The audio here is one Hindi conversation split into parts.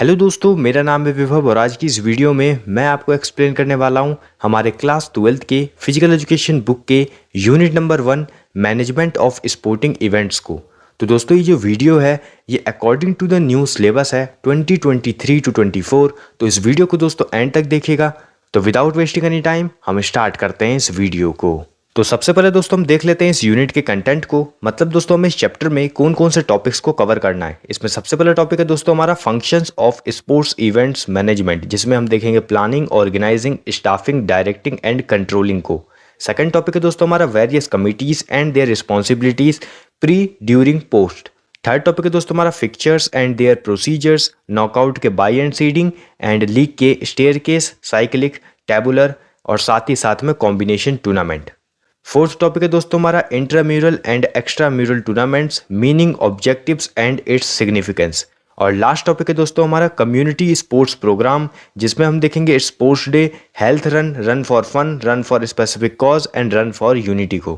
हेलो दोस्तों, मेरा नाम है विभव और आज की इस वीडियो में मैं आपको एक्सप्लेन करने वाला हूं हमारे क्लास 12th के फिजिकल एजुकेशन बुक के unit number 1 management of sporting events को। तो दोस्तों ये जो वीडियो है ये according to the new syllabus है 2023 टू 24। तो इस वीडियो को दोस्तों एंड तक देखिएगा। तो विदाउट वेस्टिंग एनी टाइम हम स्टार्ट करते हैं इस वीडियो को। तो सबसे पहले दोस्तों हम देख लेते हैं इस यूनिट के कंटेंट को। मतलब दोस्तों हमें इस चैप्टर में कौन कौन से टॉपिक्स को कवर करना है। इसमें सबसे पहला टॉपिक है दोस्तों हमारा functions of sports events management, जिसमें हम देखेंगे planning, organising, staffing, directing and controlling को। सेकंड टॉपिक है दोस्तों हमारा various committees and their responsibilities pre, during, post. Third topic है दोस्तों हमारा fixtures and their procedures, knockout के bye and seeding and league के स्टेयरकेस, साइक्लिक, टेबुलर और साथ में कॉम्बिनेशन टूर्नामेंट। फोर्थ टॉपिक है दोस्तों हमारा intramural and extramural tournaments, meaning, objectives and its significance. और लास्ट टॉपिक है दोस्तों हमारा कम्युनिटी स्पोर्ट्स प्रोग्राम, जिसमें हम देखेंगे sports day, health run, run for fun, run for specific cause and run for unity को।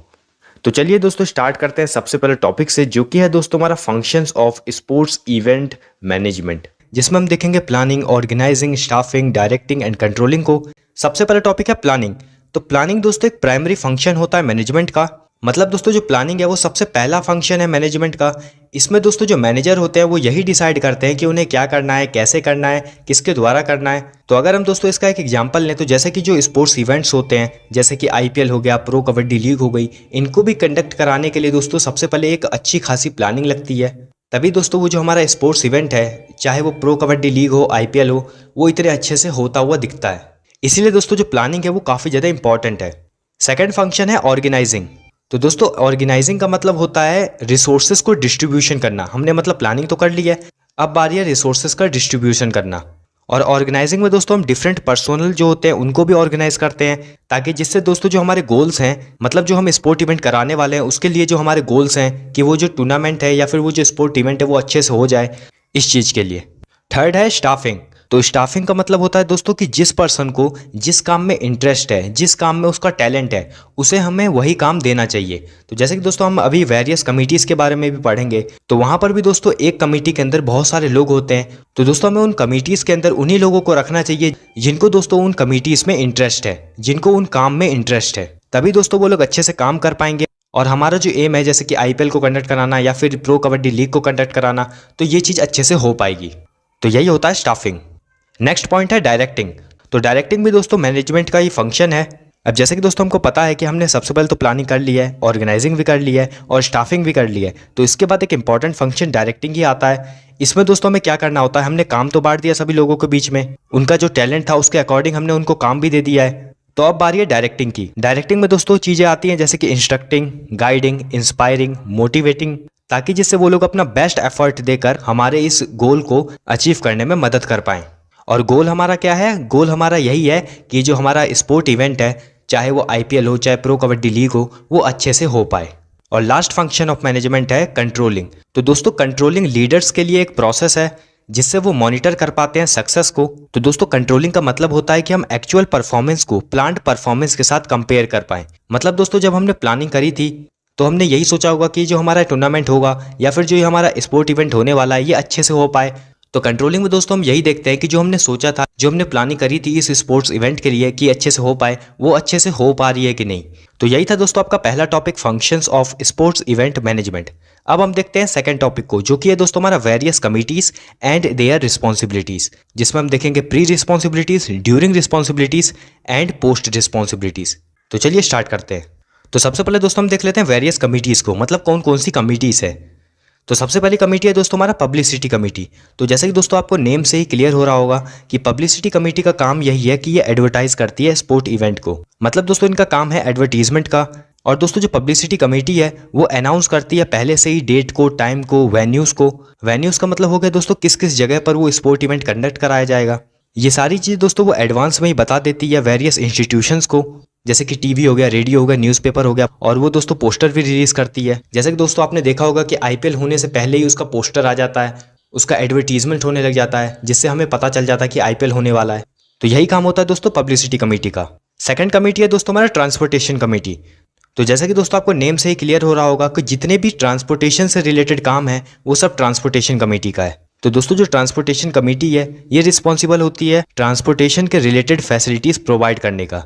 तो चलिए दोस्तों स्टार्ट करते हैं सबसे पहले टॉपिक से, जो कि है दोस्तों हमारा functions of sports event management, जिसमें हम देखेंगे planning, organising, staffing, directing and controlling को। सबसे पहला टॉपिक है प्लानिंग। तो प्लानिंग दोस्तों एक प्राइमरी फंक्शन होता है मैनेजमेंट का। मतलब दोस्तों जो प्लानिंग है वो सबसे पहला फंक्शन है मैनेजमेंट का। इसमें दोस्तों जो मैनेजर होते हैं वो यही डिसाइड करते हैं कि उन्हें क्या करना है, कैसे करना है, किसके द्वारा करना है। तो अगर हम दोस्तों इसका एक एग्जांपल लें तो जैसे कि जो स्पोर्ट्स इवेंट्स होते हैं, जैसे कि आईपीएल हो गया, प्रो कबड्डी लीग हो गई, इनको भी कंडक्ट कराने के लिए दोस्तों सबसे पहले एक अच्छी खासी प्लानिंग लगती है। तभी दोस्तों वो जो हमारा स्पोर्ट्स इवेंट है, चाहे वो प्रो कबड्डी लीग हो, आईपीएल हो, वो इतने अच्छे से होता हुआ दिखता है। इसीलिए दोस्तों जो प्लानिंग है वो काफ़ी ज़्यादा इंपॉर्टेंट है। सेकंड फंक्शन है ऑर्गेनाइजिंग। तो दोस्तों ऑर्गेनाइजिंग का मतलब होता है रिसोर्सेज को डिस्ट्रीब्यूशन करना। हमने मतलब प्लानिंग तो कर ली है, अब बारी है रिसोर्सेज का डिस्ट्रीब्यूशन करना। और ऑर्गेनाइजिंग में दोस्तों हम डिफरेंट पर्सोनल जो होते हैं उनको भी ऑर्गेनाइज करते हैं, ताकि जिससे दोस्तों जो हमारे गोल्स हैं, मतलब जो हम स्पोर्ट इवेंट कराने वाले हैं उसके लिए जो हमारे गोल्स हैं कि वो जो टूर्नामेंट है या फिर वो जो स्पोर्ट इवेंट है वो अच्छे से हो जाए, इस चीज़ के लिए। थर्ड है स्टाफिंग। तो स्टाफिंग का मतलब होता है दोस्तों कि जिस पर्सन को जिस काम में इंटरेस्ट है, जिस काम में उसका टैलेंट है, उसे हमें वही काम देना चाहिए। तो जैसे कि दोस्तों हम अभी वेरियस कमिटीज़ के बारे में भी पढ़ेंगे, तो वहाँ पर भी दोस्तों एक कमेटी के अंदर बहुत सारे लोग होते हैं। तो दोस्तों हमें उन कमिटीज़ के अंदर उन्हीं लोगों को रखना चाहिए जिनको दोस्तों उन कमिटीज़ में इंटरेस्ट है, जिनको उन काम में इंटरेस्ट है। तभी दोस्तों वो लोग अच्छे से काम कर पाएंगे। और हमारा जो एम है, जैसे कि आईपीएल को कंडक्ट कराना या फिर प्रो कबड्डी लीग को कंडक्ट कराना, तो ये चीज़ अच्छे से हो पाएगी। तो यही होता है स्टाफिंग। नेक्स्ट पॉइंट है डायरेक्टिंग। तो डायरेक्टिंग भी दोस्तों मैनेजमेंट का ही फंक्शन है। अब जैसे कि दोस्तों हमको पता है कि हमने सबसे पहले तो प्लानिंग कर ली है, ऑर्गेनाइजिंग भी कर ली है और स्टाफिंग भी कर ली है, तो इसके बाद एक इंपॉर्टेंट फंक्शन डायरेक्टिंग ही आता है। इसमें दोस्तों हमें क्या करना होता है, हमने काम तो बांट दिया सभी लोगों के बीच में, उनका जो टैलेंट था उसके अकॉर्डिंग हमने उनको काम भी दे दिया है। तो अब बारी है डायरेक्टिंग की। डायरेक्टिंग में दोस्तों चीज़ें आती हैं जैसे कि इंस्ट्रक्टिंग, गाइडिंग, इंस्पायरिंग, मोटिवेटिंग, ताकि जिससे वो लोग अपना बेस्ट एफर्ट देकर हमारे इस गोल को अचीव करने में मदद कर पाएँ। और गोल हमारा क्या है? गोल हमारा यही है कि जो हमारा स्पोर्ट इवेंट है, चाहे वो आईपीएल हो, चाहे प्रो कबड्डी लीग हो, वो अच्छे से हो पाए। और लास्ट फंक्शन ऑफ मैनेजमेंट है कंट्रोलिंग। तो दोस्तों कंट्रोलिंग लीडर्स के लिए एक प्रोसेस है जिससे वो मॉनिटर कर पाते हैं सक्सेस को। तो दोस्तों कंट्रोलिंग का मतलब होता है कि हम एक्चुअल परफॉर्मेंस को प्लान्ड परफॉर्मेंस के साथ कंपेयर कर पाएं। मतलब दोस्तों जब हमने प्लानिंग करी थी तो हमने यही सोचा होगा कि जो हमारा टूर्नामेंट होगा या फिर जो हमारा स्पोर्ट इवेंट होने वाला है ये अच्छे से हो पाए। तो कंट्रोलिंग में दोस्तों हम यही देखते हैं कि जो हमने सोचा था, जो हमने प्लानिंग करी थी इस स्पोर्ट्स इवेंट के लिए कि अच्छे से हो पाए, वो अच्छे से हो पा रही है कि नहीं। तो यही था दोस्तों आपका पहला topic, functions of sports event management. अब हम देखते हैं सेकंड टॉपिक को, जो कि है दोस्तों हमारा various committees and their responsibilities, जिसमें हम देखेंगे pre responsibilities, during responsibilities and post responsibilities. तो चलिए स्टार्ट करते हैं। तो सबसे पहले दोस्तों हम देख लेते हैं वेरियस कमिटीज को, मतलब कौन कौन सी कमिटीज है। तो सबसे पहली कमेटी है दोस्तों हमारा पब्लिसिटी कमेटी। तो जैसे कि दोस्तों आपको नेम से ही क्लियर हो रहा होगा कि पब्लिसिटी कमेटी का काम यही है कि ये एडवर्टाइज करती है स्पोर्ट इवेंट को। मतलब दोस्तों इनका काम है एडवर्टीजमेंट का। और दोस्तों जो पब्लिसिटी कमेटी है वो अनाउंस करती है पहले से ही डेट को, टाइम को, वेन्यूज़ को। वेन्यूज़ का मतलब हो गया दोस्तों किस किस जगह पर वो स्पोर्ट इवेंट कंडक्ट कराया जाएगा। ये सारी चीज़ दोस्तों वो एडवांस में ही बता देती है वेरियस इंस्टीट्यूशंस को, जैसे कि टीवी हो गया, रेडियो हो गया, न्यूज़पेपर हो गया। और वो दोस्तों पोस्टर भी रिलीज करती है। जैसे कि दोस्तों आपने देखा होगा कि आईपीएल होने से पहले ही उसका पोस्टर आ जाता है, उसका एडवर्टीजमेंट होने लग जाता है, जिससे हमें पता चल जाता है कि आईपीएल होने वाला है। तो यही काम होता है दोस्तों पब्लिसिटी कमेटी का। सेकंड कमेटी है दोस्तों हमारा ट्रांसपोर्टेशन कमेटी। तो जैसे कि दोस्तों आपको नेम से ही क्लियर हो रहा होगा कि जितने भी ट्रांसपोर्टेशन से रिलेटेड काम है वो सब ट्रांसपोर्टेशन कमेटी का है। तो दोस्तों जो ट्रांसपोर्टेशन कमेटी है ये रिस्पॉन्सिबल होती है ट्रांसपोर्टेशन के रिलेटेड फैसिलिटीज़ प्रोवाइड करने का।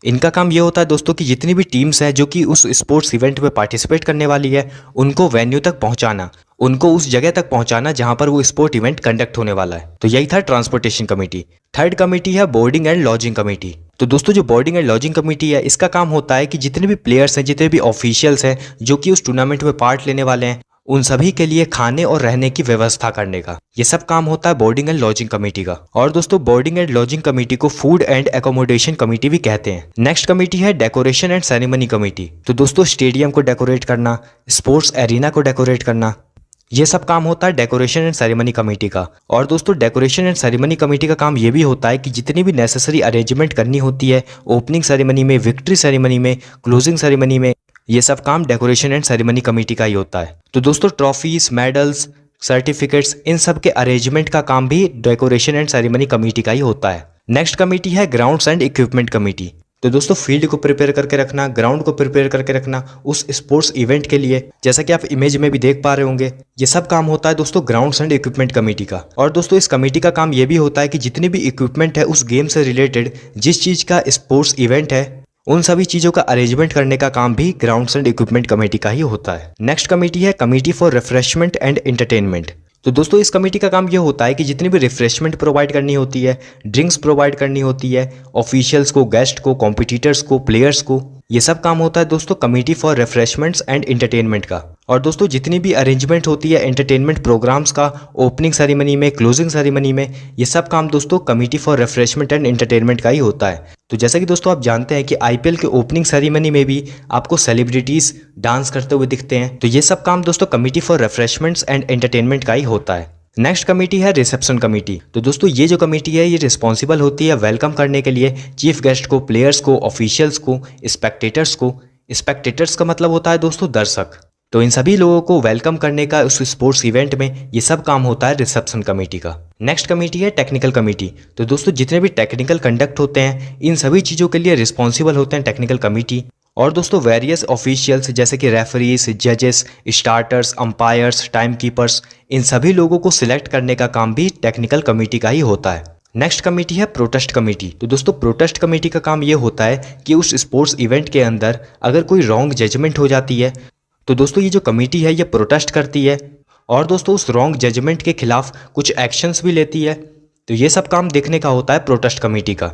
इनका काम ये होता है दोस्तों कि जितनी भी टीम्स हैं जो कि उस स्पोर्ट्स इवेंट में पार्टिसिपेट करने वाली है उनको वेन्यू तक पहुंचाना, उनको उस जगह तक पहुंचाना जहां पर वो स्पोर्ट इवेंट कंडक्ट होने वाला है। तो यही था ट्रांसपोर्टेशन कमेटी। थर्ड कमेटी है बोर्डिंग एंड लॉजिंग कमेटी। तो दोस्तों जो बोर्डिंग एंड लॉजिंग कमेटी है इसका काम होता है कि जितने भी प्लेयर्स हैं, जितने भी ऑफिशियल्स हैं जो कि उस टूर्नामेंट में पार्ट लेने वाले हैं, उन सभी के लिए खाने और रहने की व्यवस्था करने का ये सब काम होता है बोर्डिंग एंड लॉजिंग कमेटी का। और दोस्तों बोर्डिंग एंड लॉजिंग कमेटी को फूड एंड एकोमोडेशन कमेटी भी कहते हैं। नेक्स्ट कमेटी है डेकोरेशन एंड सेरेमनी कमेटी। तो दोस्तों स्टेडियम को डेकोरेट करना, स्पोर्ट्स एरिना को डेकोरेट करना, ये सब काम होता है डेकोरेशन एंड सेरेमनी कमेटी का। और दोस्तों डेकोरेशन एंड सेरेमनी कमेटी का काम ये भी होता है कि जितनी भी नेसेसरी अरेंजमेंट करनी होती है ओपनिंग सेरेमनी में, विक्ट्री सेरेमनी में, क्लोजिंग सेरेमनी में, ये सब काम डेकोरेशन एंड सेरेमनी कमेटी का ही होता है। तो दोस्तों ट्रॉफीज, मेडल्स, सर्टिफिकेट्स, इन सब के अरेंजमेंट का काम भी डेकोरेशन एंड सेरेमनी कमेटी का ही होता है। नेक्स्ट कमेटी है ग्राउंड्स एंड इक्विपमेंट कमेटी। तो दोस्तों फील्ड को प्रिपेयर करके रखना, ग्राउंड को प्रिपेयर करके रखना उस स्पोर्ट्स इवेंट के लिए, जैसा कि आप इमेज में भी देख पा रहे होंगे, ये सब काम होता है दोस्तों ग्राउंड्स एंड इक्विपमेंट कमेटी का। और दोस्तों इस कमेटी का काम ये भी होता है कि जितने भी इक्विपमेंट है उस गेम से रिलेटेड, जिस चीज का स्पोर्ट्स इवेंट है, उन सभी चीजों का अरेंजमेंट करने का काम भी ग्राउंड्स एंड इक्विपमेंट कमेटी का ही होता है। नेक्स्ट कमेटी है committee for refreshment and entertainment. तो दोस्तों इस कमेटी का काम ये होता है कि जितनी भी रिफ्रेशमेंट प्रोवाइड करनी होती है, ड्रिंक्स प्रोवाइड करनी होती है ऑफिशियल्स को, गेस्ट को, कॉम्पिटिटर्स को, प्लेयर्स को, ये सब काम होता है दोस्तों committee for refreshments and entertainment का। और दोस्तों जितनी भी अरेंजमेंट होती है एंटरटेनमेंट प्रोग्राम्स का ओपनिंग सेरेमनी में, क्लोजिंग सेरेमनी में, ये सब काम दोस्तों committee for refreshment and entertainment का ही होता है। तो जैसा कि दोस्तों आप जानते हैं कि आईपीएल के ओपनिंग सेरेमनी में भी आपको सेलिब्रिटीज डांस करते हुए दिखते हैं, तो ये सब काम दोस्तों committee for refreshments and entertainment का ही होता है। नेक्स्ट कमेटी है रिसेप्शन कमेटी। तो दोस्तों ये जो कमेटी है ये रिस्पॉन्सिबल होती है वेलकम करने के लिए चीफ गेस्ट को, प्लेयर्स को, ऑफिशियल्स को, स्पेक्टेटर्स को। स्पेक्टेटर्स का मतलब होता है दोस्तों दर्शक। तो इन सभी लोगों को वेलकम करने का उस स्पोर्ट्स इवेंट में ये सब काम होता है रिसेप्शन कमेटी का। नेक्स्ट कमेटी है टेक्निकल कमेटी। तो दोस्तों जितने भी टेक्निकल कंडक्ट होते हैं इन सभी चीज़ों के लिए रिस्पॉन्सिबल होते हैं टेक्निकल कमेटी। और दोस्तों वेरियस ऑफिशियल्स जैसे कि रेफरीज, जजेस, स्टार्टर्स, अंपायर्स, टाइम कीपर्स, इन सभी लोगों को सिलेक्ट करने का काम भी टेक्निकल कमेटी का ही होता है। नेक्स्ट कमेटी है प्रोटेस्ट कमेटी। तो दोस्तों प्रोटेस्ट कमेटी का काम ये होता है कि उस स्पोर्ट्स इवेंट के अंदर अगर कोई रॉन्ग जजमेंट हो जाती है तो दोस्तों ये जो कमेटी है ये प्रोटेस्ट करती है और दोस्तों उस रॉन्ग जजमेंट के खिलाफ कुछ एक्शंस भी लेती है। तो ये सब काम देखने का होता है प्रोटेस्ट कमेटी का।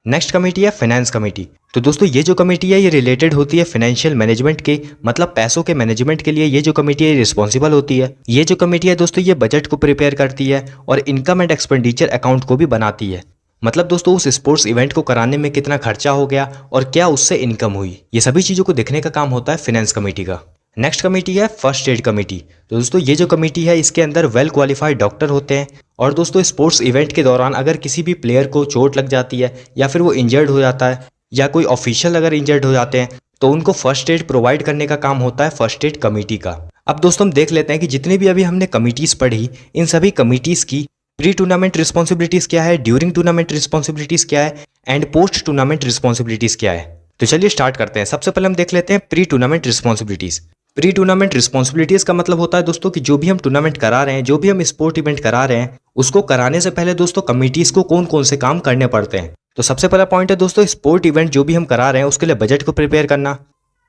नेक्स्ट कमेटी है फाइनेंस कमेटी। तो दोस्तों ये जो कमेटी है ये रिलेटेड होती है फाइनेंशियल मैनेजमेंट के, मतलब पैसों के मैनेजमेंट के लिए ये जो कमेटी है रिस्पॉन्सिबल होती है। ये जो कमेटी है दोस्तों ये बजट को प्रिपेयर करती है और इनकम एंड एक्सपेंडिचर अकाउंट को भी बनाती है। मतलब दोस्तों उस स्पोर्ट्स इवेंट को कराने में कितना खर्चा हो गया और क्या उससे इनकम हुई, ये सभी चीज़ों को देखने का काम होता है फाइनेंस कमेटी का। नेक्स्ट कमेटी है फर्स्ट एड कमेटी। तो दोस्तों ये जो कमेटी है इसके अंदर वेल क्वालिफाइड डॉक्टर होते हैं और दोस्तों स्पोर्ट्स इवेंट के दौरान अगर किसी भी प्लेयर को चोट लग जाती है या फिर वो इंजर्ड हो जाता है या कोई ऑफिशियल अगर इंजर्ड हो जाते हैं तो उनको फर्स्ट एड प्रोवाइड करने का काम होता है फर्स्ट एड कमेटी का। अब दोस्तों हम देख लेते हैं कि जितनी भी अभी हमने कमिटीज़ पढ़ी इन सभी कमिटीज़ की प्री टूर्नामेंट रिस्पॉन्सिबिलिटीज़ क्या है, ड्यूरिंग टूर्नामेंट रिस्पॉन्सिबिलिटीज़ क्या है एंड पोस्ट टूर्नामेंट रिस्पॉन्सिबिलिटीज़ क्या है। तो चलिए स्टार्ट करते हैं। सबसे पहले हम देख लेते हैं pre tournament responsibilities. Pre tournament responsibilities का मतलब होता है दोस्तों कि जो भी हम टूर्नामेंट करा रहे हैं, जो भी हम स्पोर्ट इवेंट करा रहे हैं, उसको कराने से पहले दोस्तों कमिटीज़ को कौन कौन से काम करने पड़ते हैं। तो सबसे पहला पॉइंट है दोस्तों स्पोर्ट इवेंट जो भी हम करा रहे हैं उसके लिए बजट को प्रिपेयर करना।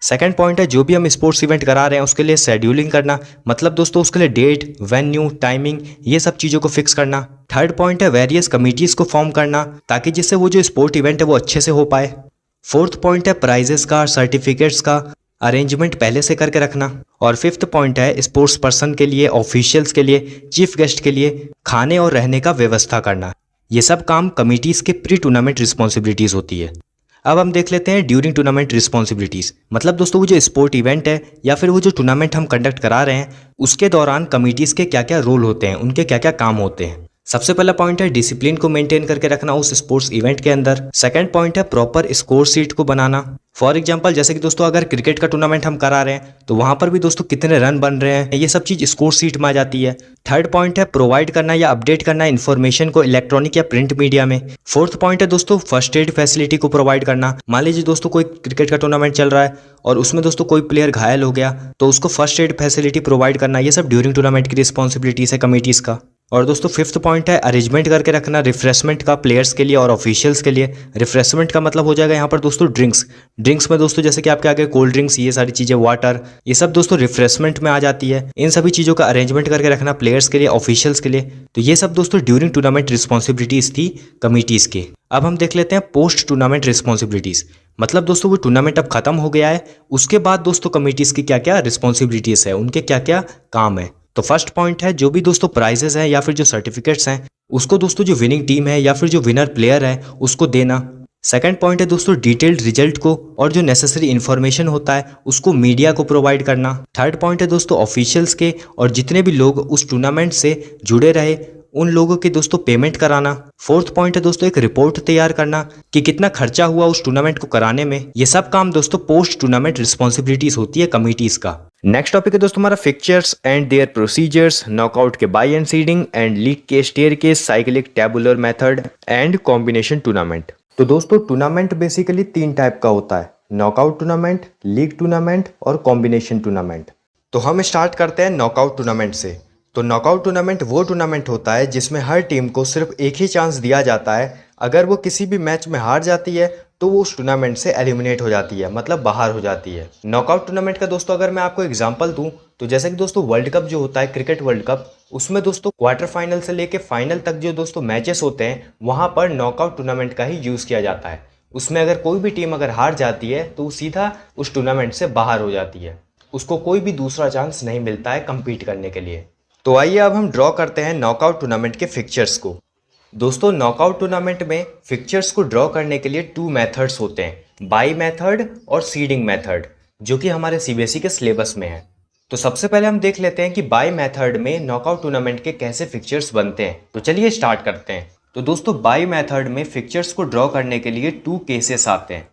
सेकंड पॉइंट है जो भी हम स्पोर्ट्स इवेंट करा रहे हैं उसके लिए शेड्यूलिंग करना, मतलब दोस्तों उसके लिए डेट, वेन्यू, टाइमिंग, ये सब चीज़ों को फिक्स करना। थर्ड पॉइंट है वेरियस कमिटीज़ को फॉर्म करना ताकि जिससे वो जो स्पोर्ट इवेंट है वो अच्छे से हो पाए। फोर्थ पॉइंट है प्राइजेस का, सर्टिफिकेट्स का अरेंजमेंट पहले से करके रखना। और फिफ्थ पॉइंट है स्पोर्ट्स पर्सन के लिए, ऑफिशियल्स के लिए, चीफ गेस्ट के लिए खाने और रहने का व्यवस्था करना। ये सब काम कमिटीज़ के प्री टूर्नामेंट रिस्पॉन्सिबिलिटीज़ होती है। अब हम देख लेते हैं ड्यूरिंग टूर्नामेंट रिस्पॉन्सिबिलिटीज़। मतलब दोस्तों वो जो स्पोर्ट इवेंट है या फिर वो जो टूर्नामेंट हम कंडक्ट करा रहे हैं उसके दौरान कमिटीज़ के क्या क्या रोल होते हैं, उनके क्या क्या काम होते हैं। सबसे पहला पॉइंट है डिसिप्लिन को मेंटेन करके रखना उस स्पोर्ट्स इवेंट के अंदर। सेकंड पॉइंट है प्रॉपर स्कोर शीट को बनाना। फॉर एग्जांपल जैसे कि दोस्तों अगर क्रिकेट का टूर्नामेंट हम करा रहे हैं तो वहां पर भी दोस्तों कितने रन बन रहे हैं ये सब चीज़ स्कोर शीट में आ जाती है। थर्ड पॉइंट है प्रोवाइड करना या अपडेट करना इन्फॉर्मेशन को इलेक्ट्रॉनिक या प्रिंट मीडिया में। फोर्थ पॉइंट है दोस्तों फर्स्ट एड फैसिलिटी को प्रोवाइड करना। मान लीजिए दोस्तों कोई क्रिकेट का टूर्नामेंट चल रहा है और उसमें दोस्तों कोई प्लेयर घायल हो गया तो उसको फर्स्ट एड फैसिलिटी प्रोवाइड करना, ये सब ड्यूरिंग टूर्नामेंट की रिस्पॉन्सिबिलिटीज है कमिटीज़ का। और दोस्तों फिफ्थ पॉइंट है अरेंजमेंट करके रखना रिफ्रेशमेंट का प्लेयर्स के लिए और ऑफिशियल्स के लिए। रिफ्रेशमेंट का मतलब हो जाएगा यहाँ पर दोस्तों ड्रिंक्स में दोस्तों जैसे कि आपके आगे कोल्ड ड्रिंक्स, ये सारी चीज़ें, वाटर, ये सब दोस्तों रिफ्रेशमेंट में आ जाती है। इन सभी चीज़ों का अरेंजमेंट करके रखना प्लेयर्स के लिए, ऑफिशियल्स के लिए। तो ये सब दोस्तों ड्यूरिंग टूर्नामेंट रिस्पॉन्सिबिलिटीज़ थी कमिटीज़ के। अब हम देख लेते हैं पोस्ट टूर्नामेंट रिस्पॉन्सिबिलिटीज़। मतलब दोस्तों वो टूर्नामेंट अब खत्म हो गया है, उसके बाद दोस्तों कमिटीज़ की क्या क्या रिस्पॉन्सिबिलिटीज़ है, उनके क्या क्या काम है। तो फर्स्ट पॉइंट है जो भी दोस्तों प्राइजेस हैं या फिर जो सर्टिफिकेट्स हैं उसको दोस्तों जो विनिंग टीम है या फिर जो विनर प्लेयर है उसको देना। सेकंड पॉइंट है दोस्तों डिटेल्ड रिजल्ट को और जो नेसेसरी इन्फॉर्मेशन होता है उसको मीडिया को प्रोवाइड करना। थर्ड पॉइंट है दोस्तों ऑफिशियल्स के और जितने भी लोग उस टूर्नामेंट से जुड़े रहे उन लोगों के दोस्तों पेमेंट कराना। फोर्थ पॉइंट है दोस्तों एक रिपोर्ट तैयार करना कि कितना खर्चा हुआ उस टूर्नामेंट को कराने में। ये सब काम दोस्तों पोस्ट टूर्नामेंट रिस्पॉन्सिबिलिटीज होती है कमिटीज का। नेक्स्ट टॉपिक है दोस्तों हमारा fixtures and their procedures, knockout के bye and seeding and league के staircase, cyclic tabular method and combination tournament. तो दोस्तों टूर्नामेंट बेसिकली 3 टाइप का होता है, नॉकआउट टूर्नामेंट, लीग टूर्नामेंट और कॉम्बिनेशन टूर्नामेंट। तो हम स्टार्ट करते हैं नॉकआउट टूर्नामेंट से। तो नॉकआउट टूर्नामेंट वो टूर्नामेंट होता है जिसमें हर टीम को सिर्फ एक ही चांस दिया जाता है। अगर वो किसी भी मैच में हार जाती है तो वो उस टूर्नामेंट से एलिमिनेट हो जाती है, मतलब बाहर हो जाती है। नॉकआउट टूर्नामेंट का दोस्तों अगर मैं आपको एग्जांपल दूं तो जैसे कि दोस्तों वर्ल्ड कप जो होता है, क्रिकेट वर्ल्ड कप, उसमें दोस्तों क्वार्टर फाइनल से लेके फाइनल तक जो दोस्तों मैचेस होते हैं वहां पर नॉकआउट टूर्नामेंट का ही यूज़ किया जाता है। उसमें अगर कोई भी टीम अगर हार जाती है तो वो सीधा उस टूर्नामेंट से बाहर हो जाती है, उसको कोई भी दूसरा चांस नहीं मिलता है कम्पीट करने के लिए। तो आइए अब हम ड्रॉ करते हैं नॉकआउट टूर्नामेंट के फिक्चर्स को। दोस्तों नॉकआउट टूर्नामेंट में फिक्चर्स को ड्रॉ करने के लिए 2 मेथड्स होते हैं, बाई मेथड और सीडिंग मेथड, जो कि हमारे सीबीएसई के सिलेबस में है। तो सबसे पहले हम देख लेते हैं कि बाई मेथड में नॉकआउट टूर्नामेंट के कैसे फिक्चर्स बनते हैं। तो चलिए स्टार्ट करते हैं। तो दोस्तों बाई मेथड में फिक्चर्स को ड्रॉ करने के लिए 2 केसेस आते हैं।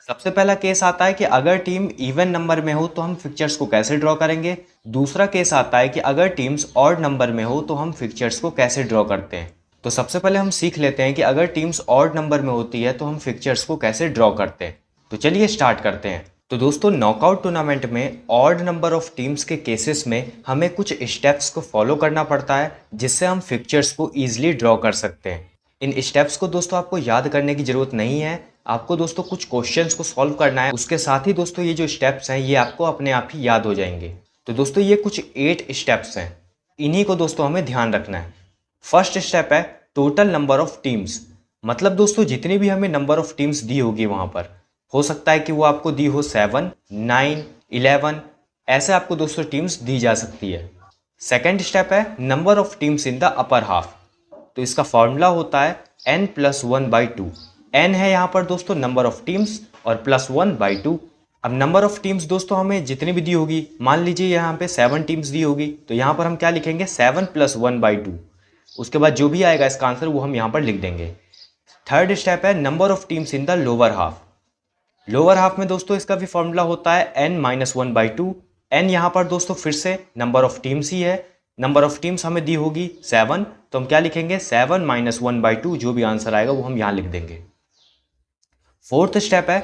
सबसे पहला केस आता है कि अगर टीम इवन नंबर में हो तो हम फिक्चर्स को कैसे ड्रॉ करेंगे। दूसरा केस आता है कि अगर टीम्स ऑड नंबर में हो तो हम फिक्चर्स को कैसे ड्रॉ करते हैं। तो सबसे पहले हम सीख लेते हैं कि अगर टीम्स ऑड नंबर में होती है तो हम फिक्चर्स को कैसे ड्रॉ करते हैं। तो चलिए स्टार्ट करते हैं। तो दोस्तों नॉकआउट टूर्नामेंट में ऑड नंबर ऑफ टीम्स के केसेस में हमें कुछ स्टेप्स को फॉलो करना पड़ता है जिससे हम फिक्चर्स को ईजिली ड्रॉ कर सकते हैं। इन स्टेप्स को दोस्तों आपको याद करने की ज़रूरत नहीं है, आपको दोस्तों कुछ क्वेश्चंस को सॉल्व करना है, उसके साथ ही दोस्तों ये जो स्टेप्स हैं ये आपको अपने आप ही याद हो जाएंगे। तो दोस्तों ये कुछ 8 स्टेप्स हैं, इन्हीं को दोस्तों हमें ध्यान रखना है। फर्स्ट स्टेप है टोटल नंबर ऑफ टीम्स। मतलब दोस्तों जितनी भी हमें नंबर ऑफ टीम्स दी होगी वहाँ पर, हो सकता है कि वो आपको दी हो 7, 9, 11, ऐसे आपको दोस्तों टीम्स दी जा सकती है। सेकेंड स्टेप है number of teams in the upper half. तो इसका फॉर्मूला होता है n+1/2। n है यहाँ पर दोस्तों नंबर ऑफ टीम्स और +1/2। अब नंबर ऑफ टीम्स दोस्तों हमें जितनी भी दी होगी, मान लीजिए यहाँ पे 7 टीम्स दी होगी तो यहाँ पर हम क्या लिखेंगे 7 + 1/2। उसके बाद जो भी आएगा इसका आंसर वो हम यहाँ पर लिख देंगे। थर्ड स्टेप है number of teams in the lower half. Lower half में दोस्तों इसका भी फॉर्मूला होता है n-1/2। n यहाँ पर दोस्तों फिर से नंबर ऑफ टीम्स ही है, नंबर ऑफ टीम्स हमें दी होगी 7 तो हम क्या लिखेंगे 7 - 1/2, जो भी आंसर आएगा वो हम यहाँ लिख देंगे। फोर्थ स्टेप है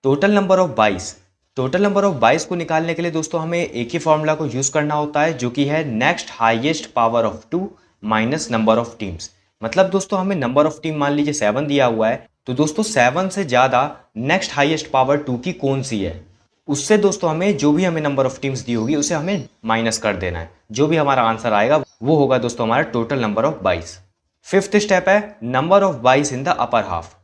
total number of 22। Total number of 22 को निकालने के लिए दोस्तों हमें एक ही फॉर्मूला को यूज करना होता है जो कि है next highest power of 2 minus number of teams. मतलब दोस्तों हमें नंबर ऑफ टीम मान लीजिए 7 दिया हुआ है तो दोस्तों 7 से ज़्यादा नेक्स्ट हाईएस्ट पावर 2 की कौन सी है, उससे दोस्तों हमें जो भी हमें नंबर ऑफ टीम्स दी होगी उसे हमें माइनस कर देना है। जो भी हमारा आंसर आएगा वो होगा दोस्तों हमारा total number of 22। Fifth step है number of 22 in the upper half.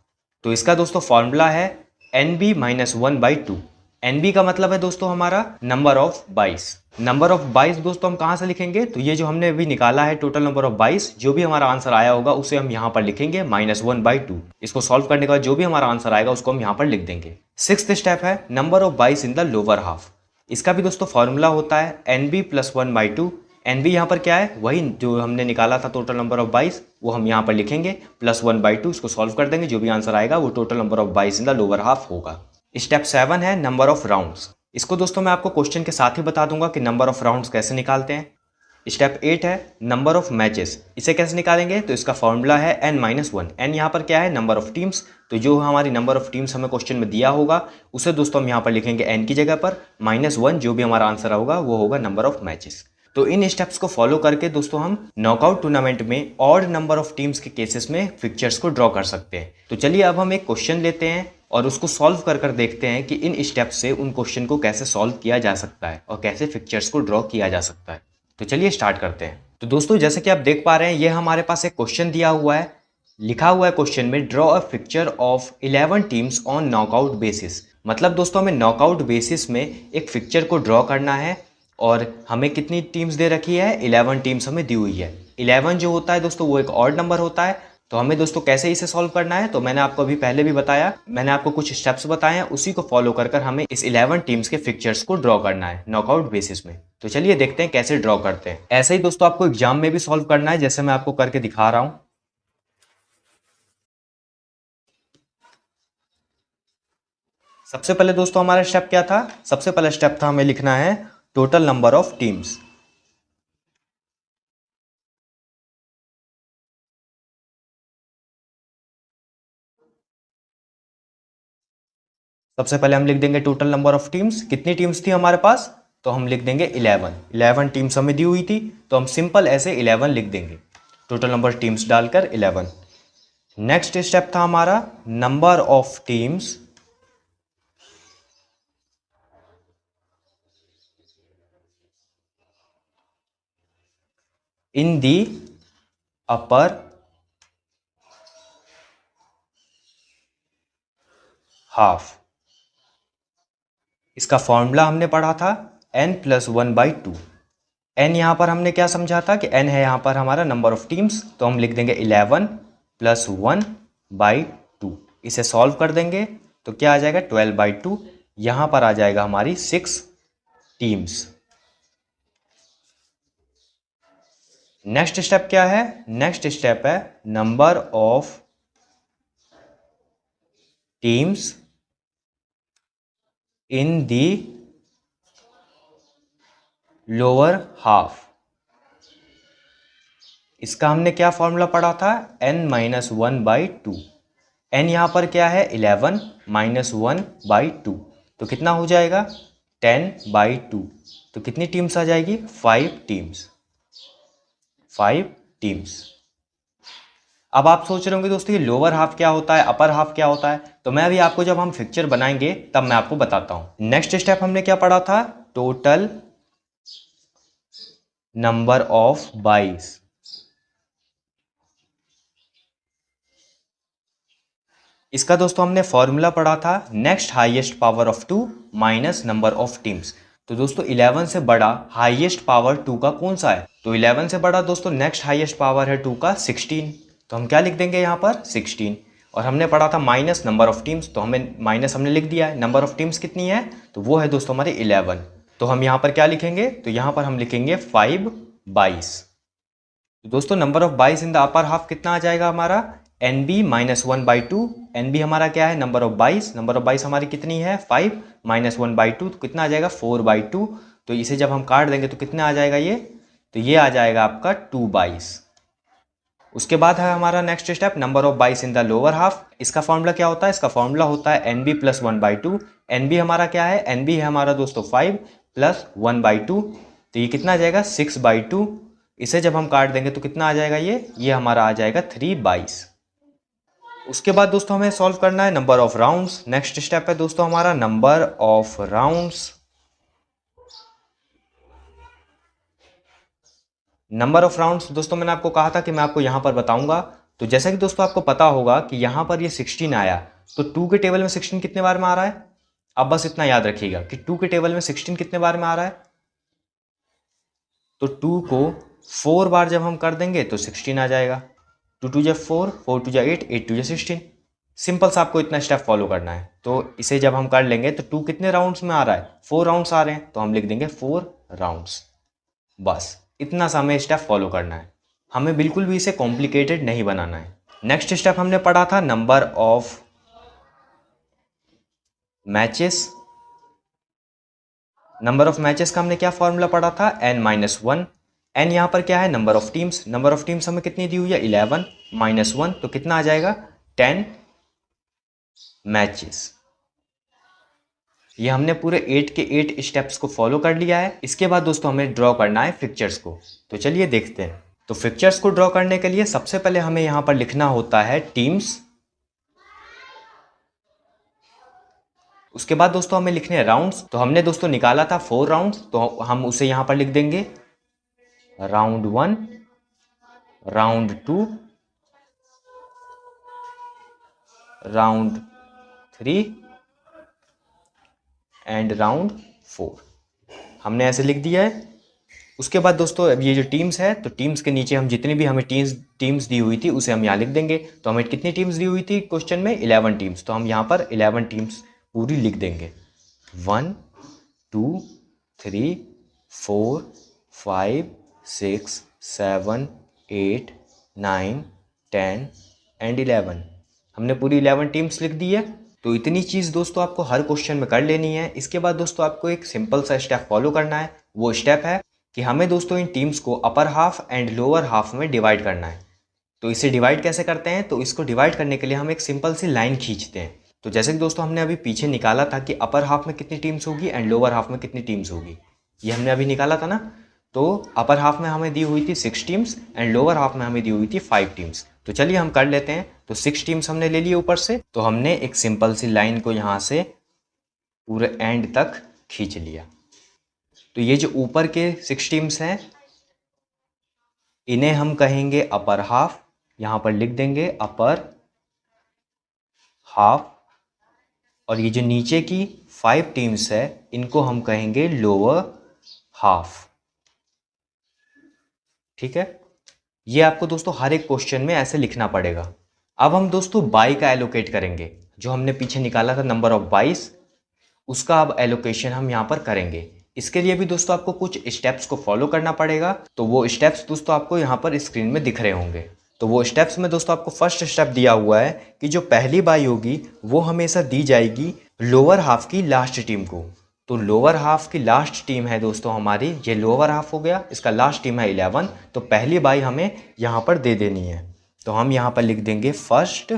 तो इसका दोस्तों फॉर्मूला है NB - 1/2। NB का मतलब है दोस्तों हमारा नंबर ऑफ 22। नंबर ऑफ 22 दोस्तों हम कहाँ से लिखेंगे, तो ये जो हमने अभी निकाला है टोटल नंबर ऑफ 22, जो भी हमारा आंसर आया होगा उसे हम यहाँ पर लिखेंगे -1/2। इसको सॉल्व करने के बाद जो भी हमारा आंसर आएगा उसको हम यहाँ पर लिख देंगे। सिक्स्थ स्टेप है number of 22 in the lower half. इसका भी दोस्तों फॉर्मूला होता है NB + 1/2। NB यहाँ पर क्या है, वही जो हमने निकाला था टोटल नंबर ऑफ 22 वो हम यहाँ पर लिखेंगे +1/2। इसको सॉल्व कर देंगे, जो भी आंसर आएगा वो total number of 22 in the lower half होगा। स्टेप 7 है नंबर ऑफ राउंड्स। इसको दोस्तों मैं आपको क्वेश्चन के साथ ही बता दूंगा कि नंबर ऑफ राउंड्स कैसे निकालते हैं। स्टेप 8 है नंबर ऑफ मैचेस। इसे कैसे निकालेंगे, तो इसका फॉर्मूला है n-1। n यहाँ पर क्या है, नंबर ऑफ टीम्स। तो जो हमारी नंबर ऑफ टीम्स हमें क्वेश्चन में दिया होगा उसे दोस्तों हम यहाँ पर लिखेंगे n की जगह पर -1। जो भी हमारा आंसर होगा वो होगा नंबर ऑफ मैचेस। तो इन स्टेप्स को फॉलो करके दोस्तों हम नॉकआउट टूर्नामेंट में ऑड नंबर ऑफ टीम्स के केसेस में फिक्चर्स को ड्रॉ कर सकते हैं। तो चलिए अब हम एक क्वेश्चन लेते हैं और उसको सॉल्व कर कर देखते हैं कि इन स्टेप्स से उन क्वेश्चन को कैसे सॉल्व किया जा सकता है और कैसे फिक्चर्स को ड्रॉ किया जा सकता है। तो चलिए स्टार्ट करते हैं। तो दोस्तों जैसे कि आप देख पा रहे हैं, ये हमारे पास एक क्वेश्चन दिया हुआ है। लिखा हुआ है क्वेश्चन में, draw a picture of 11 teams on knockout basis. मतलब दोस्तों हमें नॉकआउट बेसिस में एक पिक्चर को ड्रॉ करना है और हमें कितनी टीम्स दे रखी है, 11 टीम्स हमें दी हुई है। 11 जो होता है दोस्तों वो एक ऑड नंबर होता है। तो हमें दोस्तों कैसे इसे सॉल्व करना है, तो मैंने आपको अभी पहले भी बताया, मैंने आपको कुछ स्टेप्स बताए हैं, उसी को फॉलो कर कर हमें इस 11 टीम्स के फिक्चर्स को ड्रॉ करना है नॉकआउट बेसिस में। तो चलिए देखते हैं कैसे ड्रॉ करते हैं। ऐसे ही दोस्तों आपको एग्जाम में भी सॉल्व करना है, जैसे मैं आपको करके दिखा रहा हूं। सबसे पहले दोस्तों हमारा स्टेप क्या था, सबसे पहला स्टेप था हमें लिखना है टोटल नंबर ऑफ टीम्स। सबसे पहले हम लिख देंगे टोटल नंबर ऑफ टीम्स। कितनी टीम्स थी हमारे पास, तो हम लिख देंगे 11 टीम्स हमें दी हुई थी, तो हम सिंपल ऐसे 11 लिख देंगे, टोटल नंबर टीम्स डालकर 11। नेक्स्ट स्टेप था हमारा number of teams in the upper half. इसका फॉर्मूला हमने पढ़ा था n+1/2। n यहां पर हमने क्या समझा था कि n है यहां पर हमारा नंबर ऑफ टीम्स, तो हम लिख देंगे 11 + 1/2। इसे सॉल्व कर देंगे तो क्या आ जाएगा 12/2। यहां पर आ जाएगा हमारी 6 टीम्स। नेक्स्ट स्टेप क्या है, नेक्स्ट स्टेप है number of teams in the lower half. इसका हमने क्या फॉर्मूला पढ़ा था, n-1/2। n यहां पर क्या है 11 - 1/2, तो कितना हो जाएगा 10/2। तो कितनी टीम्स आ जाएगी, 5 टीम्स, 5 टीम्स। अब आप सोच रहे होंगे दोस्तों ये लोअर हाफ क्या होता है, अपर हाफ क्या होता है, तो मैं अभी आपको जब हम पिक्चर बनाएंगे तब मैं आपको बताता हूं। नेक्स्ट स्टेप हमने क्या पढ़ा था, टोटल नंबर ऑफ बाइस। इसका दोस्तों हमने फॉर्मूला पढ़ा था next highest power of 2 minus number of teams. तो दोस्तों 11 से बड़ा हाईएस्ट पावर 2 का कौन सा है, तो 11 से बड़ा दोस्तों नेक्स्ट हाईएस्ट पावर है 2 का 16। तो हम क्या लिख देंगे यहाँ पर 16। और हमने पढ़ा था माइनस नंबर ऑफ टीम्स, तो हमें माइनस हमने लिख दिया है। नंबर ऑफ टीम्स कितनी है, तो वो है दोस्तों हमारे 11। तो हम यहाँ पर क्या लिखेंगे, तो यहाँ पर हम लिखेंगे 5 22। तो दोस्तों नंबर ऑफ बाइस इन द अपर हाफ कितना आ जाएगा हमारा, NB - 1/2। NB हमारा क्या है, नंबर ऑफ बाइस। नंबर ऑफ बाइस हमारी कितनी है 5 - 1/2, तो कितना आ जाएगा 4/2। तो इसे जब हम काट देंगे तो कितना आ जाएगा ये, तो ये आ जाएगा आपका 2 22। उसके बाद है हमारा नेक्स्ट स्टेप नंबर ऑफ बाइस इन द लोअर हाफ। इसका फॉर्मूला क्या होता है, इसका फॉर्मूला होता है NB + 1/2। NB हमारा क्या है, NB है हमारा दोस्तों 5 + 1/2, तो ये कितना आ जाएगा 6/2। इसे जब हम काट देंगे तो कितना आ जाएगा ये हमारा आ जाएगा 3 22। उसके बाद दोस्तों हमें सॉल्व करना है number of rounds. Next step है दोस्तों हमारा number of rounds. Number of rounds दोस्तों मैंने आपको कहा था कि मैं आपको यहां पर बताऊंगा। तो जैसा कि दोस्तों आपको पता होगा कि यहां पर ये 16 आया, तो 2 के टेबल में 16 कितने बार में आ रहा है। अब बस इतना याद रखिएगा कि 2 के टेबल में 16 कितने बार में आ रहा है, तो 2 को 4 बार जब हम कर देंगे तो 16 आ जाएगा। 2 2 जा 4, 4 2 जा 8, 8 2 जा 16। सिंपल सा आपको इतना स्टेप फॉलो करना है। तो इसे जब हम कर लेंगे तो 2 कितने राउंड्स में आ रहा है, 4 राउंड्स आ रहे हैं, तो हम लिख देंगे 4 राउंड्स। बस इतना सा हमें स्टेप फॉलो करना है, हमें बिल्कुल भी इसे कॉम्प्लिकेटेड नहीं बनाना है। नेक्स्ट स्टेप हमने पढ़ा था number of matches. Number of matches का हमने क्या फॉर्मूला पढ़ा था, n-1। n यहाँ पर क्या है, number of teams. Number of teams हमें कितनी दी हुई है 11 - 1, तो कितना आ जाएगा 10 मैचेस। ये हमने पूरे 8 के 8 स्टेप्स को फॉलो कर लिया है। इसके बाद दोस्तों हमें ड्रॉ करना है फिक्चर्स को। तो चलिए देखते हैं। तो फिक्चर्स को ड्रॉ करने के लिए सबसे पहले हमें यहाँ पर लिखना होता है टीम्स। उसके बाद दोस्तों हमें लिखने हैं राउंड्स। तो हमने दोस्तों निकाला था 4 राउंड्स, तो हम उसे यहाँ पर लिख देंगे round 1, round 2, round 3 and round 4। हमने ऐसे लिख दिया है। उसके बाद दोस्तों अब ये जो टीम्स है, तो टीम्स के नीचे हम जितनी भी हमें टीम्स दी हुई थी उसे हम यहाँ लिख देंगे। तो हमें कितनी टीम्स दी हुई थी क्वेश्चन में? 11 टीम्स। तो हम यहाँ पर 11 टीम्स पूरी लिख देंगे। 1 2 3 4 5 6 7 8 9 10 एंड 11। हमने पूरी 11 टीम्स लिख दी है। तो इतनी चीज़ दोस्तों आपको हर क्वेश्चन में कर लेनी है। इसके बाद दोस्तों आपको एक सिंपल सा स्टेप फॉलो करना है। वो स्टेप है कि हमें दोस्तों इन टीम्स को upper half and lower half में डिवाइड करना है। तो इसे डिवाइड कैसे करते हैं? तो इसको डिवाइड करने के लिए हम एक सिंपल सी लाइन खींचते हैं। तो जैसे कि दोस्तों हमने अभी पीछे निकाला था कि अपर हाफ में कितनी टीम्स होगी एंड लोअर हाफ में कितनी टीम्स होगी, ये हमने अभी निकाला था ना। तो अपर हाफ में हमें दी हुई थी 6 टीम्स एंड लोअर हाफ में हमें दी हुई थी 5 टीम्स। तो चलिए हम कर लेते हैं। तो 6 टीम्स हमने ले लिए ऊपर से, तो हमने एक सिंपल सी लाइन को यहाँ से पूरे एंड तक खींच लिया। तो ये जो ऊपर के 6 टीम्स हैं इन्हें हम कहेंगे अपर हाफ। यहाँ पर लिख देंगे अपर हाफ। और ये जो नीचे की 5 टीम्स है इनको हम कहेंगे लोअर हाफ। ठीक है, ये आपको दोस्तों हर एक क्वेश्चन में ऐसे लिखना पड़ेगा। अब हम दोस्तों बाई का एलोकेट करेंगे। जो हमने पीछे निकाला था नंबर ऑफ बाइस, उसका अब एलोकेशन हम यहाँ पर करेंगे। इसके लिए भी दोस्तों आपको कुछ स्टेप्स को फॉलो करना पड़ेगा। तो वो स्टेप्स दोस्तों आपको यहाँ पर स्क्रीन में दिख रहे होंगे। तो वो स्टेप्स में दोस्तों आपको फर्स्ट स्टेप दिया हुआ है कि जो पहली बाई होगी वो हमेशा दी जाएगी लोअर हाफ की लास्ट टीम को। तो लोअर हाफ की लास्ट टीम है दोस्तों हमारी, ये लोअर हाफ हो गया, इसका लास्ट टीम है 11। तो पहली बाई हमें यहाँ पर दे देनी है। तो हम यहाँ पर लिख देंगे फर्स्ट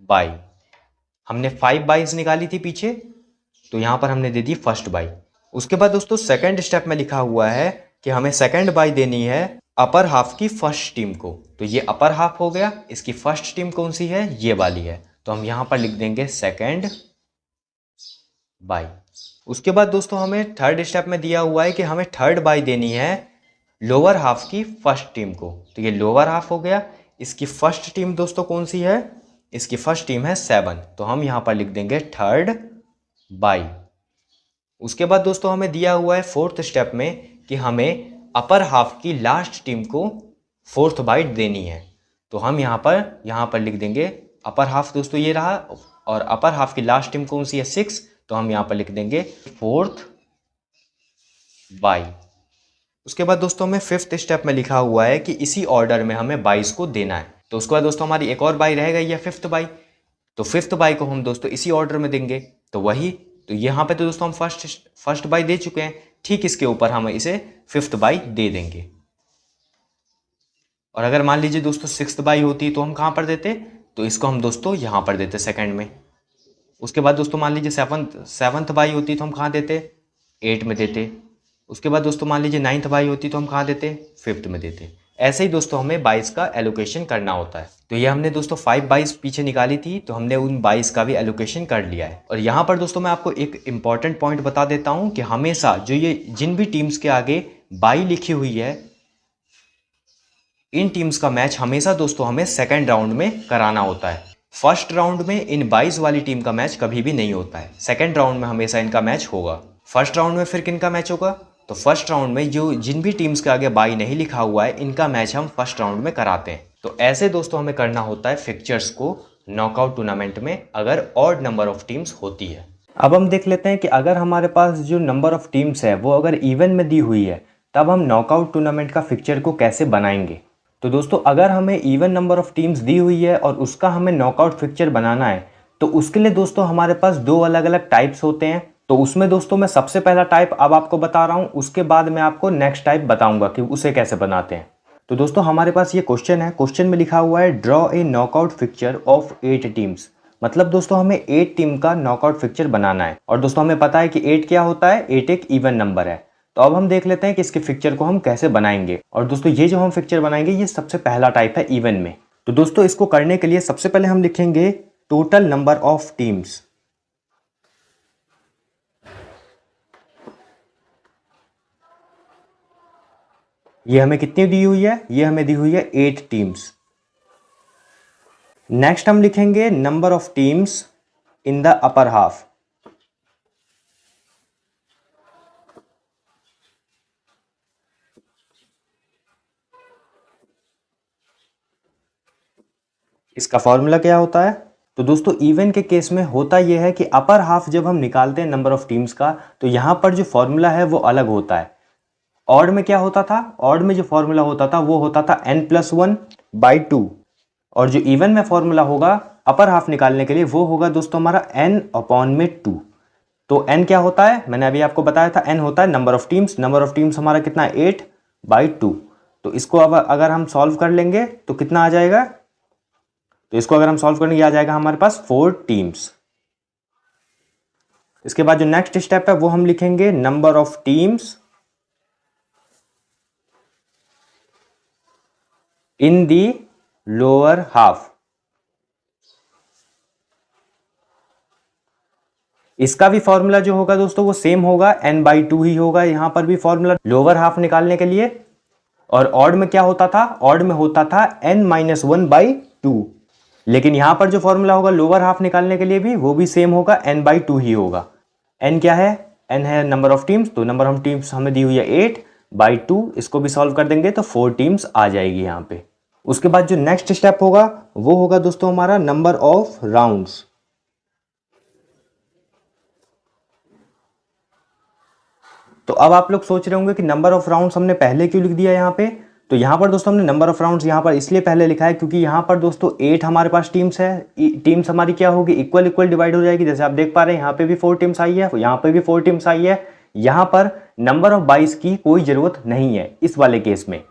बाई। हमने 5 बाइज निकाली थी पीछे, तो यहाँ पर हमने दे दी फर्स्ट बाई। उसके बाद दोस्तों सेकंड स्टेप में लिखा हुआ है कि हमें सेकंड बाई देनी है अपर हाफ की फर्स्ट टीम को। तो ये अपर हाफ हो गया, इसकी फर्स्ट टीम कौन सी है? ये वाली है। तो हम यहाँ पर लिख देंगे सेकंड बाई। उसके बाद दोस्तों हमें थर्ड स्टेप में दिया हुआ है कि हमें थर्ड बाई देनी है लोअर हाफ की फर्स्ट टीम को। तो ये लोअर हाफ हो गया, इसकी फर्स्ट टीम दोस्तों कौन सी है? इसकी फर्स्ट टीम है 7। तो हम यहाँ पर लिख देंगे थर्ड बाई। उसके बाद दोस्तों हमें दिया हुआ है फोर्थ स्टेप में कि हमें अपर हाफ की लास्ट टीम को फोर्थ बाई देनी है। तो हम यहाँ पर लिख देंगे अपर हाफ दोस्तों ये रहा, और अपर हाफ की लास्ट टीम कौन सी है? 6। तो हम यहाँ पर लिख देंगे फोर्थ बाई। उसके बाद दोस्तों हमें फिफ्थ स्टेप में लिखा हुआ है कि इसी ऑर्डर में हमें बाईस को देना है। तो उसके बाद दोस्तों हमारी एक और बाई रह गई है फिफ्थ बाई। तो फिफ्थ बाई को हम दोस्तों इसी ऑर्डर में देंगे। तो वही, तो यहाँ पे तो दोस्तों हम फर्स्ट बाई दे चुके हैं, ठीक इसके ऊपर हम इसे फिफ्थ बाई दे देंगे। और अगर मान लीजिए दोस्तों सिक्स्थ बाई होती तो हम कहाँ पर देते? तो इसको हम दोस्तों यहाँ पर देते सेकंड में। उसके बाद दोस्तों मान लीजिए सेवन्थ बाई होती तो हम कहाँ देते? 8 में देते। उसके बाद दोस्तों मान लीजिए 9th बाई होती तो हम कहाँ देते? 5th में देते। ऐसे ही दोस्तों हमें 22 का एलोकेशन करना होता है। तो ये हमने दोस्तों 5 बाईस पीछे निकाली थी, तो हमने उन 22 का भी एलोकेशन कर लिया है। और यहाँ पर दोस्तों मैं आपको एक इंपॉर्टेंट पॉइंट बता देता हूँ कि हमेशा जो ये जिन भी टीम्स के आगे बाई लिखी हुई है, इन टीम्स का मैच हमेशा दोस्तों हमें सेकेंड राउंड में कराना होता है। फर्स्ट राउंड में इन 22 वाली टीम का मैच कभी भी नहीं होता है, सेकेंड राउंड में हमेशा इनका मैच होगा। फर्स्ट राउंड में फिर किनका मैच होगा? तो फर्स्ट राउंड में जो जिन भी टीम्स के आगे बाई नहीं लिखा हुआ है इनका मैच हम फर्स्ट राउंड में कराते हैं। तो ऐसे दोस्तों हमें करना होता है फिक्चर्स को नॉकआउट टूर्नामेंट में अगर ऑड नंबर ऑफ टीम्स होती है। अब हम देख लेते हैं कि अगर हमारे पास जो नंबर ऑफ टीम्स है वो अगर इवन में दी हुई है तब हम नॉकआउट टूर्नामेंट का फिक्चर को कैसे बनाएंगे। तो दोस्तों अगर हमें इवन नंबर ऑफ टीम्स दी हुई है और उसका हमें नॉकआउट फिक्चर बनाना है तो उसके लिए दोस्तों हमारे पास दो अलग अलग टाइप्स होते हैं। तो उसमें दोस्तों मैं सबसे पहला टाइप अब आपको बता रहा हूं, उसके बाद मैं आपको नेक्स्ट टाइप बताऊंगा कि उसे कैसे बनाते हैं। तो दोस्तों हमारे पास ये क्वेश्चन है, क्वेश्चन में लिखा हुआ है draw a knockout fixture of 8 teams. मतलब दोस्तों हमें 8 टीम का नॉकआउट फिक्चर बनाना है। और दोस्तों हमें पता है कि 8 क्या होता है, 8 एक इवन नंबर है। तो अब हम देख लेते हैं कि इसके फिक्चर को हम कैसे बनाएंगे। और दोस्तों ये जो हम फिक्चर बनाएंगे ये सबसे पहला टाइप है इवन में। तो दोस्तों इसको करने के लिए सबसे पहले हम लिखेंगे टोटल नंबर ऑफ टीम्स। ये हमें कितनी दी हुई है, ये हमें दी हुई है 8 टीम्स। नेक्स्ट हम लिखेंगे number of teams in the upper half. इसका फॉर्मूला क्या होता है? तो दोस्तों इवन के केस में होता यह है कि अपर हाफ जब हम निकालते हैं नंबर ऑफ टीम्स का, तो यहां पर जो फॉर्मूला है वो अलग होता है। ऑड में क्या होता था, ऑड में जो फॉर्मूला होता था वो होता था n+1/2। और जो इवन में फॉर्मूला होगा अपर हाफ निकालने के लिए वो होगा दोस्तों हमारा n/2। तो n क्या होता है, मैंने अभी आपको बताया था, n होता है number of teams. Number of teams हमारा कितना है, 8/2। तो इसको अब अगर हम सॉल्व कर लेंगे तो कितना आ जाएगा, तो इसको अगर हम सॉल्व करेंगे आ जाएगा हमारे पास 4 टीम्स। इसके बाद जो नेक्स्ट स्टेप है वो हम लिखेंगे number of teams in the lower half. इसका भी फॉर्मूला जो होगा दोस्तों वो सेम होगा, n/2 ही होगा यहां पर भी फॉर्मूला लोअर हाफ निकालने के लिए। और ऑड में क्या होता था, ऑड में होता था n-1/2। लेकिन यहां पर जो फॉर्मूला होगा लोअर हाफ निकालने के लिए भी वो भी सेम होगा, n/2 ही होगा। n क्या है, n है नंबर ऑफ टीम्स। तो नंबर ऑफ टीम्स हमें दी हुई है 8/2। इसको भी सॉल्व कर देंगे तो 4 टीम्स आ जाएगी यहां पे। उसके बाद जो नेक्स्ट स्टेप होगा वो होगा दोस्तों हमारा नंबर ऑफ राउंड्स। तो अब आप लोग सोच रहे होंगे कि नंबर ऑफ राउंड्स हमने पहले क्यों लिख दिया यहाँ पे। तो यहाँ पर दोस्तों हमने नंबर ऑफ राउंड्स यहाँ पर इसलिए पहले लिखा है क्योंकि यहाँ पर दोस्तों 8 हमारे पास टीम्स है। टीम्स हमारी क्या होगी, इक्वल इक्वल डिवाइड हो जाएगी। जैसे आप देख पा रहे हैं यहाँ पे भी 4 टीम्स आई है, यहाँ पे भी 4 टीम्स आई है। यहाँ पर नंबर ऑफ 22 की कोई जरूरत नहीं है इस वाले केस में।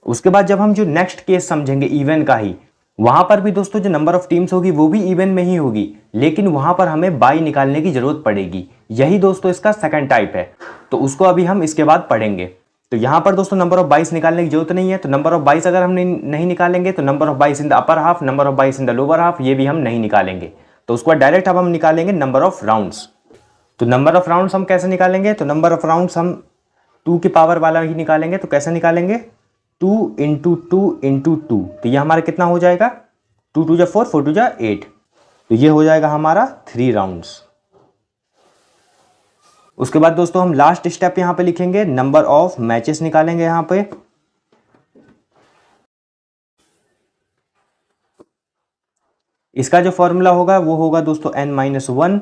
उसके बाद जब हम जो नेक्स्ट केस समझेंगे इवन का ही, वहां पर भी दोस्तों जो नंबर ऑफ टीम्स होगी वो भी इवन में ही होगी, लेकिन वहां पर हमें बाई निकालने की जरूरत पड़ेगी। यही दोस्तों इसका सेकंड टाइप है। तो उसको अभी हम इसके बाद पढ़ेंगे। तो यहां पर दोस्तों नंबर ऑफ 22 निकालने की जरूरत नहीं है। तो नंबर ऑफ 22 अगर हम नहीं निकालेंगे तो number of 22 in the upper half, number of 22 in the lower half, ये भी हम नहीं निकालेंगे। तो उसको डायरेक्ट अब हम निकालेंगे नंबर ऑफ राउंड्स। तो नंबर ऑफ राउंड्स हम कैसे निकालेंगे, तो नंबर ऑफ राउंड्स हम 2 की पावर वाला ही निकालेंगे। तो कैसे निकालेंगे, 2 × 2 × 2। तो ये हमारा कितना हो जाएगा, 2 × 2 = 4, 4 × 2 = 8। तो ये हो जाएगा हमारा 3 राउंड्स। उसके बाद दोस्तों हम लास्ट स्टेप यहां पे लिखेंगे, नंबर ऑफ मैचेस निकालेंगे यहां पे। इसका जो फॉर्मूला होगा वो होगा दोस्तों n-1।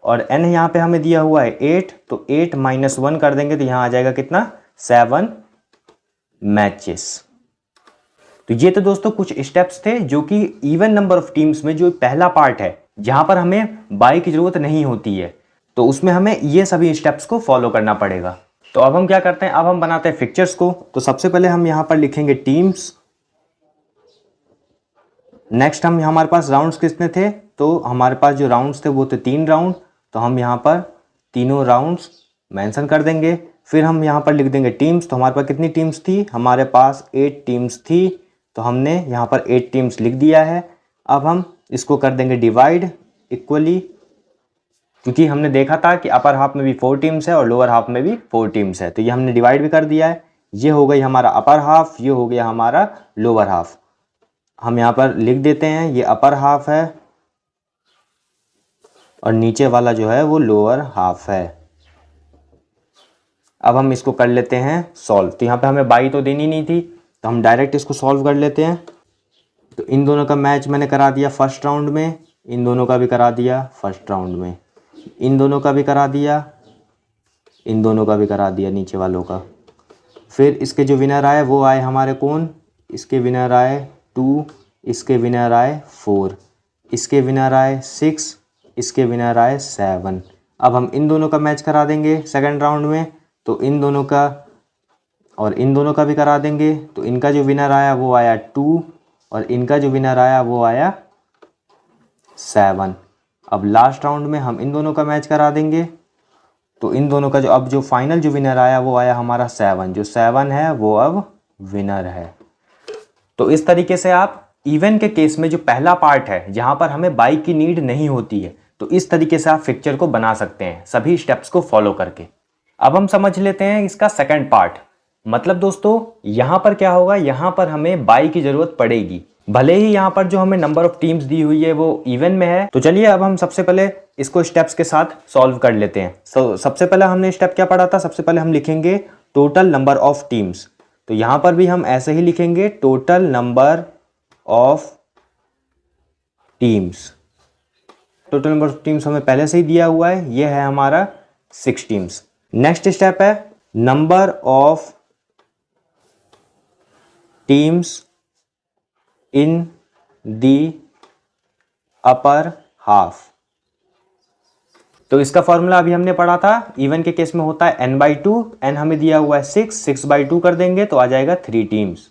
और n यहां पे हमें दिया हुआ है 8। तो 8 - 1 कर देंगे तो यहां आ जाएगा कितना, 7 मैचेस। तो ये तो दोस्तों कुछ स्टेप्स थे जो कि इवन नंबर ऑफ टीम्स में जो पहला पार्ट है जहां पर हमें बाई की जरूरत नहीं होती है, तो उसमें हमें ये सभी स्टेप्स को फॉलो करना पड़ेगा। तो अब हम क्या करते हैं, अब हम बनाते हैं फिक्चर्स को। तो सबसे पहले हम यहां पर लिखेंगे टीम्स। नेक्स्ट हम हमारे पास राउंड्स कितने थे, तो हमारे पास जो राउंड्स थे वो थे 3 राउंड। तो हम यहाँ पर तीनों राउंड्स मेंशन कर देंगे। फिर हम यहाँ पर लिख देंगे टीम्स। तो हमारे पास कितनी टीम्स थी, हमारे पास 8 टीम्स थी। तो हमने यहाँ पर 8 टीम्स लिख दिया है। अब हम इसको कर देंगे डिवाइड इक्वली, क्योंकि हमने देखा था कि अपर हाफ में भी 4 टीम्स है और लोअर हाफ में भी 4 टीम्स है। तो ये हमने डिवाइड भी कर दिया है। ये हो गई हमारा अपर हाफ, ये हो गया हमारा लोअर हाफ। हम यहाँ पर लिख देते हैं ये अपर हाफ है और नीचे वाला जो है वो लोअर हाफ है। अब हम इसको कर लेते हैं सॉल्व। तो यहाँ पे हमें बाई तो देनी नहीं थी, तो हम डायरेक्ट इसको सॉल्व कर लेते हैं। तो इन दोनों का मैच मैंने करा दिया फर्स्ट राउंड में, इन दोनों का भी करा दिया फर्स्ट राउंड में, इन दोनों का भी करा दिया, इन दोनों का भी करा दिया नीचे वालों का। फिर इसके जो विनर आए वो आए हमारे कौन, इसके विनर आए 2, इसके विनर आए 4, इसके विनर आए 6, इसके विनर आए 7। अब हम इन दोनों का मैच करा देंगे सेकंड राउंड में। तो इन दोनों का और इन दोनों का भी करा देंगे। तो इनका जो विनर आया वो आया 2 और इनका जो विनर आया वो आया 7। अब लास्ट राउंड में हम इन दोनों का मैच करा देंगे, तो इन दोनों का जो फाइनल जो विनर आया वो आया हमारा 7। जो 7 है वो अब विनर है। तो इस तरीके से आप इवन के केस में जो पहला पार्ट है जहां पर हमें बाई की नीड नहीं होती है, तो इस तरीके से आप फिक्चर को बना सकते हैं सभी स्टेप्स को फॉलो करके। अब हम समझ लेते हैं इसका सेकंड पार्ट। मतलब दोस्तों यहां पर क्या होगा, यहां पर हमें बाई की जरूरत पड़ेगी, भले ही यहां पर जो हमें नंबर ऑफ टीम्स दी हुई है वो इवन में है। तो चलिए अब हम सबसे पहले इसको स्टेप्स के साथ सॉल्व कर लेते हैं। सबसे पहले हमने स्टेप क्या पढ़ा था, सबसे पहले हम लिखेंगे टोटल नंबर ऑफ टीम्स। तो यहां पर भी हम ऐसे ही लिखेंगे total number of teams. Total number of teams हमें पहले से ही दिया हुआ है, ये है हमारा 6 टीम्स। नेक्स्ट स्टेप है number of teams in the upper half. तो इसका फॉर्मूला अभी हमने पढ़ा था, इवन के केस में होता है n/2, n हमें दिया हुआ है 6/2 कर देंगे तो आ जाएगा 3 टीम्स।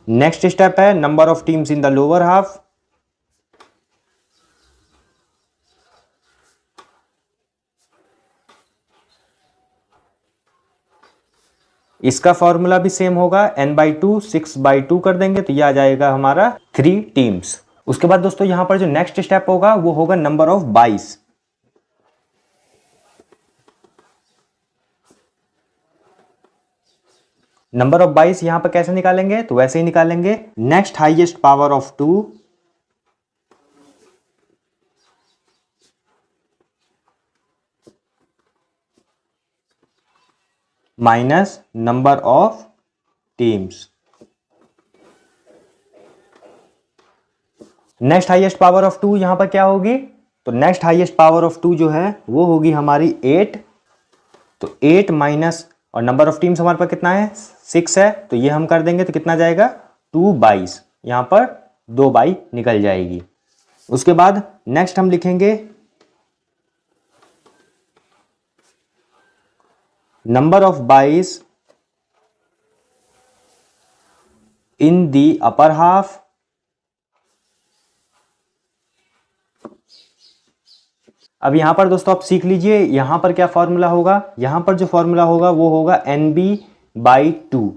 नेक्स्ट स्टेप है number of teams in the lower half. इसका फॉर्मूला भी सेम होगा, n/2 6/2 कर देंगे तो यह आ जाएगा हमारा 3 टीम्स। उसके बाद दोस्तों यहां पर जो नेक्स्ट स्टेप होगा वो होगा नंबर ऑफ बाइस। नंबर ऑफ बाइस यहां पर कैसे निकालेंगे, तो वैसे ही निकालेंगे next highest power of 2 minus number of teams. Next highest power of 2 यहां पर क्या होगी, तो नेक्स्ट हाईएस्ट पावर ऑफ 2 जो है वो होगी हमारी 8। तो 8 माइनस, और नंबर ऑफ टीम्स हमारे पास कितना है 6 है, तो ये हम कर देंगे तो कितना जाएगा 2/22। यहां पर 2 बाई निकल जाएगी। उसके बाद नेक्स्ट हम लिखेंगे नंबर ऑफ बाइस इन दी अपर हाफ। अब यहां पर दोस्तों आप सीख लीजिए यहां पर क्या फॉर्मूला होगा, यहां पर जो फॉर्मूला होगा वो होगा NB/2।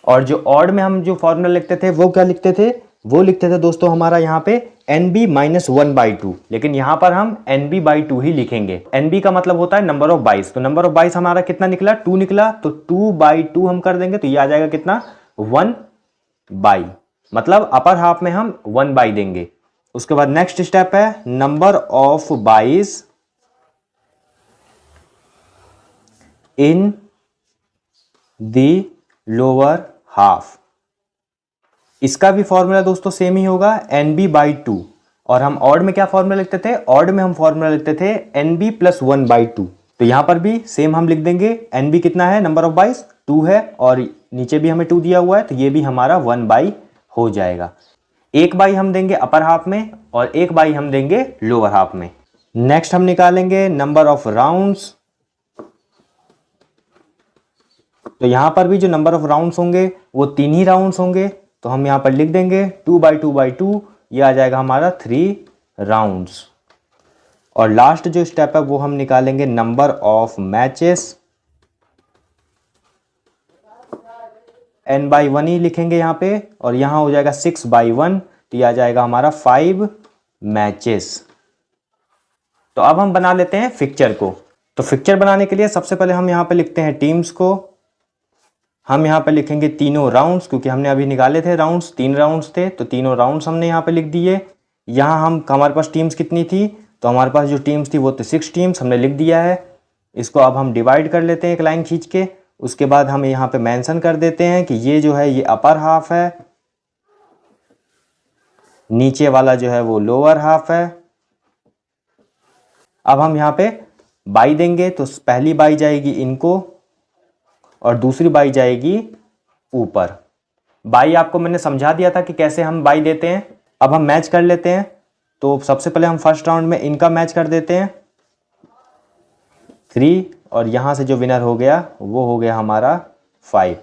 और जो ऑड में हम जो फॉर्मूला लिखते थे वो क्या लिखते थे, वो लिखते थे दोस्तों हमारा यहां पे NB-1/2, लेकिन यहां पर हम NB/2 ही लिखेंगे। NB का मतलब होता है नंबर ऑफ बाइस। तो नंबर ऑफ बाइस हमारा कितना निकला 2 निकला, तो 2/2 हम कर देंगे तो ये आ जाएगा कितना 1/, मतलब अपर हाफ में हम 1/, देंगे। उसके बाद नेक्स्ट स्टेप है नंबर ऑफ बाइस इन दी लोअर हाफ। इसका भी फॉर्मूला दोस्तों सेम ही होगा NB/2। और हम ऑड में क्या फॉर्मूला लिखते थे, ऑड में हम फॉर्मूला लिखते थे NB+1/2। तो यहां पर भी सेम हम लिख देंगे। NB कितना है, नंबर ऑफ बाइस 2 है, और नीचे भी हमें 2 दिया हुआ है, तो ये भी हमारा 1/, हो जाएगा। 1/, हम देंगे अपर हाफ में और 1/, हम देंगे लोअर हाफ में। नेक्स्ट हम निकालेंगे नंबर ऑफ राउंड्स। तो यहां पर भी जो नंबर ऑफ राउंड्स होंगे वो 3 ही राउंड्स होंगे, तो हम यहां पर लिख देंगे 2/2/2, ये आ जाएगा हमारा 3 राउंड्स। और लास्ट जो स्टेप है वो हम निकालेंगे नंबर ऑफ मैचेस। n/1 ही लिखेंगे यहाँ पे, और यहाँ हो जाएगा 6/1, तो ये आ जाएगा हमारा 5 मैचेस। तो अब हम बना लेते हैं फिक्चर को। तो फिक्चर बनाने के लिए सबसे पहले हम यहाँ पे लिखते हैं टीम्स को। हम यहाँ पे लिखेंगे तीनों राउंड्स, क्योंकि हमने अभी निकाले थे राउंड्स, 3 राउंड्स थे, तो तीनों राउंड्स हमने यहाँ पे लिख दिए। यहाँ हम हमारे पास टीम्स कितनी थी, तो हमारे पास जो टीम्स थी वो तो 6 टीम्स हमने लिख दिया है। इसको अब हम डिवाइड कर लेते हैं एक लाइन खींच के। उसके बाद हम यहाँ पे मेंशन कर देते हैं कि ये जो है ये अपर हाफ है, नीचे वाला जो है वो लोअर हाफ है। अब हम यहाँ पे बाई देंगे, तो पहली बाई जाएगी इनको और दूसरी बाई जाएगी ऊपर। बाई आपको मैंने समझा दिया था कि कैसे हम बाई देते हैं। अब हम मैच कर लेते हैं। तो सबसे पहले हम फर्स्ट राउंड में इनका मैच कर देते हैं 3, और यहां से जो विनर हो गया वो हो गया हमारा 5।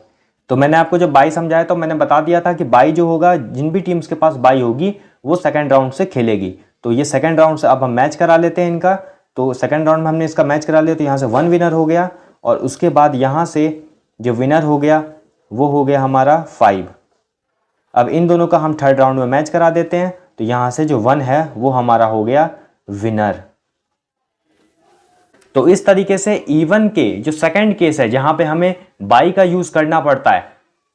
तो मैंने आपको जब बाई समझाया तो मैंने बता दिया था कि बाई जो होगा, जिन भी टीम्स के पास बाई होगी वो सेकंड राउंड से खेलेगी। तो ये सेकंड राउंड से अब हम मैच करा लेते हैं इनका। तो सेकंड राउंड में हमने इसका मैच करा लिया, तो यहाँ से 1 विनर हो गया और उसके बाद यहाँ से जो विनर हो गया वो हो गया हमारा 5। अब इन दोनों का हम थर्ड राउंड में मैच करा देते हैं, तो यहाँ से जो 1 है वो हमारा हो गया विनर। तो इस तरीके से इवन के जो सेकंड केस है जहां पे हमें बाई का यूज करना पड़ता है,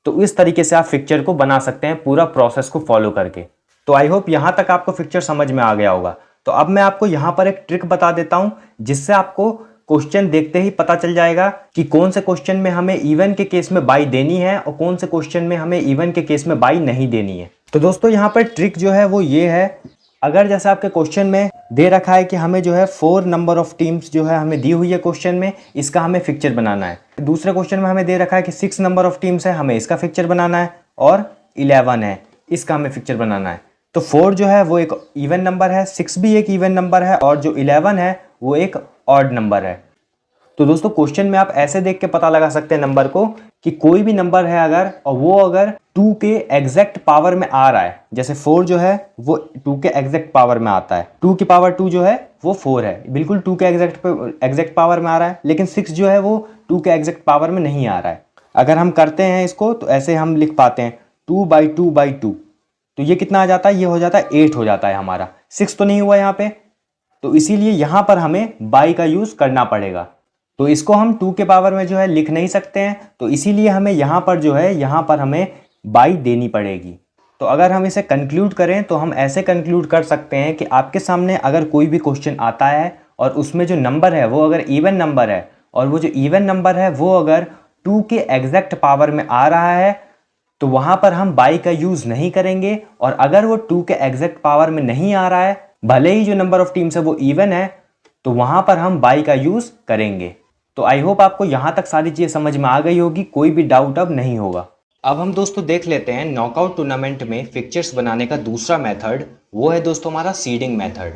तो इस तरीके से आप फिक्चर को बना सकते हैं पूरा प्रोसेस को फॉलो करके। तो आई होप यहां तक आपको फिक्चर समझ में आ गया होगा। तो अब मैं आपको यहां पर एक ट्रिक बता देता हूं जिससे आपको क्वेश्चन देखते ही पता चल जाएगा कि कौन से क्वेश्चन में हमें इवन के केस में बाई देनी है और कौन से क्वेश्चन में हमें इवन के केस में बाई नहीं देनी है। तो दोस्तों यहाँ पर ट्रिक जो है वो ये है, अगर जैसे आपके क्वेश्चन में दे रखा है कि हमें जो है 4 नंबर ऑफ टीम्स जो है हमें दी हुई है क्वेश्चन में, इसका हमें फिक्चर बनाना है। दूसरे क्वेश्चन में हमें दे रखा है कि 6 नंबर ऑफ टीम्स है, हमें इसका फिक्चर बनाना है, और 11 है, इसका हमें फिक्चर बनाना है। तो 4 जो है वो एक इवन नंबर है, 6 भी एक इवन नंबर है, और जो 11 है वो एक ऑड नंबर है। तो दोस्तों क्वेश्चन में आप ऐसे देख के पता लगा सकते हैं नंबर को कि कोई भी नंबर है अगर, और वो अगर 2 के एग्जैक्ट पावर में आ रहा है, जैसे 4 जो है वो 2 के एग्जैक्ट पावर में आता है, 2 की पावर 2 जो है वो 4 है, बिल्कुल 2 के एग्जैक्ट पावर में आ रहा है। लेकिन 6 जो है वो 2 के एग्जैक्ट पावर में नहीं आ रहा है। अगर हम करते हैं इसको तो ऐसे हम लिख पाते हैं 2/2/2, तो ये कितना आ जाता है, ये हो जाता है 8 हो जाता है हमारा। 6 तो नहीं हुआ यहाँ पे, तो इसीलिए यहाँ पर हमें बाई का यूज करना पड़ेगा। तो इसको हम 2 के पावर में जो है लिख नहीं सकते हैं, तो इसीलिए हमें यहाँ पर जो है यहाँ पर हमें बाई देनी पड़ेगी। तो अगर हम इसे कंक्लूड करें तो हम ऐसे कंक्लूड कर सकते हैं कि आपके सामने अगर कोई भी क्वेश्चन आता है और उसमें जो नंबर है वो अगर इवन नंबर है, और वो जो इवन नंबर है वो अगर 2 के एग्जैक्ट पावर में आ रहा है, तो वहाँ पर हम बाई का यूज़ नहीं करेंगे। और अगर वो 2 के एग्जैक्ट पावर में नहीं आ रहा है, भले ही जो नंबर ऑफ टीम्स है वो इवन है, तो वहाँ पर हम बाई का यूज़ करेंगे। तो आई होप आपको यहाँ तक सारी चीज़ें समझ में आ गई होगी, कोई भी डाउट अब नहीं होगा। अब हम दोस्तों देख लेते हैं नॉकआउट टूर्नामेंट में फिक्चर्स बनाने का दूसरा मेथड, वो है दोस्तों हमारा सीडिंग मेथड।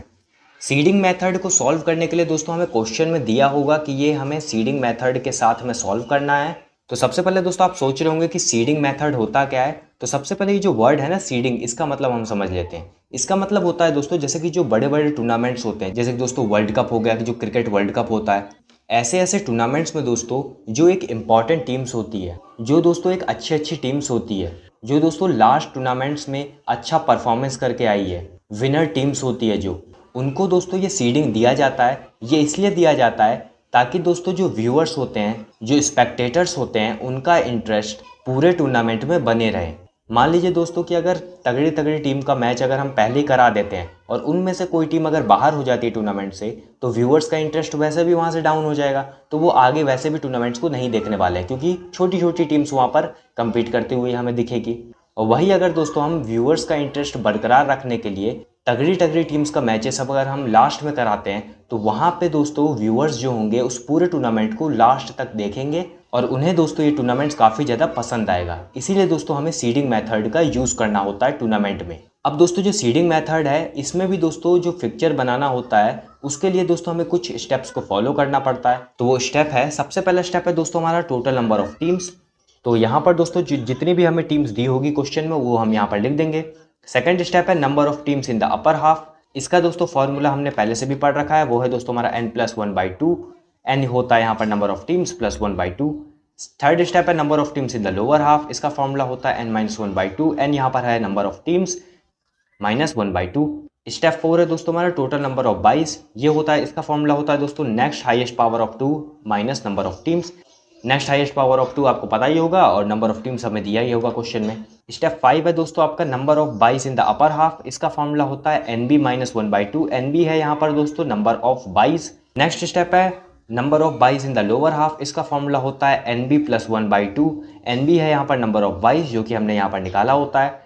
सीडिंग मेथड को सॉल्व करने के लिए दोस्तों हमें क्वेश्चन में दिया होगा कि ये हमें सीडिंग मेथड के साथ हमें सॉल्व करना है। तो सबसे पहले दोस्तों आप सोच रहे होंगे कि सीडिंग मेथड होता क्या है। तो सबसे पहले ये जो वर्ड है ना सीडिंग, इसका मतलब हम समझ लेते हैं। इसका मतलब होता है दोस्तों जैसे कि जो बड़े बड़े टूर्नामेंट्स होते हैं, जैसे कि दोस्तों वर्ल्ड कप हो गया, कि जो क्रिकेट वर्ल्ड कप होता है, ऐसे ऐसे टूर्नामेंट्स में दोस्तों जो एक इम्पॉर्टेंट टीम्स होती है, जो दोस्तों एक अच्छी टीम्स होती है, जो दोस्तों लास्ट टूर्नामेंट्स में अच्छा परफॉर्मेंस करके आई है, विनर टीम्स होती है, जो उनको दोस्तों ये सीडिंग दिया जाता है। ये इसलिए दिया जाता है ताकि दोस्तों जो व्यूअर्स होते हैं, जो स्पेक्टेटर्स होते हैं, उनका इंटरेस्ट पूरे टूर्नामेंट में बने रहे। मान लीजिए दोस्तों कि अगर तगड़ी तगड़ी टीम का मैच अगर हम पहले ही करा देते हैं और उनमें से कोई टीम अगर बाहर हो जाती है टूर्नामेंट से, तो व्यूअर्स का इंटरेस्ट वैसे भी वहाँ से डाउन हो जाएगा, तो वो आगे वैसे भी टूर्नामेंट्स को नहीं देखने वाले हैं, क्योंकि छोटी छोटी टीम्स वहाँ पर कम्पीट करते हुए हमें दिखेगी। और वही अगर दोस्तों हम व्यूअर्स का इंटरेस्ट बरकरार रखने के लिए तगड़ी तगड़ी टीम्स का मैचेस अब अगर हम लास्ट में कराते हैं, तो वहाँ पे दोस्तों व्यूअर्स जो होंगे उस पूरे टूर्नामेंट को लास्ट तक देखेंगे और उन्हें दोस्तों ये टूर्नामेंट्स काफ़ी ज़्यादा पसंद आएगा। इसीलिए दोस्तों हमें सीडिंग मेथड का यूज़ करना होता है टूर्नामेंट में। अब दोस्तों जो सीडिंग मेथड है, इसमें भी दोस्तों जो फिक्चर बनाना होता है, उसके लिए दोस्तों हमें कुछ स्टेप्स को फॉलो करना पड़ता है। तो वो स्टेप है, सबसे पहला स्टेप है दोस्तों हमारा टोटल नंबर ऑफ टीम्स। तो यहाँ पर दोस्तों जितनी भी हमें टीम्स दी होगी क्वेश्चन में, वो हम यहाँ पर लिख देंगे। सेकंड स्टेप है number of teams in the upper half. इसका दोस्तों फॉर्मूला हमने पहले से भी पढ़ रखा है, वो है दोस्तों हमारा n+1/2। n होता है यहाँ पर number of teams +1/2। Third step है number of teams in the lower half. इसका फॉर्मूला होता है n-1/2। n यहाँ पर है नंबर ऑफ टीम्स -1/2। स्टेप 4 है दोस्तों हमारा टोटल नंबर ऑफ बाइस। ये होता है, इसका फॉर्मूला होता है दोस्तों next highest power of 2 minus number of teams. Next highest power of 2 आपको पता ही होगा और नंबर ऑफ टीम्स हमें दिया ही होगा क्वेश्चन में। स्टेप 5 है दोस्तों आपका नंबर ऑफ बाइस इन द अपर हाफ। इसका फॉर्मूला होता है NB-1/2। NB है यहाँ पर दोस्तों नंबर ऑफ बाइस। नेक्स्ट स्टेप है नंबर ऑफ बाइस इन द लोअर हाफ। इसका फॉर्मूला होता है NB+1/2। NB है यहाँ पर नंबर ऑफ बाइस, जो कि हमने यहाँ पर निकाला होता है।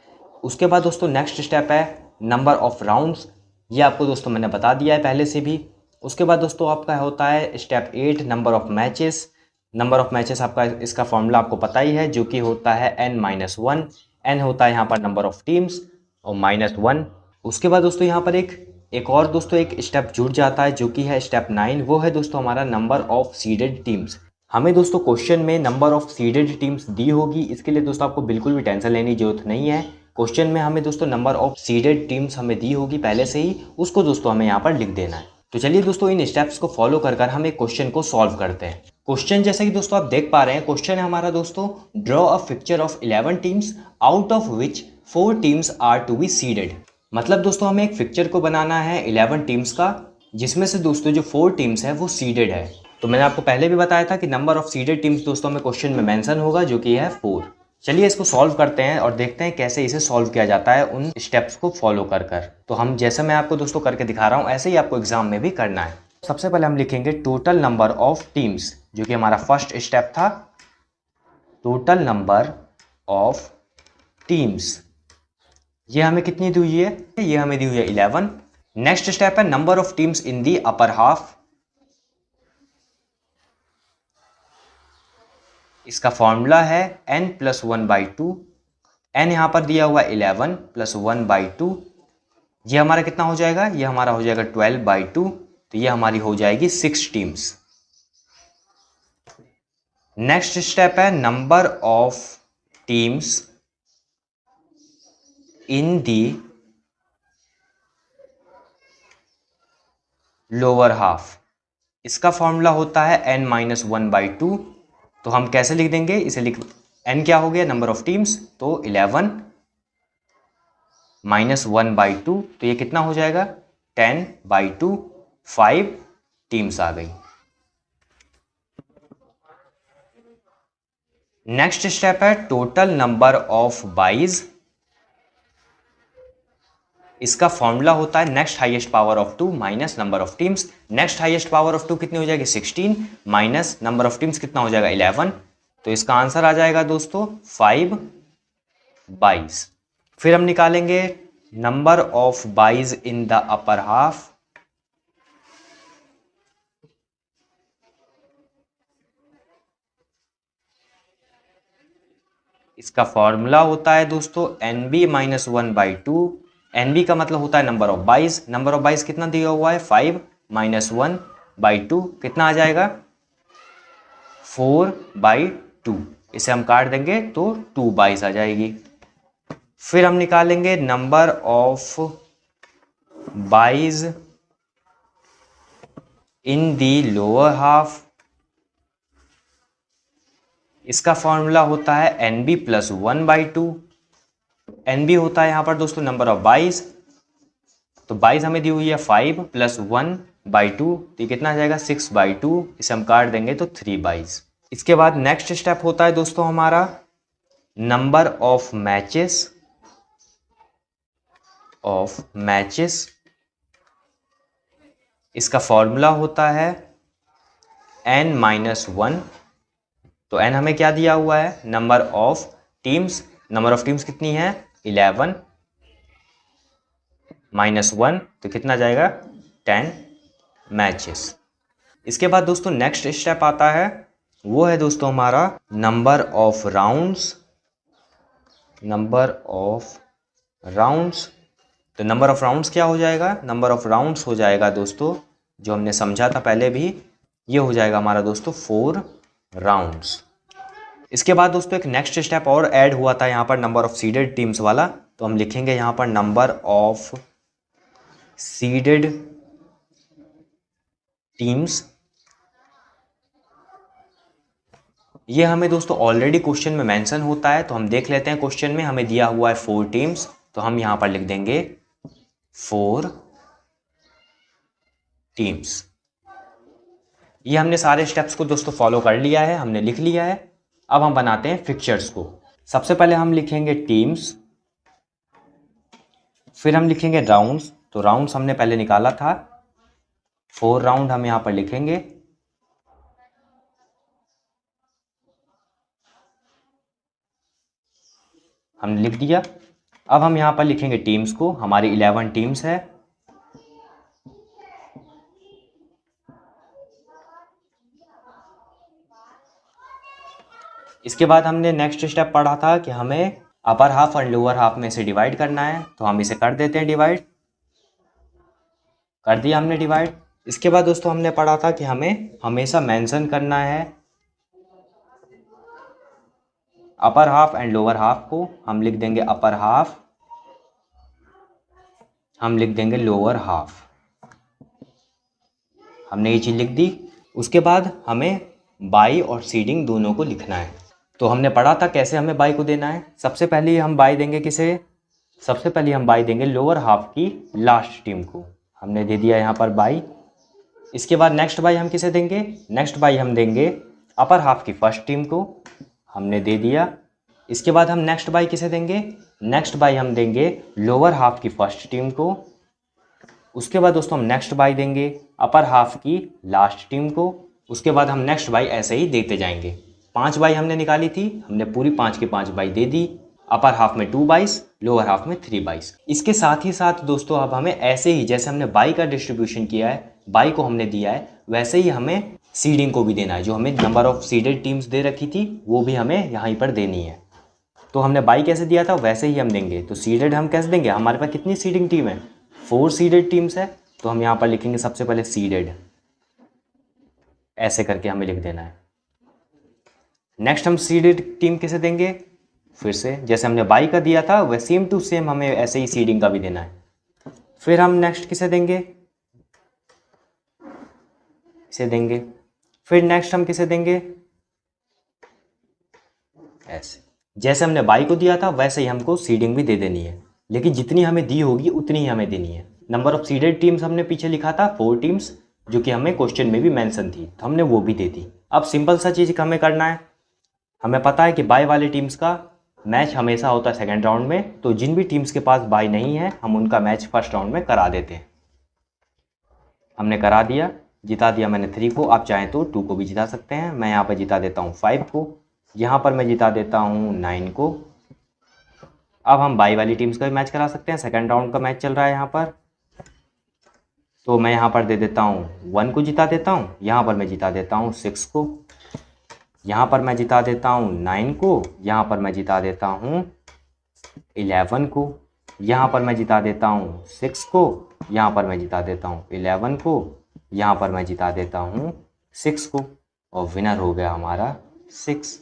उसके बाद दोस्तों नेक्स्ट स्टेप है नंबर ऑफ राउंड्स। ये आपको दोस्तों मैंने बता दिया है पहले से भी। उसके बाद दोस्तों आपका होता है step 8 number of matches. Number of matches आपका, इसका फॉर्मूला आपको पता ही है, जो कि होता है n-1। n होता है यहाँ पर नंबर ऑफ टीम्स और -1। उसके बाद दोस्तों यहाँ पर एक और दोस्तों एक स्टेप जुड़ जाता है, जो कि है स्टेप 9। वो है दोस्तों हमारा नंबर ऑफ सीडेड टीम्स। हमें दोस्तों क्वेश्चन में नंबर ऑफ सीडेड टीम्स दी होगी, इसके लिए दोस्तों आपको बिल्कुल भी टेंशन लेने की जरूरत नहीं है। क्वेश्चन में हमें दोस्तों नंबर ऑफ सीडेड टीम्स हमें दी होगी पहले से ही, उसको दोस्तों हमें यहाँ पर लिख देना है। तो चलिए दोस्तों इन स्टेप्स को फॉलो कर हम एक क्वेश्चन को सॉल्व करते हैं। क्वेश्चन जैसा कि दोस्तों आप देख पा रहे हैं, क्वेश्चन है हमारा दोस्तों, draw a picture of 11 teams out of which 4 teams are to be seeded. मतलब दोस्तों हमें एक पिक्चर को बनाना है 11 टीम्स का, जिसमें से दोस्तों जो 4 टीम्स है वो सीडेड है। तो मैंने आपको पहले भी बताया था कि नंबर ऑफ सीडेड टीम्स दोस्तों हमें क्वेश्चन में मेंशन होगा, जो कि है 4। चलिए इसको सॉल्व करते हैं और देखते हैं कैसे इसे सॉल्व किया जाता है उन स्टेप्स को फॉलो कर। तो हम जैसे मैं आपको दोस्तों करके दिखा रहा हूँ, ऐसे ही आपको एग्जाम में भी करना है। सबसे पहले हम लिखेंगे टोटल नंबर ऑफ टीम्स, जो कि हमारा फर्स्ट स्टेप था। टोटल नंबर ऑफ टीम्स, ये हमें कितनी दी हुई है? ये हमें दी हुई है 11। नेक्स्ट स्टेप है number of teams in the upper half. इसका फॉर्मूला है n + 1/2। n यहां पर दिया हुआ 11 + 1/2, ये हमारा कितना हो जाएगा? ये हमारा हो जाएगा 12/2। तो ये हमारी हो जाएगी 6 टीम्स। नेक्स्ट स्टेप है number of teams in the lower half. इसका फॉर्मूला होता है n - 1/2। तो हम कैसे लिख देंगे इसे? n क्या हो गया? नंबर ऑफ टीम्स, तो 11 - 1/2, तो ये कितना हो जाएगा? 10/2। 5 टीम्स आ गई। नेक्स्ट स्टेप है टोटल नंबर ऑफ बाइज। इसका फॉर्मूला होता है next highest power of 2 minus number of teams. Next highest power of 2 कितनी हो जाएगी? 16 माइनस नंबर ऑफ टीम्स कितना हो जाएगा? 11। तो इसका आंसर आ जाएगा दोस्तों 5 बाइज। फिर हम निकालेंगे number of byes in the upper half. इसका फॉर्मूला होता है दोस्तों NB - 1/2। NB का मतलब होता है number of byes. Number of byes कितना दिया हुआ है? 5 - 1/2, कितना आ जाएगा? 4/2। इसे हम काट देंगे तो 2 बाइज आ जाएगी। फिर हम निकालेंगे number of byes in the lower half. इसका फॉर्मूला होता है NB + 1/2। NB होता है यहां पर दोस्तों नंबर ऑफ बाइज। तो बाइज हमें दी हुई है 5 + 1/2, तो ये कितना आ जाएगा? 6/2। इसे हम काट देंगे तो 3 बाइज। इसके बाद नेक्स्ट स्टेप होता है दोस्तों हमारा नंबर ऑफ मैचेस। इसका फॉर्मूला होता है n - 1। तो n हमें क्या दिया हुआ है? Number of teams. Number of teams कितनी है? 11 - 1, तो कितना जाएगा? 10 मैचेस। इसके बाद दोस्तों नेक्स्ट स्टेप आता है, वो है दोस्तों हमारा नंबर ऑफ राउंड्स। तो नंबर ऑफ राउंड्स क्या हो जाएगा? नंबर ऑफ राउंड्स हो जाएगा दोस्तों, जो हमने समझा था पहले भी, ये हो जाएगा हमारा दोस्तों 4 राउंड्स। इसके बाद दोस्तों एक नेक्स्ट स्टेप और ऐड हुआ था यहाँ पर नंबर ऑफ सीडेड टीम्स वाला। तो हम लिखेंगे यहाँ पर नंबर ऑफ सीडेड टीम्स। ये हमें दोस्तों ऑलरेडी क्वेश्चन में मेंशन होता है, तो हम देख लेते हैं। क्वेश्चन में हमें दिया हुआ है 4 टीम्स, तो हम यहाँ पर लिख देंगे 4 टीम्स। ये हमने सारे स्टेप्स को दोस्तों फॉलो कर लिया है, हमने लिख लिया है। अब हम बनाते हैं फिक्चर्स को। सबसे पहले हम लिखेंगे टीम्स, फिर हम लिखेंगे राउंड्स। तो राउंड्स हमने पहले निकाला था, 4 राउंड हम यहाँ पर लिखेंगे। हमने लिख दिया। अब हम यहाँ पर लिखेंगे टीम्स को। हमारी 11 टीम्स है। इसके बाद हमने नेक्स्ट स्टेप पढ़ा था कि हमें अपर हाफ और लोअर हाफ में से डिवाइड करना है, तो हम इसे कर देते हैं डिवाइड। कर दिया हमने डिवाइड। इसके बाद दोस्तों हमने पढ़ा था कि हमें हमेशा मेंशन करना है upper half and lower half को। हम लिख देंगे अपर हाफ हम लिख देंगे लोअर हाफ। हमने ये चीज़ लिख दी। उसके बाद हमें बाई और सीडिंग दोनों को लिखना है। तो हमने पढ़ा था कैसे हमें बाई को देना है। सबसे पहले हम बाई देंगे किसे? सबसे पहले हम बाई देंगे लोअर हाफ की लास्ट टीम को। हमने दे दिया यहाँ पर बाई। इसके बाद नेक्स्ट बाई हम किसे देंगे? नेक्स्ट बाई हम देंगे अपर हाफ की फर्स्ट टीम को। हमने दे दिया। इसके बाद हम नेक्स्ट बाई किसे देंगे? नेक्स्ट बाई हम देंगे लोअर हाफ की फर्स्ट टीम को। उसके बाद दोस्तों हम नेक्स्ट बाई देंगे अपर हाफ की लास्ट टीम को। उसके बाद हम नेक्स्ट बाई ऐसे ही देते जाएंगे। 5 बाई हमने निकाली थी, हमने पूरी 5 की 5 by they the. Upper half में 2 बाइस, लोअर हाफ में 3 बाइस। इसके साथ ही साथ दोस्तों अब हमें ऐसे ही जैसे हमने बाई का डिस्ट्रीब्यूशन किया है, बाई को हमने दिया है, वैसे ही हमें सीडिंग को भी देना है। जो हमें नंबर ऑफ सीडेड टीम्स दे रखी थी वो भी हमें यहाँ पर देनी है। तो हमने बाई कैसे दिया था वैसे ही हम देंगे। तो सीडेड हम कैसे देंगे? हमारे पास कितनी सीडिंग टीम है? 4 सीडेड टीम्स है। तो हम यहाँ पर लिखेंगे सबसे पहले सीडेड, ऐसे करके हमें लिख देना है। नेक्स्ट हम सीडेड टीम किसे देंगे? फिर से जैसे हमने बाई का दिया था वह सेम टू सेम हमें ऐसे ही सीडिंग का भी देना है। फिर हम नेक्स्ट किसे देंगे? इसे देंगे। फिर नेक्स्ट हम किसे देंगे? ऐसे जैसे हमने बाई को दिया था वैसे ही हमको सीडिंग भी दे देनी है, लेकिन जितनी हमें दी होगी उतनी ही हमें देनी है। नंबर ऑफ सीडेड टीम्स हमने पीछे लिखा था 4 टीम्स, जो कि हमें क्वेश्चन में भी मेंशन थी, तो हमने वो भी दे दी। अब सिंपल सा चीज़ हमें करना है। हमें पता है कि बाई वाले टीम्स का मैच हमेशा होता है सेकेंड राउंड में, तो जिन भी टीम्स के पास बाई नहीं है हम उनका मैच फर्स्ट राउंड में करा देते हैं। हमने करा दिया, जिता दिया मैंने 3 को। आप चाहें तो 2 को भी जिता सकते हैं। मैं यहाँ पर जिता देता हूँ 5 को, यहाँ पर मैं जिता देता हूँ 9 को। अब हम बाई वाली टीम्स का भी मैच करा सकते हैं, सेकेंड राउंड का मैच चल रहा है यहाँ पर। तो मैं यहाँ पर दे देता हूँ 1 को जिता देता हूँ, यहाँ पर मैं जिता देता हूँ 6 को, यहाँ पर मैं जिता देता हूँ 9 को, यहाँ पर मैं जिता देता हूँ 11 को, यहाँ पर मैं जिता देता हूँ 6 को, यहाँ पर मैं जिता देता हूँ 11 को, यहाँ पर मैं जिता देता हूँ 6 को, और विनर हो गया हमारा 6।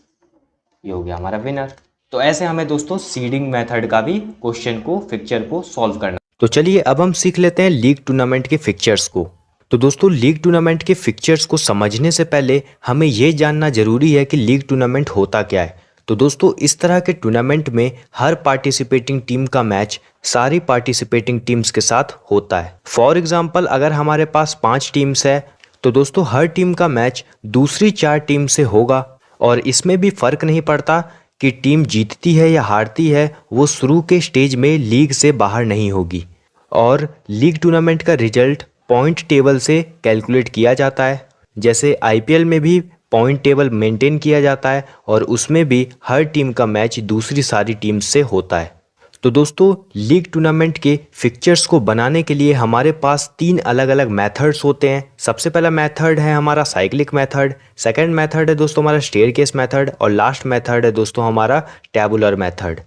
ये हो गया हमारा विनर। तो ऐसे हमें दोस्तों सीडिंग मेथड का भी क्वेश्चन को, फिक्चर को सॉल्व करना। तो चलिए अब हम सीख लेते हैं लीग टूर्नामेंट के फिक्चर्स को। तो दोस्तों लीग टूर्नामेंट के फिक्चर्स को समझने से पहले हमें ये जानना जरूरी है कि लीग टूर्नामेंट होता क्या है। तो दोस्तों इस तरह के टूर्नामेंट में हर पार्टिसिपेटिंग टीम का मैच सारी पार्टिसिपेटिंग टीम्स के साथ होता है। फॉर एग्जाम्पल अगर हमारे पास 5 टीम्स है तो दोस्तों हर टीम का मैच दूसरी 4 टीम से होगा, और इसमें भी फर्क नहीं पड़ता कि टीम जीतती है या हारती है, वो शुरू के स्टेज में लीग से बाहर नहीं होगी। और लीग टूर्नामेंट का रिजल्ट पॉइंट टेबल से कैलकुलेट किया जाता है। जैसे आईपीएल में भी पॉइंट टेबल मेंटेन किया जाता है और उसमें भी हर टीम का मैच दूसरी सारी टीम से होता है। तो दोस्तों लीग टूर्नामेंट के फिक्चर्स को बनाने के लिए हमारे पास 3 अलग अलग मेथड्स होते हैं। सबसे पहला मेथड है हमारा साइक्लिक मेथड, सेकंड मेथड है दोस्तों हमारा स्टेयरकेस मेथड, और लास्ट मेथड है दोस्तों हमारा टैबुलर मेथड।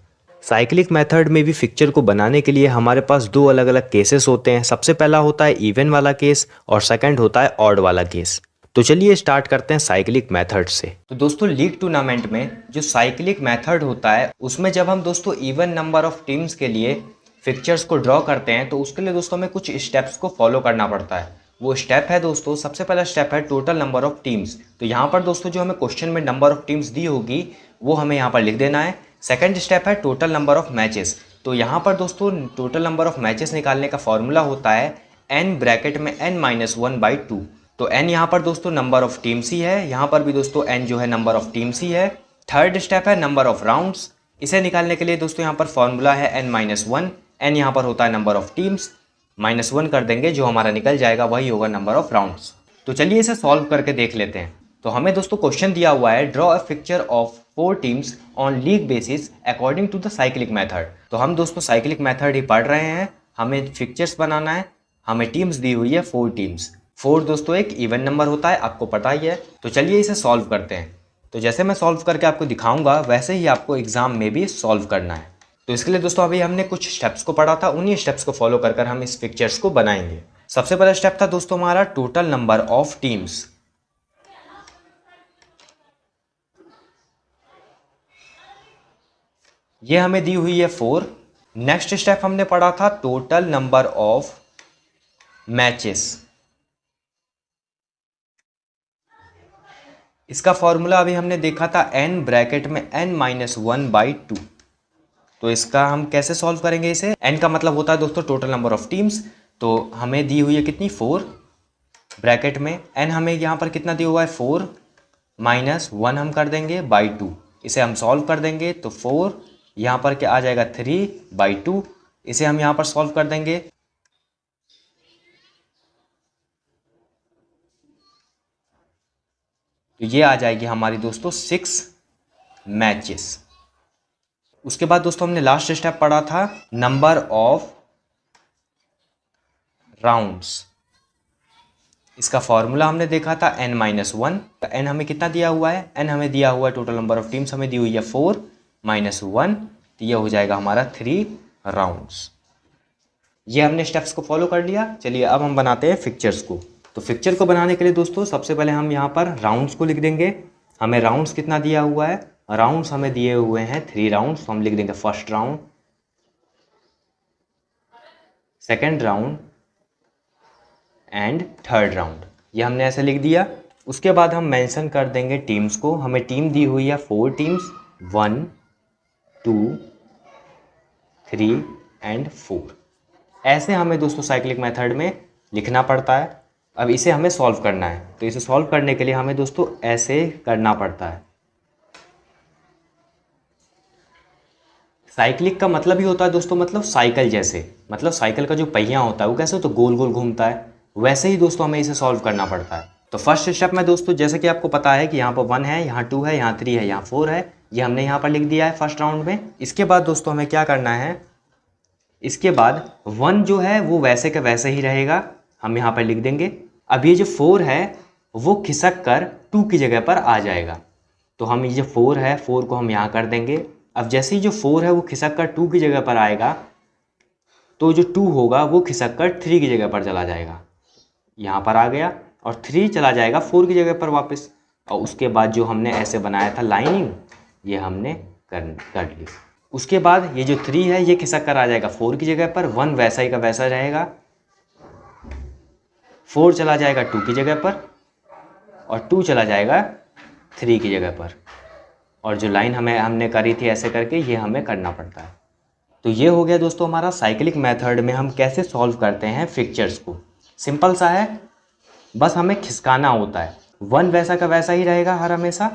साइक्लिक मेथड में भी फिक्चर को बनाने के लिए हमारे पास 2 अलग अलग केसेस होते हैं। सबसे पहला होता है इवन वाला केस और सेकंड होता है ऑड वाला केस। तो चलिए स्टार्ट करते हैं साइक्लिक मेथड से। तो दोस्तों लीग टूर्नामेंट में जो साइक्लिक मेथड होता है उसमें जब हम दोस्तों इवन नंबर ऑफ टीम्स के लिए फिक्चर्स को ड्रॉ करते हैं तो उसके लिए दोस्तों हमें कुछ स्टेप्स को फॉलो करना पड़ता है। वो स्टेप है दोस्तों, सबसे पहला स्टेप है टोटल नंबर ऑफ टीम्स। तो यहाँ पर दोस्तों जो हमें क्वेश्चन में नंबर ऑफ टीम्स दी होगी वो हमें यहाँ पर लिख देना है। सेकंड स्टेप है टोटल नंबर ऑफ मैचेस। तो यहाँ पर दोस्तों टोटल नंबर ऑफ मैचेस निकालने का फॉर्मूला होता है n ब्रैकेट में n-1/2। तो n यहाँ पर दोस्तों नंबर ऑफ टीम्स ही है, यहाँ पर भी दोस्तों n जो है नंबर ऑफ टीम्स ही है। थर्ड स्टेप है नंबर ऑफ राउंड्स। इसे निकालने के लिए दोस्तों यहाँ पर फॉर्मूला है n-1। n यहाँ पर होता है नंबर ऑफ टीम्स, -1 कर देंगे, जो हमारा निकल जाएगा वही होगा नंबर ऑफ राउंड्स। तो चलिए इसे सॉल्व करके देख लेते हैं। तो हमें दोस्तों क्वेश्चन दिया हुआ है draw a picture of 4 teams on league basis according to the cyclic method. तो हम दोस्तों साइक्लिक मेथड ही पढ़ रहे हैं, हमें फिक्चर्स बनाना है। हमें टीम्स दी हुई है 4 टीम्स। 4 दोस्तों एक इवन नंबर होता है, आपको पता ही है। तो चलिए इसे सॉल्व करते हैं। तो जैसे मैं सॉल्व करके आपको दिखाऊंगा वैसे ही आपको एग्जाम में भी सॉल्व करना है। तो इसके लिए दोस्तों अभी हमने कुछ स्टेप्स को पढ़ा था, उन्हीं स्टेप्स को फॉलो कर हम इस पिक्चर्स को बनाएंगे। सबसे पहला स्टेप था दोस्तों हमारा टोटल नंबर ऑफ टीम्स। ये हमें दी हुई है 4, नेक्स्ट स्टेप हमने पढ़ा था टोटल नंबर ऑफ मैचेस। इसका फॉर्मूला अभी हमने देखा था n ब्रैकेट में n-1/2। तो इसका हम कैसे सॉल्व करेंगे इसे? n का मतलब होता है दोस्तों टोटल नंबर ऑफ टीम्स। तो हमें दी हुई है कितनी 4 ब्रैकेट में n हमें यहाँ पर कितना दिया हुआ है 4 -1 हम कर देंगे बाई 2। इसे हम सॉल्व कर देंगे तो 4 यहाँ पर क्या आ जाएगा 3/2। इसे हम यहाँ पर सॉल्व कर देंगे तो ये आ जाएगी हमारी दोस्तों 6 मैचेस। उसके बाद दोस्तों हमने लास्ट स्टेप पढ़ा था नंबर ऑफ राउंड्स। इसका फॉर्मूला हमने देखा था n-1। n हमें कितना दिया हुआ है? n हमें दिया हुआ है टोटल नंबर ऑफ टीम्स हमें दी हुई है 4 -1, तो ये हो जाएगा हमारा 3 राउंड्स। ये हमने स्टेप्स को फॉलो कर लिया। चलिए अब हम बनाते हैं फिक्चर्स को। तो फिक्चर को बनाने के लिए दोस्तों सबसे पहले हम यहाँ पर राउंड्स को लिख देंगे। हमें राउंड्स कितना दिया हुआ है? राउंड्स हमें दिए हुए हैं 3 राउंड्स। तो हम लिख देंगे first round, second round and third round. ये हमने ऐसे लिख दिया। उसके बाद हम मेंशन कर देंगे टीम्स को। हमें टीम दी हुई है 4 टीम्स, 1 2 3 एंड 4। ऐसे हमें दोस्तों साइक्लिक मेथड में लिखना पड़ता है। अब इसे हमें सॉल्व करना है। तो इसे सॉल्व करने के लिए हमें दोस्तों ऐसे करना पड़ता है। साइक्लिक का मतलब ही होता है दोस्तों मतलब साइकिल जैसे, मतलब साइकिल का जो पहिया होता है वो कैसे तो गोल गोल घूमता है, वैसे ही दोस्तों हमें इसे सॉल्व करना पड़ता है। तो फर्स्ट स्टेप में दोस्तों जैसे कि आपको पता है कि यहाँ पर 1 है, यहाँ 2 है, यहाँ 3 है, यहाँ 4 है। ये हमने यहाँ पर लिख दिया है फर्स्ट राउंड में। इसके बाद दोस्तों हमें क्या करना है? इसके बाद 1 जो है वो वैसे का वैसे ही रहेगा, हम यहाँ पर लिख देंगे। अब ये जो 4 है वो खिसक कर 2 की जगह पर आ जाएगा। तो हम ये जो 4 है 4 को हम यहाँ कर देंगे। अब जैसे ही जो 4 है वो खिसक कर 2 की जगह पर आएगा तो जो 2 होगा वो खिसक कर 3 की जगह पर चला जाएगा, यहाँ पर आ गया। और 3 चला जाएगा 4 की जगह पर वापस। और उसके बाद जो हमने ऐसे बनाया था लाइनिंग, ये हमने कर ली। उसके बाद ये जो 3 है ये खिसक कर आ जाएगा 4 की जगह पर, 1 वैसा ही का वैसा रहेगा, 4 चला जाएगा 2 की जगह पर और 2 चला जाएगा 3 की जगह पर। और जो लाइन हमने करी थी ऐसे करके, ये हमें करना पड़ता है। तो ये हो गया दोस्तों हमारा साइक्लिक मेथड में हम कैसे सॉल्व करते हैं फिक्चर्स को। सिंपल सा है, बस हमें खिसकाना होता है। 1 वैसा का वैसा ही रहेगा हर हमेशा।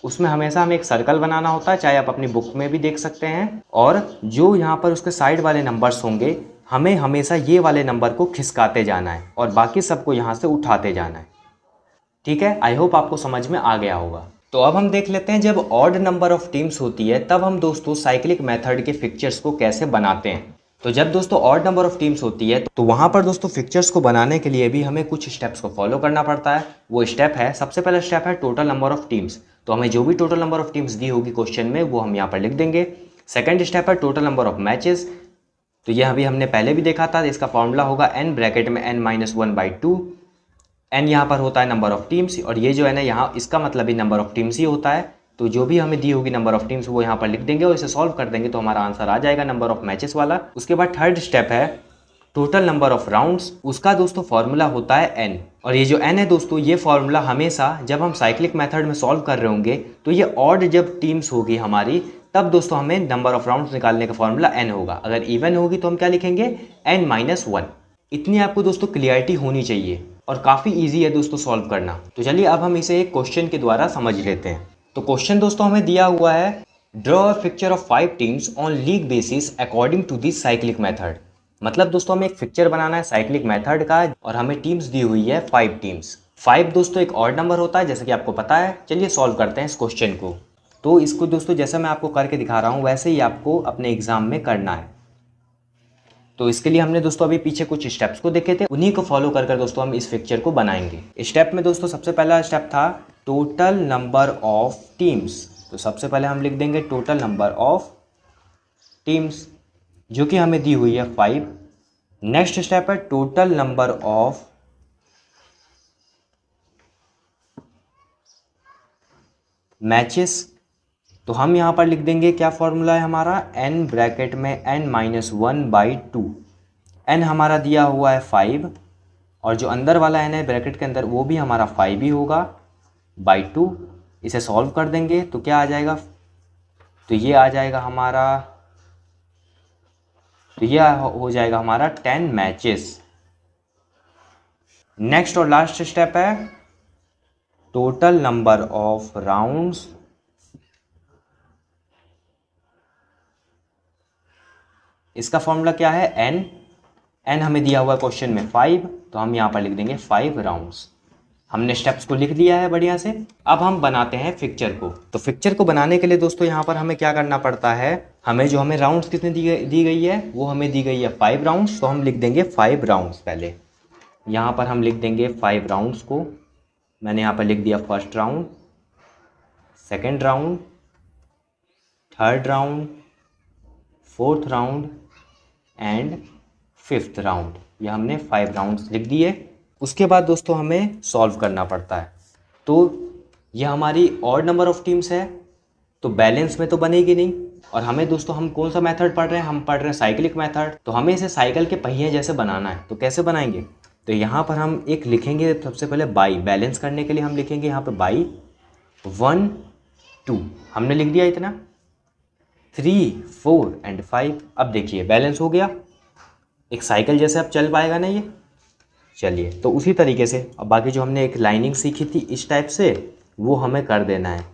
उसमें हमेशा हमें एक सर्कल बनाना होता है, चाहे आप अपनी बुक में भी देख सकते हैं। और जो यहाँ पर उसके साइड वाले नंबर्स होंगे हमें हमेशा ये वाले नंबर को खिसकाते जाना है और बाकी सबको यहाँ से उठाते जाना है। ठीक है, आई होप आपको समझ में आ गया होगा। तो अब हम देख लेते हैं जब ऑड नंबर ऑफ टीम्स होती है तब हम दोस्तों साइक्लिक मेथड के फिक्चर्स को कैसे बनाते हैं। तो जब दोस्तों ऑड नंबर ऑफ टीम्स होती है तो वहाँ पर दोस्तों फिक्चर्स को बनाने के लिए भी हमें कुछ स्टेप्स को फॉलो करना पड़ता है। वो स्टेप है, सबसे पहला स्टेप है टोटल नंबर ऑफ टीम्स। तो हमें जो भी टोटल नंबर ऑफ टीम्स दी होगी क्वेश्चन में वो हम यहाँ पर लिख देंगे। सेकंड स्टेप है टोटल नंबर ऑफ मैचेस। तो ये अभी हमने पहले भी देखा था, इसका फॉर्मूला होगा n ब्रैकेट में n-1/2। n यहाँ पर होता है नंबर ऑफ टीम्स और ये जो है ना यहाँ इसका मतलब ही नंबर ऑफ टीम्स ही होता है। तो जो भी हमें दी होगी नंबर ऑफ टीम्स वो यहाँ पर लिख देंगे और इसे सॉल्व कर देंगे तो हमारा आंसर आ जाएगा नंबर ऑफ मैचेस वाला। उसके बाद थर्ड स्टेप है टोटल नंबर ऑफ राउंड्स। उसका दोस्तों फॉर्मूला होता है n। और ये जो n है दोस्तों ये फॉर्मूला हमेशा जब हम साइक्लिक मेथड में सॉल्व कर रहे होंगे तो ये ऑड जब टीम्स होगी हमारी तब दोस्तों हमें नंबर ऑफ राउंड्स निकालने का फॉर्मूला n होगा। अगर इवन होगी तो हम क्या लिखेंगे n-1। इतनी आपको दोस्तों क्लियरिटी होनी चाहिए और काफ़ी इजी है दोस्तों सॉल्व करना। तो चलिए अब हम इसे एक क्वेश्चन के द्वारा समझ लेते हैं। तो क्वेश्चन दोस्तों हमें दिया हुआ है draw a picture of 5 teams on league basis according to this cyclic method. मतलब दोस्तों हमें एक पिक्चर बनाना है साइक्लिक मेथड का और हमें टीम्स दी हुई है 5 टीम्स। 5 दोस्तों एक ऑड नंबर होता है जैसे कि आपको पता है। चलिए सॉल्व करते हैं इस क्वेश्चन को। तो इसको दोस्तों जैसा मैं आपको करके दिखा रहा हूँ वैसे ही आपको अपने एग्जाम में करना है। तो इसके लिए हमने दोस्तों अभी पीछे कुछ स्टेप्स को देखे थे, उन्हीं को फॉलो कर दोस्तों हम इस पिक्चर को बनाएंगे। स्टेप में दोस्तों सबसे पहला स्टेप था टोटल नंबर ऑफ टीम्स। तो सबसे पहले हम लिख देंगे टोटल नंबर ऑफ टीम्स जो कि हमें दी हुई है 5। नेक्स्ट स्टेप है टोटल नंबर ऑफ मैचेस। तो हम यहाँ पर लिख देंगे क्या फॉर्मूला है हमारा, n ब्रैकेट में n-1/2। n हमारा दिया हुआ है 5 और जो अंदर वाला n है ब्रैकेट के अंदर वो भी हमारा 5 ही होगा बाई 2। इसे सॉल्व कर देंगे तो क्या आ जाएगा, तो ये आ जाएगा हमारा, तो ये हो जाएगा हमारा 10 मैचेस। नेक्स्ट और लास्ट स्टेप है टोटल नंबर ऑफ राउंड्स इसका फॉर्मूला क्या है, n हमें दिया हुआ क्वेश्चन में 5, तो हम यहाँ पर लिख देंगे 5 राउंड्स। हमने स्टेप्स को लिख लिया है बढ़िया से। अब हम बनाते हैं पिक्चर को। तो पिक्चर को बनाने के लिए दोस्तों यहाँ पर हमें क्या करना पड़ता है, हमें राउंड्स कितने दी गई है, वो हमें दी गई है 5 राउंड्स। तो हम लिख देंगे 5 राउंड्स। पहले यहाँ पर हम लिख देंगे 5 राउंड्स को। मैंने यहाँ पर लिख दिया first round, second round, third round, fourth round and fifth round. ये हमने 5 राउंड्स लिख दिए। उसके बाद दोस्तों हमें सॉल्व करना पड़ता है। तो ये हमारी ऑड नंबर ऑफ टीम्स है, तो बैलेंस में तो बनेगी नहीं। और हमें दोस्तों, हम कौन सा मेथड पढ़ रहे हैं, हम पढ़ रहे हैं साइक्लिक मेथड। तो हमें इसे साइकिल के पहिए जैसे बनाना है। तो कैसे बनाएंगे, तो यहाँ पर हम एक लिखेंगे सबसे पहले बाई, बैलेंस करने के लिए हम लिखेंगे यहाँ पे बाई 1 2। हमने लिख दिया इतना, 3 4 एंड 5। अब देखिए बैलेंस हो गया, एक साइकिल जैसे अब चल पाएगा ना ये। चलिए, तो उसी तरीके से अब बाकी जो हमने एक लाइनिंग सीखी थी इस टाइप से, वो हमें कर देना है।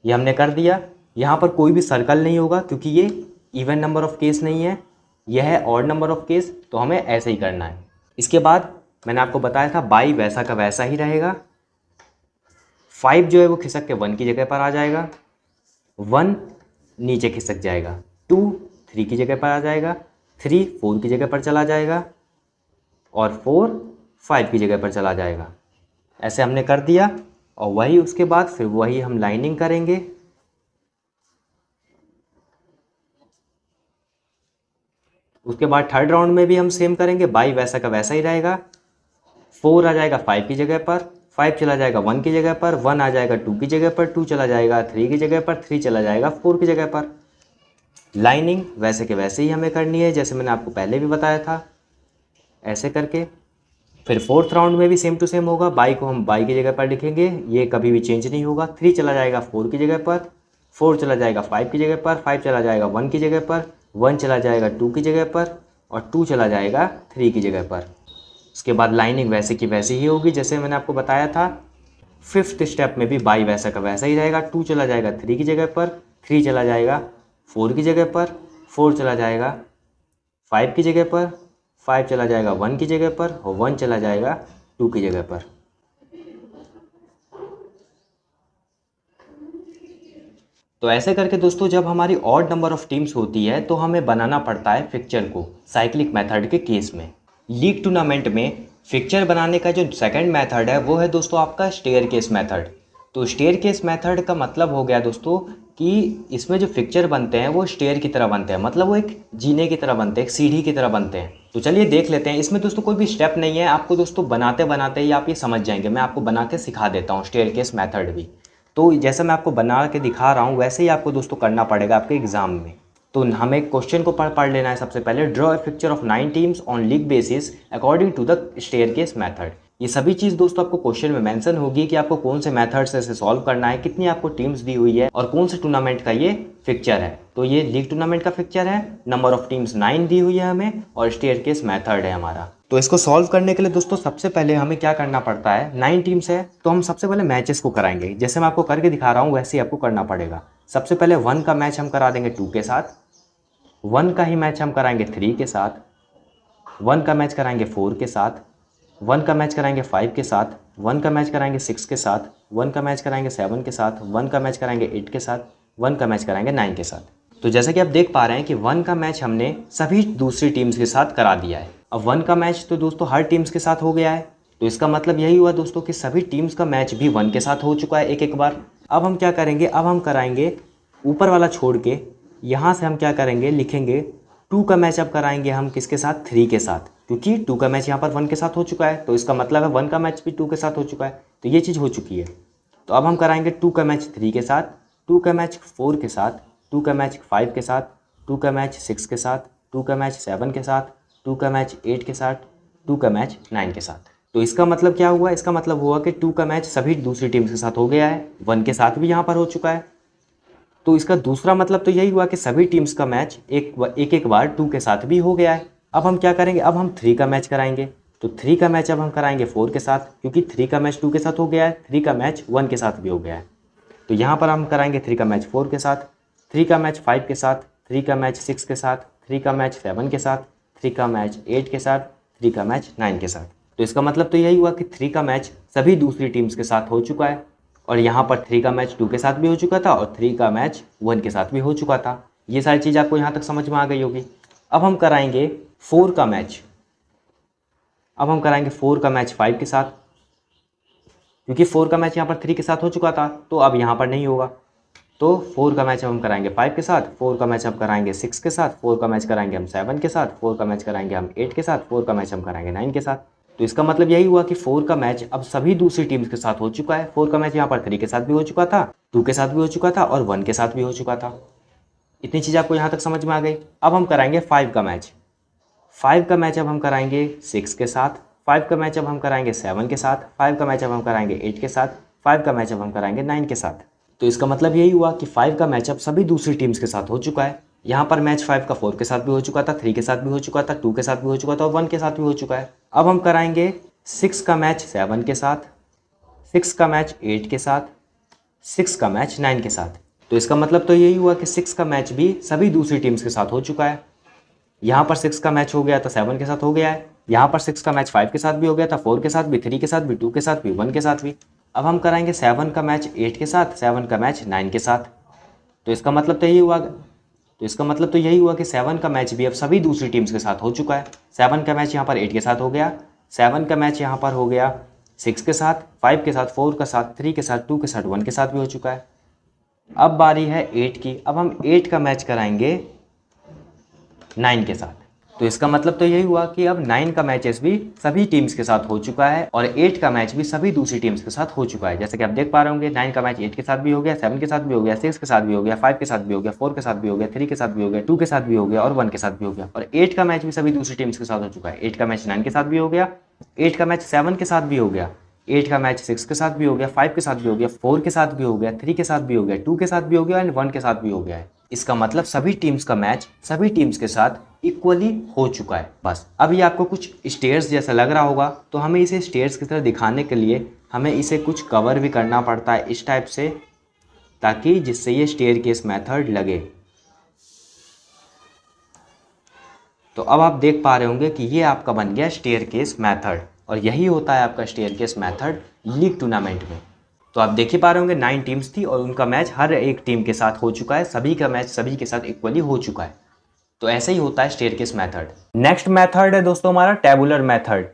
ये हमने कर दिया। यहाँ पर कोई भी सर्कल नहीं होगा क्योंकि ये इवन नंबर ऑफ केस नहीं है, यह है ऑड नंबर ऑफ केस। तो हमें ऐसे ही करना है। इसके बाद मैंने आपको बताया था बाई वैसा का वैसा ही रहेगा। 5 जो है वो खिसक के 1 की जगह पर आ जाएगा, 1 नीचे खिसक जाएगा, 2 3 की जगह पर आ जाएगा, 3 4 की जगह पर चला जाएगा और 4 5 की जगह पर चला जाएगा। ऐसे हमने कर दिया। और वही उसके बाद फिर वही हम लाइनिंग करेंगे। उसके बाद थर्ड राउंड में भी हम सेम करेंगे, बाई वैसा का वैसा ही रहेगा। 4 आ जाएगा 5 की जगह पर, 5 चला जाएगा 1 की जगह पर, 1 आ जाएगा 2 की जगह पर, 2 चला जाएगा 3 की जगह पर, 3 चला जाएगा 4 की जगह पर। लाइनिंग वैसे के वैसे ही हमें करनी है जैसे मैंने आपको पहले भी बताया था, ऐसे करके। फिर फोर्थ राउंड में भी सेम टू सेम होगा, बाई को हम बाई की जगह पर लिखेंगे, ये कभी भी चेंज नहीं होगा। 3 चला जाएगा 4 की जगह पर, 4 चला जाएगा 5 की जगह पर, 5 चला जाएगा 1 की जगह पर, 1 चला जाएगा 2 की जगह पर और 2 चला जाएगा 3 की जगह पर। उसके बाद लाइनिंग वैसे की वैसे ही होगी जैसे मैंने आपको बताया था। फिफ्थ स्टेप में भी बाई वैसा का वैसा ही रहेगा, 2 चला जाएगा 3 की जगह पर, 3 चला जाएगा 4 की जगह पर, 4 चला जाएगा 5 की जगह पर, 5 चला जाएगा 1 की जगह पर और 1 चला जाएगा 2 की जगह पर। तो ऐसे करके दोस्तों जब हमारी ऑड नंबर ऑफ टीम्स होती है तो हमें बनाना पड़ता है फिक्चर को साइक्लिक मेथड के केस में। लीग टूर्नामेंट में फिक्चर बनाने का जो सेकंड मेथड है वो है दोस्तों आपका स्टेयरकेस मेथड। तो स्टेयरकेस मेथड का मतलब हो गया दोस्तों कि इसमें जो फिक्चर बनते हैं वो स्टेयर की तरह बनते हैं, मतलब वो एक जीने की तरह बनते हैं, एक सीढ़ी की तरह बनते हैं। तो चलिए देख लेते हैं। इसमें दोस्तों कोई भी स्टेप नहीं है, आपको दोस्तों बनाते बनाते ही आप ये समझ जाएंगे। मैं आपको बना के सिखा देता हूँ स्टेयरकेस मेथड भी। तो जैसा मैं आपको बना के दिखा रहा हूँ वैसे ही आपको दोस्तों करना पड़ेगा आपके एग्जाम में। तो हमें क्वेश्चन को पढ़ लेना है सबसे पहले। Draw a picture of 9 teams on league basis according to the staircase method. ये सभी चीज़ दोस्तों आपको क्वेश्चन में मेंशन होगी कि आपको कौन से मेथड से इसे सॉल्व करना है, कितनी आपको टीम्स दी हुई है और कौन से टूर्नामेंट का ये फिक्चर है। तो ये लीग टूर्नामेंट का फिक्चर है, नंबर ऑफ टीम्स 9 दी हुई है हमें और स्टेयरकेस मेथड है हमारा। तो इसको सॉल्व करने के लिए दोस्तों सबसे पहले हमें क्या करना पड़ता है, 9 टीम्स है तो हम सबसे पहले मैचेस को कराएंगे। जैसे मैं आपको करके दिखा रहा हूँ वैसे ही आपको करना पड़ेगा। सबसे पहले 1 का मैच हम करा देंगे 2 के साथ, 1 का ही मैच हम कराएंगे 3 के साथ, 1 का मैच कराएंगे 4 के साथ, 1 का मैच कराएंगे 5 के साथ, 1 का मैच कराएंगे 6 के साथ, 1 का मैच कराएंगे 7 के साथ, 1 का मैच कराएंगे 8 के साथ, 1 का मैच कराएंगे 9 के साथ। तो जैसा कि आप देख पा रहे हैं कि 1 का मैच हमने सभी दूसरी टीम्स के साथ करा दिया है। अब 1 का मैच तो दोस्तों हर टीम्स के साथ हो गया है, तो इसका मतलब यही हुआ दोस्तों कि सभी टीम्स का मैच भी 1 के साथ हो चुका है एक एक बार। अब हम क्या करेंगे, अब हम कराएंगे ऊपर वाला छोड़ के, यहाँ से हम क्या करेंगे, लिखेंगे 2 का मैच अब कराएंगे हम किसके साथ, 3 के साथ, क्योंकि 2 का मैच यहाँ पर 1 के साथ हो चुका है। तो इसका मतलब है 1 का मैच भी 2 के साथ हो चुका है। तो ये चीज़ हो चुकी है। तो अब हम कराएंगे 2 का मैच 3 के साथ, 2 का मैच 4 के साथ, 2 का मैच 5 के साथ, 2 का मैच 6 के साथ, 2 का मैच 7 के साथ, 2 का मैच 8 के साथ, 2 का मैच 9 के साथ। तो इसका मतलब क्या हुआ? इसका मतलब हुआ कि 2 का मैच सभी दूसरी टीम्स के साथ हो गया है, 1 के साथ भी यहाँ पर हो चुका है। तो इसका दूसरा मतलब तो यही हुआ कि सभी टीम्स का मैच एक बार 2 के साथ भी हो गया है। अब हम क्या करेंगे? अब हम 3 का मैच कराएंगे। तो 3 का मैच अब हम कराएंगे 4 के साथ, क्योंकि 3 का मैच 2 के साथ हो गया है, 3 का मैच 1 के साथ भी हो गया है। तो यहाँ पर हम कराएंगे 3 का मैच 4 के साथ, 3 का मैच 5 के साथ, 3 का मैच 6 के साथ, 3 का मैच 7 के साथ, 3 का मैच 8 के साथ, 3 का मैच 9 के साथ। तो इसका मतलब तो यही हुआ कि 3 का मैच सभी दूसरी टीम्स के साथ हो चुका है, और यहाँ पर 3 का मैच 2 के साथ भी हो चुका था और 3 का मैच 1 के साथ भी हो चुका था। ये सारी चीज़ आपको यहाँ तक समझ में आ गई होगी। अब हम कराएंगे 4 का मैच। अब हम कराएंगे 4 का मैच 5 के साथ, क्योंकि 4 का मैच यहाँ पर 3 के साथ हो चुका था, तो अब यहाँ पर नहीं होगा। तो 4 का मैच हम कराएंगे 5 के साथ, 4 का मैच हम कराएंगे 6 के साथ, 4 का मैच कराएंगे हम 7 के साथ, 4 का मैच कराएंगे हम 8 के साथ, 4 का मैच हम कराएंगे 9 के साथ। तो इसका मतलब यही हुआ कि 4 का मैच अब सभी दूसरी टीम्स के साथ हो चुका है। 4 का मैच यहाँ पर 3 के साथ भी हो चुका था, 2 के साथ भी हो चुका था और 1 के साथ भी हो चुका था। इतनी चीज़ आपको यहाँ तक समझ में आ गई। अब हम कराएंगे 5 का मैच। 5 का मैच अब हम कराएंगे 6 के साथ, 5 का मैच अब हम कराएंगे 7 के साथ, 5 का मैच अब हम कराएंगे 8 के साथ, 5 का मैच अब हम कराएंगे 9 के साथ। तो इसका मतलब यही हुआ कि 5 का मैच अब सभी दूसरी टीम्स के साथ हो चुका है। यहाँ पर मैच 5 का 4 के साथ भी हो चुका था, 3 के साथ भी हो चुका था, 2 के साथ भी हो चुका था और 1 के साथ भी हो चुका है। अब हम कराएंगे 6 का मैच 7 के साथ, 6 का मैच 8 के साथ, 6 का मैच 9 के साथ। तो इसका मतलब तो यही हुआ कि 6 का मैच भी सभी दूसरी टीम्स के साथ हो चुका है। यहाँ पर 6 का मैच हो गया था 7 के साथ हो गया है, यहाँ पर 6 का मैच 5 के साथ भी हो गया था, 4 के साथ भी, 3 के साथ भी, 2 के साथ भी, 1 के साथ भी। अब हम कराएंगे 7 का मैच 8 के साथ, 7 का मैच 9 के साथ। तो इसका मतलब तो यही हुआ कि 7 का मैच भी अब सभी दूसरी टीम्स के साथ हो चुका है। 7 का मैच यहाँ पर 8 के साथ हो गया, 7 का मैच यहाँ पर हो गया 6 के साथ, 5 के साथ, 4 के साथ, 3 के साथ, 2 के साथ, 1 के साथ भी हो चुका है। अब बारी है 8 की। अब हम 8 का मैच कराएंगे 9 के साथ। तो इसका मतलब तो यही हुआ कि अब 9 का मैचेस भी सभी टीम्स के साथ हो चुका है और 8 का मैच भी सभी दूसरी टीम्स के साथ हो चुका है। जैसे कि आप देख पा रहे होंगे, 9 का मैच 8 के साथ भी हो गया, 7 के साथ भी हो गया, 6 के साथ भी हो गया, 5 के साथ भी हो गया, 4 के साथ भी हो गया, 3 के साथ भी हो गया, 2 के साथ भी हो गया और 1 के साथ भी हो गया। और 8 का मैच भी सभी दूसरी टीम्स के साथ हो चुका है। 8 का मैच 9 के साथ भी हो गया, 8 का मैच 7 के साथ भी हो गया, 8 का मैच 6 के साथ भी हो गया, 5 के साथ भी हो गया, 4 के साथ भी हो गया, 3 के साथ भी हो गया, 2 के साथ भी हो गया एंड 1 के साथ भी हो गया है। इसका मतलब सभी टीम्स का मैच सभी टीम्स के साथ इक्वली हो चुका है। बस अभी आपको कुछ स्टेयर्स जैसा लग रहा होगा, तो हमें इसे स्टेयर्स की तरह दिखाने के लिए हमें इसे कुछ कवर भी करना पड़ता है इस टाइप से, ताकि जिससे ये स्टेयरकेस मेथड लगे। तो अब आप देख पा रहे होंगे कि ये आपका बन गया स्टेयरकेस मेथड, और यही होता है आपका स्टेयरकेस मेथड लीग टूर्नामेंट में। तो आप देख ही पा रहे होंगे 9 टीम्स थी और उनका मैच हर एक टीम के साथ हो चुका है, सभी का मैच सभी के साथ इक्वली हो चुका है। तो ऐसे ही होता है स्टेयरकेस मेथड। नेक्स्ट मेथड है दोस्तों हमारा टेबुलर मेथड।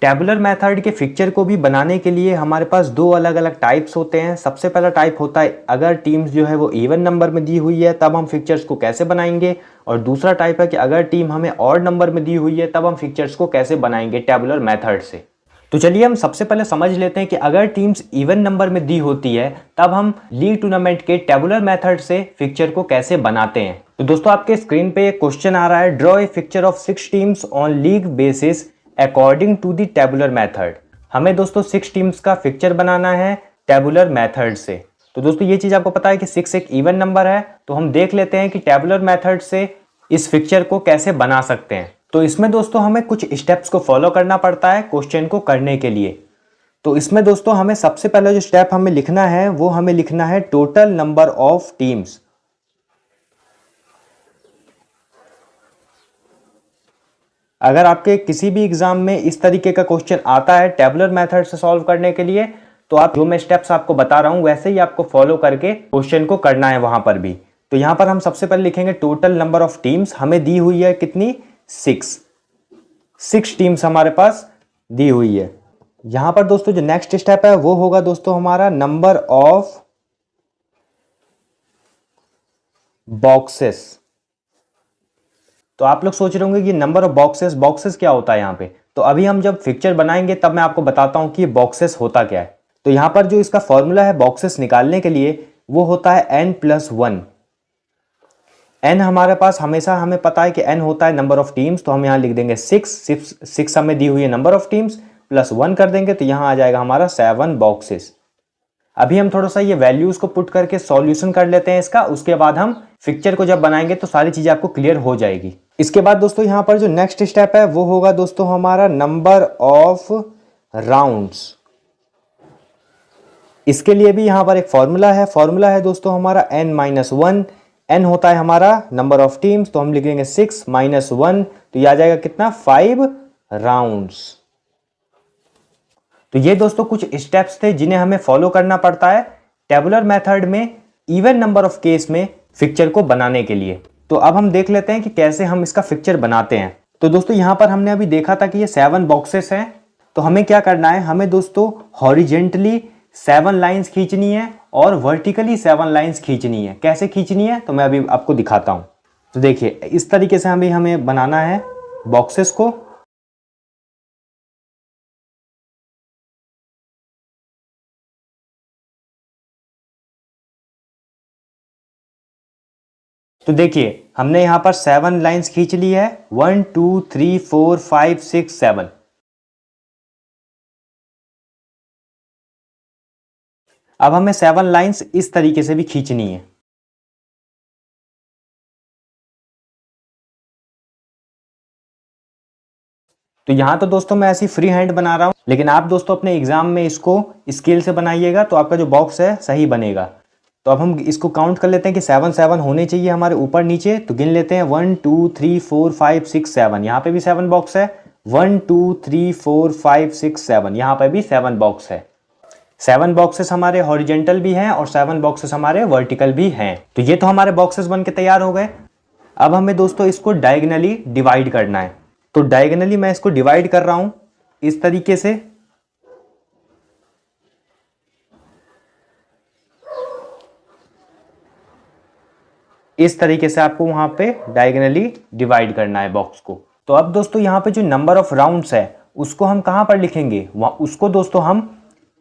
टेबुलर मेथड के फिक्चर को भी बनाने के लिए हमारे पास दो अलग अलग टाइप्स होते हैं। सबसे पहला टाइप होता है अगर टीम्स जो है वो इवन नंबर में दी हुई है तब हम फिक्चर्स को कैसे बनाएंगे, और दूसरा टाइप है कि अगर टीम हमें ऑड नंबर में दी हुई है तब हम फिक्चर्स को कैसे बनाएंगे टेबुलर मेथड से। तो चलिए हम सबसे पहले समझ लेते हैं कि अगर टीम्स इवन नंबर में दी होती है तब हम लीग टूर्नामेंट के टेबुलर मेथड से फिक्चर को कैसे बनाते हैं। तो दोस्तों आपके स्क्रीन पे एक क्वेश्चन आ रहा है, draw a fixture of 6 teams on league basis according to the tabular method. हमें दोस्तों 6 टीम्स का फिक्चर बनाना है टेबुलर मेथड से। तो दोस्तों ये चीज आपको पता है कि 6 एक इवन नंबर है, तो हम देख लेते हैं कि टेबुलर मेथड से इस फिक्चर को कैसे बना सकते हैं। तो इसमें दोस्तों हमें कुछ स्टेप्स को फॉलो करना पड़ता है क्वेश्चन को करने के लिए। तो इसमें दोस्तों हमें सबसे पहला जो स्टेप हमें लिखना है वो हमें लिखना है टोटल नंबर ऑफ टीम्स। अगर आपके किसी भी एग्जाम में इस तरीके का क्वेश्चन आता है टेबुलर मेथड से सॉल्व करने के लिए, तो आप जो मैं स्टेप्स आपको बता रहा हूं वैसे ही आपको फॉलो करके क्वेश्चन को करना है वहां पर भी। तो यहां पर हम सबसे पहले लिखेंगे टोटल नंबर ऑफ टीम्स। हमें दी हुई है कितनी, 6 टीम्स हमारे पास दी हुई है। यहां पर दोस्तों जो नेक्स्ट स्टेप है वो होगा दोस्तों हमारा नंबर ऑफ बॉक्सेस। तो आप लोग सोच रहे होंगे कि नंबर ऑफ बॉक्सेस क्या होता है यहाँ पे। तो अभी हम जब फिक्चर बनाएंगे तब मैं आपको बताता हूं कि ये बॉक्सेस होता क्या है। तो यहाँ पर जो इसका फॉर्मूला है बॉक्सेस निकालने के लिए वो होता है n+1। n हमारे पास हमेशा हमें पता है कि n होता है नंबर ऑफ टीम्स, तो हम यहाँ लिख देंगे 6 हमें दी हुई है नंबर ऑफ टीम्स, +1 कर देंगे तो यहाँ आ जाएगा हमारा 7 बॉक्सेस। अभी हम थोड़ा सा ये वैल्यूज को पुट करके सॉल्यूशन कर लेते हैं इसका, उसके बाद हम पिक्चर को जब बनाएंगे तो सारी चीजें आपको क्लियर हो जाएगी। इसके बाद दोस्तों यहाँ पर जो नेक्स्ट स्टेप है वो होगा दोस्तों हमारा नंबर ऑफ राउंड्स। इसके लिए भी यहाँ पर एक फॉर्मूला है दोस्तों हमारा n-1। n होता है हमारा नंबर ऑफ टीम्स, तो हम लिखेंगे 6 - 1, तो ये आ जाएगा कितना 5 राउंड्स। तो ये दोस्तों कुछ स्टेप्स थे जिन्हें हमें फॉलो करना पड़ता है टेबुलर मेथड में इवन नंबर ऑफ केस में पिक्चर को बनाने के लिए। तो अब हम देख लेते हैं कि कैसे हम इसका पिक्चर बनाते हैं। तो दोस्तों यहाँ पर हमने अभी देखा था कि ये 7 बॉक्सेस हैं, तो हमें क्या करना है, हमें दोस्तों हॉरिजेंटली 7 लाइंस खींचनी है और वर्टिकली 7 लाइंस खींचनी है। कैसे खींचनी है तो मैं अभी आपको दिखाता हूं। तो देखिए इस तरीके से हमें बनाना है बॉक्सेस को। तो देखिए हमने यहां पर 7 लाइंस खींच ली है, 1 2 3 4 5 6 7। अब हमें 7 लाइंस इस तरीके से भी खींचनी है। तो यहां तो दोस्तों मैं ऐसी फ्री हैंड बना रहा हूं, लेकिन आप दोस्तों अपने एग्जाम में इसको स्केल से बनाइएगा तो आपका जो बॉक्स है सही बनेगा। तो अब हम इसको काउंट कर लेते हैं कि 7 होने चाहिए हमारे ऊपर नीचे। तो गिन लेते हैं 1 2 3 4 5 6 7। यहाँ पे भी 7 बॉक्स है, 1 2 3 4 5 6 7। यहाँ पे भी 7 बॉक्स है। 7 बॉक्सेस हमारे हॉरिजेंटल भी हैं और 7 बॉक्सेस हमारे वर्टिकल भी हैं। तो ये तो हमारे बॉक्सेस बन के तैयार हो गए। अब हमें दोस्तों इसको डायगोनली डिवाइड करना है। तो डायगोनली मैं इसको डिवाइड कर रहा हूं इस तरीके से। इस तरीके से आपको वहां पे डायगोनली डिवाइड करना है बॉक्स को। तो अब दोस्तों यहां पे जो नंबर ऑफ राउंड्स है उसको हम कहां पर लिखेंगे, उसको दोस्तों हम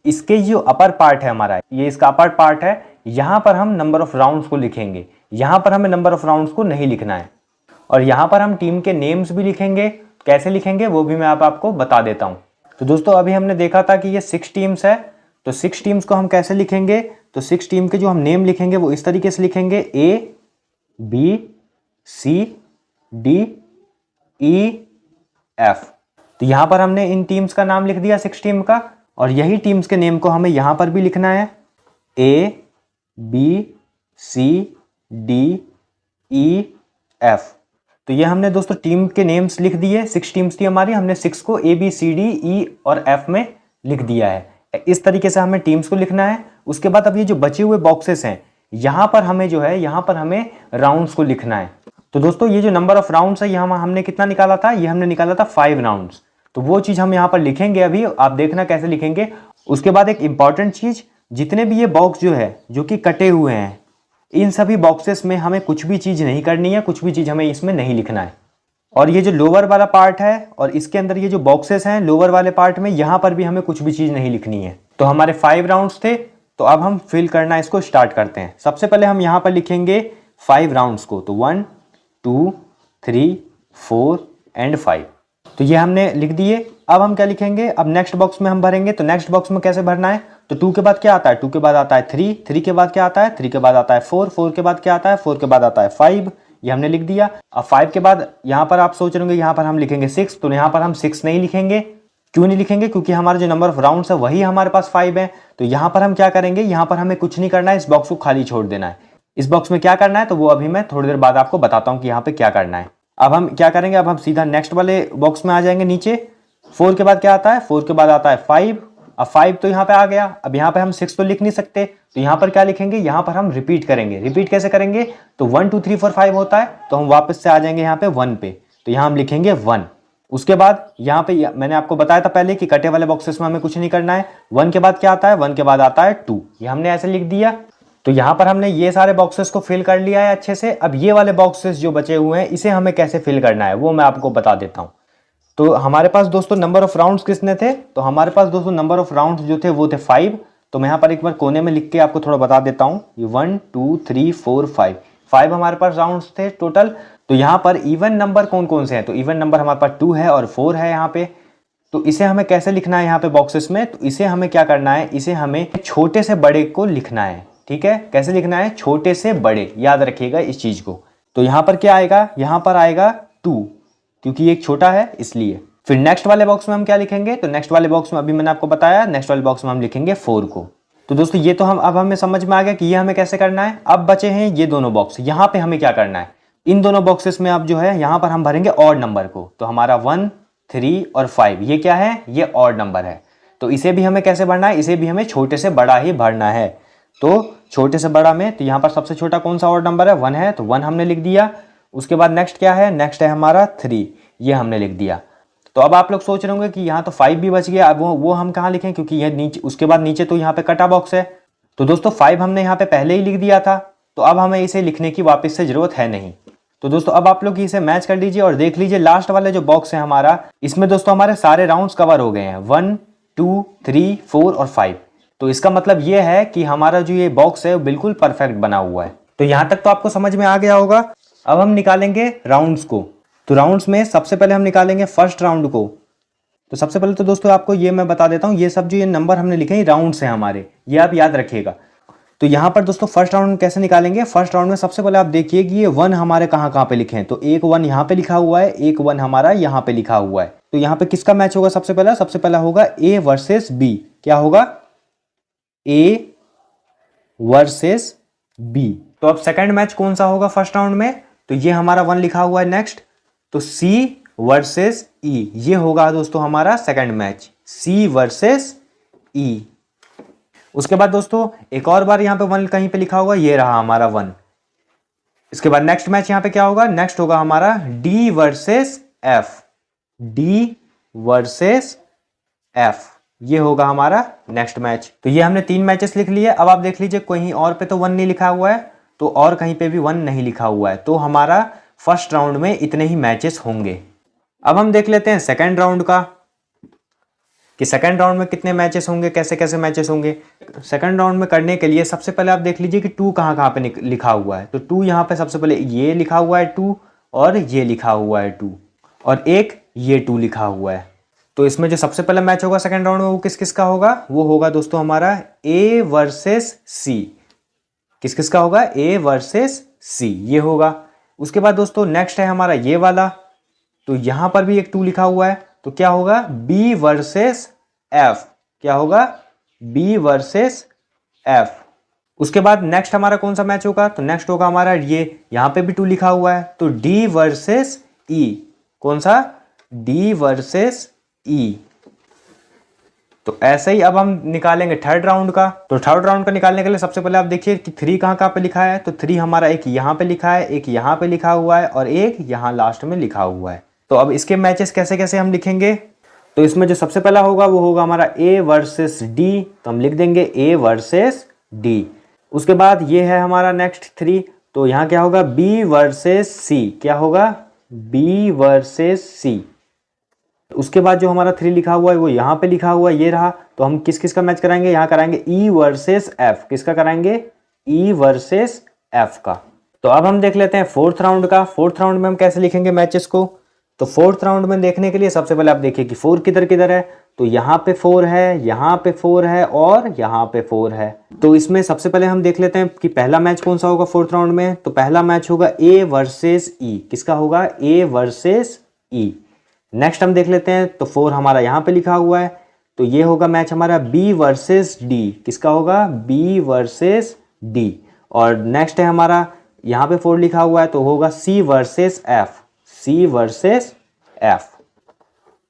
इसके जो अपर पार्ट है हमारा, ये इसका अपर पार्ट है, यहां पर हम नंबर ऑफ राउंड्स को लिखेंगे। यहां पर हमें नंबर ऑफ राउंड्स को नहीं लिखना है। और यहां पर हम टीम के नेम्स भी लिखेंगे। कैसे लिखेंगे वो भी मैं आपको बता देता हूं। तो दोस्तों अभी हमने देखा था कि ये 6 टीम्स है, तो 6 टीम्स को हम कैसे लिखेंगे, तो 6 टीम के जो हम नेम लिखेंगे वो इस तरीके से लिखेंगे A B C D E F। तो यहां पर हमने इन टीम्स का नाम लिख दिया 6 टीम का, और यही टीम्स के नेम को हमें यहां पर भी लिखना है A B C D E F। तो ये हमने दोस्तों टीम के नेम्स लिख दिए। 6 टीम्स थी हमारी, हमने 6 को A B C D E और F में लिख दिया है। इस तरीके से हमें टीम्स को लिखना है। उसके बाद अब ये जो बचे हुए बॉक्सेस हैं यहां पर हमें जो है यहां पर हमें राउंड्स को लिखना है। तो दोस्तों ये जो नंबर ऑफ राउंड्स है यहाँ हमने कितना निकाला था, ये हमने निकाला था 5 राउंड्स। तो वो चीज हम यहाँ पर लिखेंगे, अभी आप देखना कैसे लिखेंगे। उसके बाद एक इंपॉर्टेंट चीज, जितने भी ये बॉक्स जो है जो कि कटे हुए हैं, इन सभी बॉक्सेस में हमें कुछ भी चीज नहीं करनी है, कुछ भी चीज हमें इसमें नहीं लिखना है। और ये जो लोअर वाला पार्ट है और इसके अंदर ये जो बॉक्सेस हैं लोअर वाले पार्ट में, यहां पर भी हमें कुछ भी चीज नहीं लिखनी है। तो हमारे 5 राउंड्स थे, तो अब हम फिल करना इसको स्टार्ट करते हैं। सबसे पहले हम यहां पर लिखेंगे 5 राउंड्स को, तो 1 2 3 4 एंड 5। तो ये हमने लिख दिए। अब हम क्या लिखेंगे, अब नेक्स्ट बॉक्स में हम भरेंगे। तो नेक्स्ट बॉक्स में कैसे भरना है, तो 2 के बाद क्या आता है, 2 के बाद आता है 3, 3 के बाद क्या आता है, 3 के बाद आता है 4, 4 के बाद क्या आता है, 4 के बाद आता है 5। ये हमने लिख दिया। अब 5 के बाद यहाँ पर आप सोच रहे होंगे यहाँ पर हम लिखेंगे 6, तो यहाँ पर हम 6 नहीं लिखेंगे। क्यों नहीं लिखेंगे, क्योंकि हमारा जो नंबर ऑफ राउंड्स है वही हमारे पास 5 है। तो यहाँ पर हम क्या करेंगे, यहाँ पर हमें कुछ नहीं करना है, इस बॉक्स को खाली छोड़ देना है। इस बॉक्स में क्या करना है तो वो अभी मैं थोड़ी देर बाद आपको बताता हूँ कि यहाँ पे क्या करना है। अब हम क्या करेंगे, अब हम सीधा नेक्स्ट वाले बॉक्स में आ जाएंगे नीचे। 4 के बाद क्या आता है, 4 के बाद आता है 5। अब 5 तो यहाँ पे आ गया। अब यहाँ पे हम 6 तो लिख नहीं सकते, तो यहाँ पर क्या लिखेंगे, यहाँ पर हम रिपीट करेंगे। रिपीट कैसे करेंगे, तो 1 2 3 4 5 होता है, तो हम वापस से आ जाएंगे यहाँ पे 1 पे, तो यहाँ हम लिखेंगे 1। उसके बाद यहाँ पे मैंने आपको बताया था पहले कि कटे वाले बॉक्सेस में हमें कुछ नहीं करना है। 1 के बाद क्या आता है, 1 के बाद आता है 2, ये हमने ऐसे लिख दिया। तो यहाँ पर हमने ये सारे बॉक्सेस को फिल कर लिया है अच्छे से। अब ये वाले बॉक्सेस जो बचे हुए हैं इसे हमें कैसे फिल करना है वो मैं आपको बता देता हूँ। तो हमारे पास दोस्तों नंबर ऑफ राउंड्स कितने थे, तो हमारे पास दोस्तों नंबर ऑफ राउंड्स जो थे वो थे 5। तो मैं यहाँ पर एक बार कोने में लिख के आपको थोड़ा बता देता हूँ। ये 1 2 3 4 5 5 हमारे पास राउंड्स थे टोटल। तो यहाँ पर इवन नंबर कौन कौन से हैं, तो इवन नंबर हमारे पास 2 है और 4 है यहाँ पे। तो इसे हमें कैसे लिखना है यहाँ पे बॉक्सेस में, तो इसे हमें क्या करना है, इसे हमें छोटे से बड़े को लिखना है। ठीक है, कैसे लिखना है, छोटे से बड़े, याद रखिएगा इस चीज को। तो यहाँ पर क्या आएगा, यहाँ पर आएगा 2, क्योंकि एक छोटा है इसलिए। फिर नेक्स्ट वाले बॉक्स में हम क्या लिखेंगे, तो नेक्स्ट वाले बॉक्स में अभी मैंने आपको बताया, नेक्स्ट वाले बॉक्स में हम लिखेंगे 4 को। तो दोस्तों ये तो अब हमें समझ में आ गया कि ये हमें कैसे करना है। अब बचे हैं ये दोनों बॉक्स, यहाँ पे हमें क्या करना है, इन दोनों बॉक्सेस में अब जो है यहाँ पर हम भरेंगे ऑड नंबर को। तो हमारा 1 3 और 5 ये क्या है, ये ऑड नंबर है। तो इसे भी हमें कैसे भरना है, इसे भी हमें छोटे से बड़ा ही भरना है। तो छोटे से बड़ा में, तो यहाँ पर सबसे छोटा कौन सा ऑड नंबर है, 1 है, तो 1 हमने लिख दिया। उसके बाद नेक्स्ट क्या है, नेक्स्ट है हमारा 3, ये हमने लिख दिया। तो अब आप लोग सोच रहे होंगे कि यहाँ तो 5 भी बच गया, अब वो हम कहाँ लिखें, क्योंकि ये नीचे, उसके बाद नीचे तो यहाँ पे कटा बॉक्स है। तो दोस्तों 5 हमने यहाँ पे पहले ही लिख दिया था, तो अब हमें इसे लिखने की वापस से जरूरत है नहीं। तो दोस्तों अब आप लोग इसे मैच कर लीजिए और देख लीजिए लास्ट वाले जो बॉक्स है हमारा, इसमें दोस्तों हमारे सारे राउंड्स कवर हो गए हैं, 1 2 3 4 और 5। तो इसका मतलब ये है कि हमारा जो ये बॉक्स है वो बिल्कुल परफेक्ट बना हुआ है। तो यहाँ तक तो आपको समझ में आ गया होगा। अब हम निकालेंगे राउंड्स को। तो राउंड्स में सबसे पहले हम निकालेंगे फर्स्ट राउंड को। तो सबसे पहले तो दोस्तों आपको ये मैं बता देता हूँ, ये सब जो ये नंबर हमने लिखे हैं राउंड्स हैं हमारे, ये आप याद रखिएगा। तो यहाँ पर दोस्तों फर्स्ट राउंड कैसे निकालेंगे, फर्स्ट राउंड में सबसे पहले आप देखिए कि ये 1 हमारे कहाँ कहाँ पे लिखे हैं। तो एक 1 यहाँ पे लिखा हुआ है, एक 1 हमारा यहाँ पे लिखा हुआ है। तो यहाँ पे किसका मैच होगा, सबसे पहला होगा A वर्सेस B। क्या होगा, A वर्सेस B। तो अब सेकंड मैच कौन सा होगा फर्स्ट राउंड में, तो ये हमारा 1 लिखा हुआ है नेक्स्ट, तो C वर्सेस E, ये होगा दोस्तों हमारा second match, C versus E। उसके बाद दोस्तों एक और बार यहाँ पे 1 कहीं पे लिखा होगा, ये रहा हमारा 1। इसके बाद नेक्स्ट मैच यहाँ पे क्या होगा, नेक्स्ट होगा हमारा D versus F, D versus F, ये होगा हमारा नेक्स्ट मैच। तो ये हमने 3 मैचेस लिख लिए। अब आप देख लीजिए कहीं और पे तो 1 नहीं लिखा हुआ है, तो और कहीं पे भी 1 नहीं लिखा हुआ है, तो हमारा फर्स्ट राउंड में इतने ही मैचेस होंगे। अब हम देख लेते हैं सेकंड राउंड का, कि सेकंड राउंड में कितने मैचेस होंगे, कैसे कैसे मैचेस होंगे। सेकंड राउंड में करने के लिए सबसे पहले आप देख लीजिए कि 2 कहाँ कहाँ पे लिखा हुआ है। तो 2 यहाँ पे सबसे पहले ये लिखा हुआ है 2, और ये लिखा हुआ है 2, और एक ये 2 लिखा हुआ है। तो इसमें जो सबसे पहला मैच होगा सेकंड राउंड में वो किस किस का होगा, वो होगा दोस्तों हमारा A वर्सेस C। किस किस का होगा, A वर्सेस C, ये होगा। उसके बाद दोस्तों नेक्स्ट है हमारा ये वाला, तो यहां पर भी एक 2 लिखा हुआ है, तो क्या होगा, B वर्सेस F। क्या होगा, B वर्सेस F। उसके बाद नेक्स्ट हमारा कौन सा मैच होगा, तो नेक्स्ट होगा हमारा ये, यहां पे भी 2 लिखा हुआ है, तो D वर्सेस E। कौन सा, D वर्सेस E। तो ऐसे ही अब हम निकालेंगे थर्ड राउंड का। तो थर्ड राउंड का निकालने के लिए सबसे पहले आप देखिए कि 3 कहाँ कहाँ पे लिखा है। तो 3 हमारा एक यहाँ पे लिखा है, एक यहाँ पे लिखा हुआ है, और एक यहाँ लास्ट में लिखा हुआ है। तो अब इसके मैचेस कैसे कैसे हम लिखेंगे, तो इसमें जो सबसे पहला होगा वो होगा हमारा A वर्सेस D, तो हम लिख देंगे A वर्सेस D। उसके बाद ये है हमारा नेक्स्ट 3, तो यहाँ क्या होगा, B वर्सेस C। क्या होगा, B वर्सेस C। उसके बाद जो हमारा 3 लिखा हुआ है वो यहाँ पे लिखा हुआ है, ये रहा। तो हम किस किस का मैच कराएंगे, यहाँ कराएंगे E वर्सेस F। किसका कराएंगे, E वर्सेस F का। तो अब हम देख लेते हैं फोर्थ राउंड का। फोर्थ राउंड में हम कैसे लिखेंगे मैचेस को, तो फोर्थ राउंड में देखने के लिए सबसे पहले आप देखिए कि 4 किधर किधर है। तो यहाँ पे 4 है, यहाँ पे 4 है, और यहाँ पे 4 है। तो इसमें सबसे पहले हम देख लेते हैं कि पहला मैच कौन सा होगा फोर्थ राउंड में। तो पहला मैच होगा A वर्सेस E। किसका होगा, A वर्सेस E। नेक्स्ट हम देख लेते हैं, तो 4 हमारा यहाँ पे लिखा हुआ है, तो ये होगा मैच हमारा B वर्सेस D। किसका होगा, B वर्सेस D। और नेक्स्ट है हमारा यहाँ पे 4 लिखा हुआ है, तो होगा C versus F। C versus F।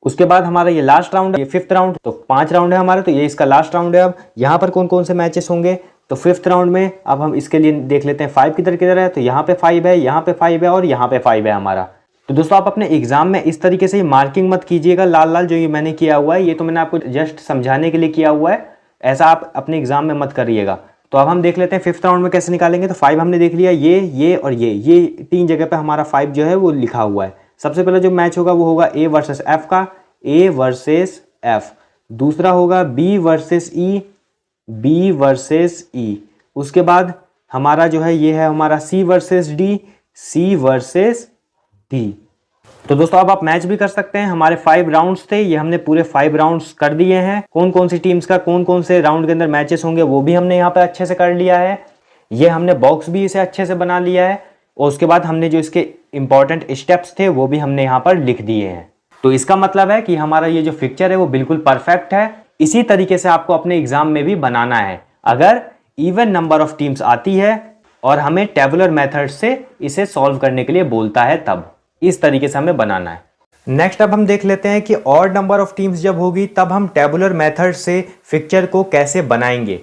उसके बाद हमारा ये लास्ट राउंड है, ये फिफ्थ राउंड। तो 5 राउंड है हमारे, तो ये इसका लास्ट राउंड है। अब यहाँ पर कौन कौन से मैचेस होंगे, तो फिफ्थ राउंड में अब हम इसके लिए देख लेते हैं 5 किधर किधर है। तो यहाँ पे 5 है, यहाँ पे 5 है, और यहाँ पे 5 है हमारा। तो दोस्तों आप अपने एग्जाम में इस तरीके से मार्किंग मत कीजिएगा लाल लाल जो ये मैंने किया हुआ है, ये तो मैंने आपको जस्ट समझाने के लिए किया हुआ है, ऐसा आप अपने एग्जाम में मत करिएगा। तो अब हम देख लेते हैं फिफ्थ राउंड में कैसे निकालेंगे। तो 5 हमने देख लिया, ये और ये 3 जगह पे हमारा 5 जो है वो लिखा हुआ है। सबसे पहले जो मैच होगा वो होगा A वर्सेस F का, A वर्सेस F। दूसरा होगा B versus E, B versus E, उसके बाद हमारा जो है ये है हमारा C versus D, C versus D. तो दोस्तों अब आप मैच भी कर सकते हैं। हमारे 5 राउंड्स थे, ये हमने पूरे 5 राउंड्स कर दिए हैं। कौन कौन सी टीम्स का कौन कौन से राउंड के अंदर मैचेस होंगे वो भी हमने यहाँ पे अच्छे से कर लिया है। ये हमने बॉक्स भी इसे अच्छे से बना लिया है और उसके बाद हमने जो इसके इंपॉर्टेंट स्टेप्स थे वो भी हमने यहाँ पर लिख दिए हैं। तो इसका मतलब है कि हमारा ये जो फिक्चर है वो बिल्कुल परफेक्ट है। इसी तरीके से आपको अपने एग्जाम में भी बनाना है। अगर इवन नंबर ऑफ टीम्स आती है और हमें टेबुलर मेथड से इसे सॉल्व करने के लिए बोलता है, तब इस तरीके से हमें बनाना है। नेक्स्ट अब हम देख लेते हैं कि ऑड नंबर ऑफ टीम्स जब होगी तब हम टेबुलर मेथड से फिक्चर को कैसे बनाएंगे।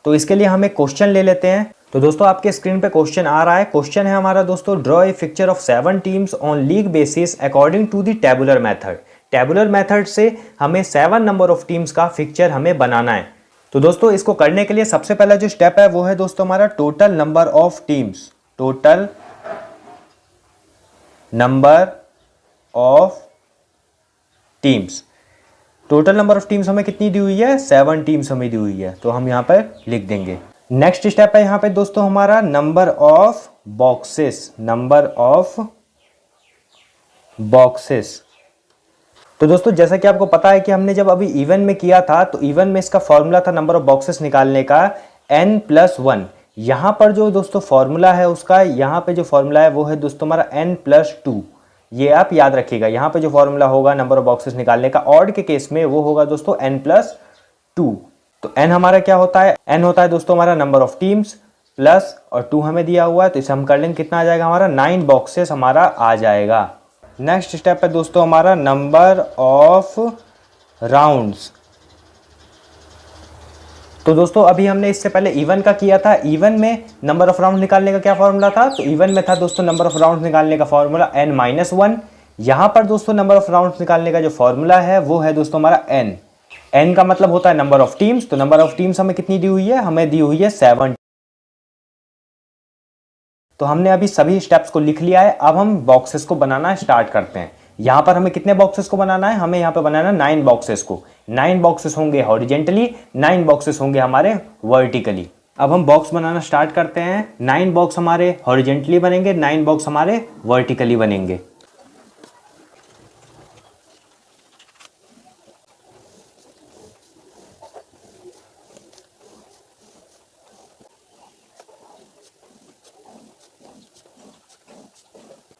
तो इसके लिए हम एक क्वेश्चन ले लेते हैं। तो दोस्तों आपके स्क्रीन पे क्वेश्चन आ रहा है। क्वेश्चन है हमारा दोस्तों, draw a picture of 7 teams on league basis according to the tabular method. Tabular method से हमें 7 नंबर ऑफ टीम्स का फिक्चर हमें बनाना है। तो दोस्तों इसको करने के लिए सबसे पहला जो स्टेप है वो है दोस्तों हमारा total number of teams. Total number of teams, total number of teams हमें कितनी दी हुई है? 7 टीम्स हमें दी हुई है, तो हम यहां पर लिख देंगे। नेक्स्ट स्टेप है यहां पे दोस्तों हमारा number of boxes. Number of boxes. तो दोस्तों जैसा कि आपको पता है कि हमने जब अभी इवन में किया था तो इवन में इसका फॉर्मूला था नंबर ऑफ बॉक्सेस निकालने का n+1। यहां पर जो दोस्तों फॉर्मूला है उसका, यहां पे जो फॉर्मूला है वो है दोस्तों हमारा n+2। ये आप याद रखिएगा, यहां पे जो फॉर्मूला होगा नंबर ऑफ बॉक्सेस निकालने का ऑड के केस में वो होगा दोस्तों n+2। तो n हमारा क्या होता है? n होता है दोस्तों हमारा नंबर ऑफ टीम्स प्लस और 2 हमें दिया हुआ है, तो इसे हम कर लेंगे। कितना आ जाएगा हमारा? 9 बॉक्सेस हमारा आ जाएगा। नेक्स्ट स्टेप है दोस्तों हमारा नंबर ऑफ राउंड्स। तो दोस्तों अभी हमने इससे पहले इवन का किया था। इवन में नंबर ऑफ राउंड निकालने का क्या फॉर्मूला था? तो इवन में था दोस्तों नंबर ऑफ राउंड निकालने का फॉर्मूला n-1। यहां पर दोस्तों नंबर ऑफ राउंड निकालने का जो फॉर्मूला है वो है दोस्तों हमारा n। n का मतलब होता है नंबर ऑफ टीम्स। तो नंबर ऑफ टीम्स हमें कितनी दी हुई है? हमें दी हुई है 7। तो हमने अभी सभी स्टेप्स को लिख लिया है। अब हम बॉक्सेस को बनाना स्टार्ट करते हैं। यहां पर हमें कितने बॉक्सेस को बनाना है? हमें यहां पर बनाना 9 बॉक्सेस को। 9 बॉक्सेस होंगे हॉरिजेंटली, 9 बॉक्सेस होंगे हमारे वर्टिकली। अब हम बॉक्स बनाना स्टार्ट करते हैं। 9 बॉक्स हमारे हॉरिजेंटली बनेंगे, 9 बॉक्स हमारे वर्टिकली बनेंगे।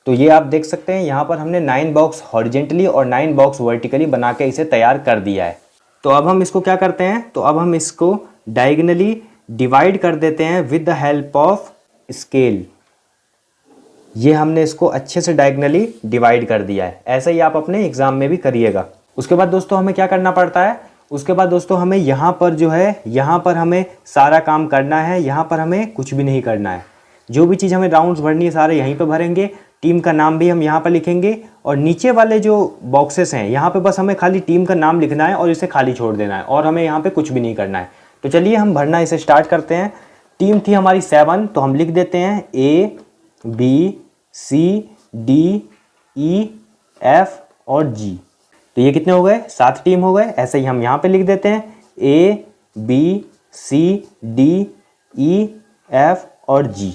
तो ये आप देख सकते हैं यहाँ पर हमने 9 बॉक्स हॉरिजेंटली और 9 बॉक्स वर्टिकली बना के इसे तैयार कर दिया है। तो अब हम इसको क्या करते हैं? तो अब हम इसको डायगोनली डिवाइड कर देते हैं with the help of scale. ये हमने इसको अच्छे से डायगोनली डिवाइड कर दिया है। ऐसे ही आप अपने एग्जाम में भी करिएगा। उसके बाद दोस्तों हमें क्या करना पड़ता है? उसके बाद दोस्तों हमें यहाँ पर जो है, यहाँ पर हमें सारा काम करना है। यहाँ पर हमें कुछ भी नहीं करना है। जो भी चीज़ हमें राउंड्स भरनी है सारे यहीं पर भरेंगे। टीम का नाम भी हम यहाँ पर लिखेंगे और नीचे वाले जो बॉक्सेस हैं यहाँ पे बस हमें खाली टीम का नाम लिखना है और इसे खाली छोड़ देना है और हमें यहाँ पे कुछ भी नहीं करना है। तो चलिए हम भरना इसे स्टार्ट करते हैं। टीम थी हमारी 7, तो हम लिख देते हैं A, B, C, D, E, F और G। तो ये कितने हो गए? 7 टीम हो गए। ऐसे ही हम यहाँ पे लिख देते हैं A, B, C, D, E, F और G।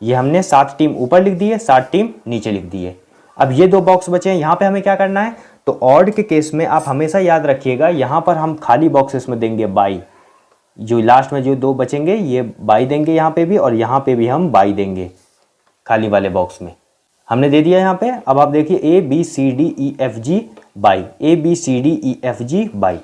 ये हमने 7 टीम ऊपर लिख दी है, 7 टीम नीचे लिख दी है। अब ये 2 बॉक्स बचे हैं, यहाँ पे हमें क्या करना है? तो ऑड के केस में आप हमेशा याद रखिएगा, यहाँ पर हम खाली बॉक्सेस में देंगे बाई। जो लास्ट में जो 2 बचेंगे ये बाई देंगे यहाँ पे भी, और यहाँ पे भी हम बाई देंगे खाली वाले बॉक्स में। हमने दे दिया यहाँ पे। अब आप देखिए A, B, C, D, E, F, G by, A, B, C, D, E, F, G by.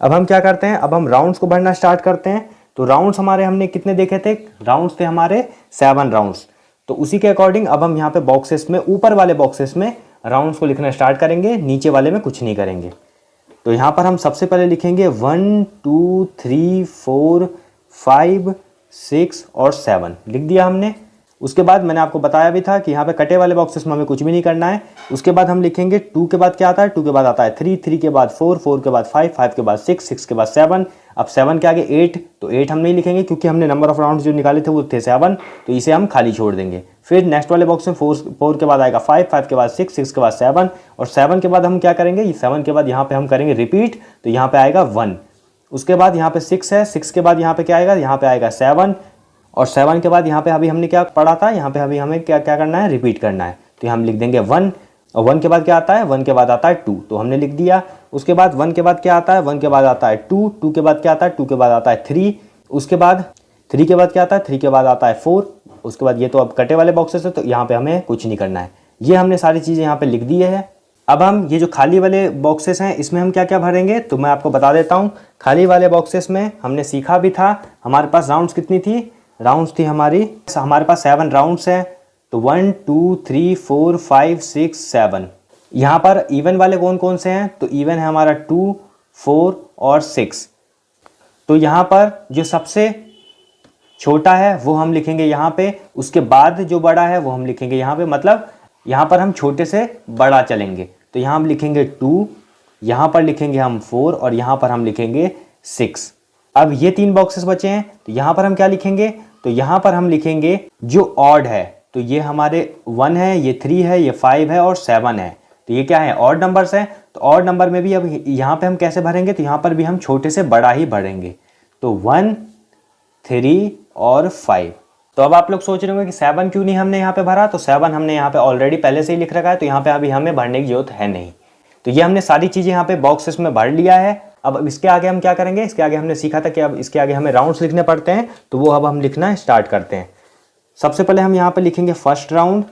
अब हम क्या करते हैं? अब हम राउंड्स को भरना स्टार्ट करते हैं। तो राउंड्स हमारे हमने कितने देखे थे? राउंड्स थे हमारे 7 राउंड्स। तो उसी के अकॉर्डिंग अब हम यहाँ पे बॉक्सेस में, ऊपर वाले बॉक्सेस में राउंड्स को लिखना स्टार्ट करेंगे, नीचे वाले में कुछ नहीं करेंगे। तो यहाँ पर हम सबसे पहले लिखेंगे 1, 2, 3, 4, 5, 6 और 7 लिख दिया हमने। उसके बाद मैंने आपको बताया भी था कि यहाँ पे कटे वाले बॉक्सेस में हमें कुछ भी नहीं करना है। उसके बाद हम लिखेंगे 2 के बाद क्या आता है? 2 के बाद आता है 3, 3 के बाद 4, 4 के बाद 5, 5 के बाद 6, 6 के बाद 7। अब 7 के आगे 8, तो 8 हम नहीं लिखेंगे क्योंकि हमने नंबर ऑफ राउंड्स जो निकाले थे वो थे 7, तो इसे हम खाली छोड़ देंगे। फिर नेक्स्ट वाले बॉक्स में 4 के बाद आएगा 5, 5 के बाद 6, 6 के बाद 7 और 7 के बाद हम क्या करेंगे? 7 के बाद यहाँ पे हम करेंगे रिपीट, तो यहाँ पे आएगा 1। उसके बाद यहाँ पे 6 है, 6 के बाद यहाँ पे क्या आएगा, यहाँ पे आएगा 7, और 7 के बाद यहाँ पे अभी हमने क्या पढ़ा था, यहाँ पे अभी हमें क्या क्या करना है, रिपीट करना है। तो हम लिख देंगे 1, और 1 के बाद क्या आता है, 1 के बाद आता है 2, तो हमने लिख दिया। उसके बाद 1 के बाद क्या आता है, 1 के बाद आता है 2, 2 के बाद क्या आता है, 2 के बाद आता है 3, उसके बाद 3 के बाद क्या आता है, 3 के बाद आता है 4, उसके बाद ये तो अब कटे वाले बॉक्सेस है, तो यहाँ पे हमें कुछ नहीं करना है। ये हमने सारी चीज़ें यहाँ पे लिख दी है। अब हम ये जो खाली वाले बॉक्सेस हैं इसमें हम क्या क्या भरेंगे, तो मैं आपको बता देता हूँ। खाली वाले बॉक्सेस में हमने सीखा भी था, हमारे पास राउंड्स कितनी थी, राउंड्स थी हमारे पास 7 राउंड्स हैं। तो 1 2 3 4 5 6 7। यहाँ पर इवन वाले कौन कौन से हैं, तो इवन है हमारा 2 4 और 6। तो यहाँ पर जो सबसे छोटा है वो हम लिखेंगे यहाँ पे, उसके बाद जो बड़ा है वो हम लिखेंगे यहाँ पे, मतलब यहाँ पर हम छोटे से बड़ा चलेंगे। तो यहाँ हम लिखेंगे 2, यहाँ पर लिखेंगे हम 4, और यहाँ पर हम लिखेंगे 6। अब ये 3 बॉक्सेस बचे हैं, तो यहाँ पर हम क्या लिखेंगे, तो यहाँ पर हम लिखेंगे जो ऑड है। तो ये हमारे 1 है, ये 3 है, ये 5 है और 7 है। तो ये क्या है, ऑड नंबर्स हैं। तो ऑड नंबर में भी अब यहाँ पे हम कैसे भरेंगे, तो यहाँ पर भी हम छोटे से बड़ा ही भरेंगे। तो 1 3 और 5। तो अब आप लोग सोच रहे होंगे कि 7 क्यों नहीं हमने यहाँ पे भरा, तो 7 हमने यहाँ पे ऑलरेडी पहले से ही लिख रखा है, तो यहाँ पे अभी हमें भरने की जरूरत है नहीं। तो ये हमने सारी चीज़ें यहाँ पे बॉक्सेस में भर लिया है। अब इसके आगे हम क्या करेंगे, इसके आगे हमने सीखा था कि अब इसके आगे हमें राउंड्स लिखने पड़ते हैं, तो वो अब हम लिखना स्टार्ट करते हैं। सबसे पहले हम यहाँ पर लिखेंगे फर्स्ट राउंड।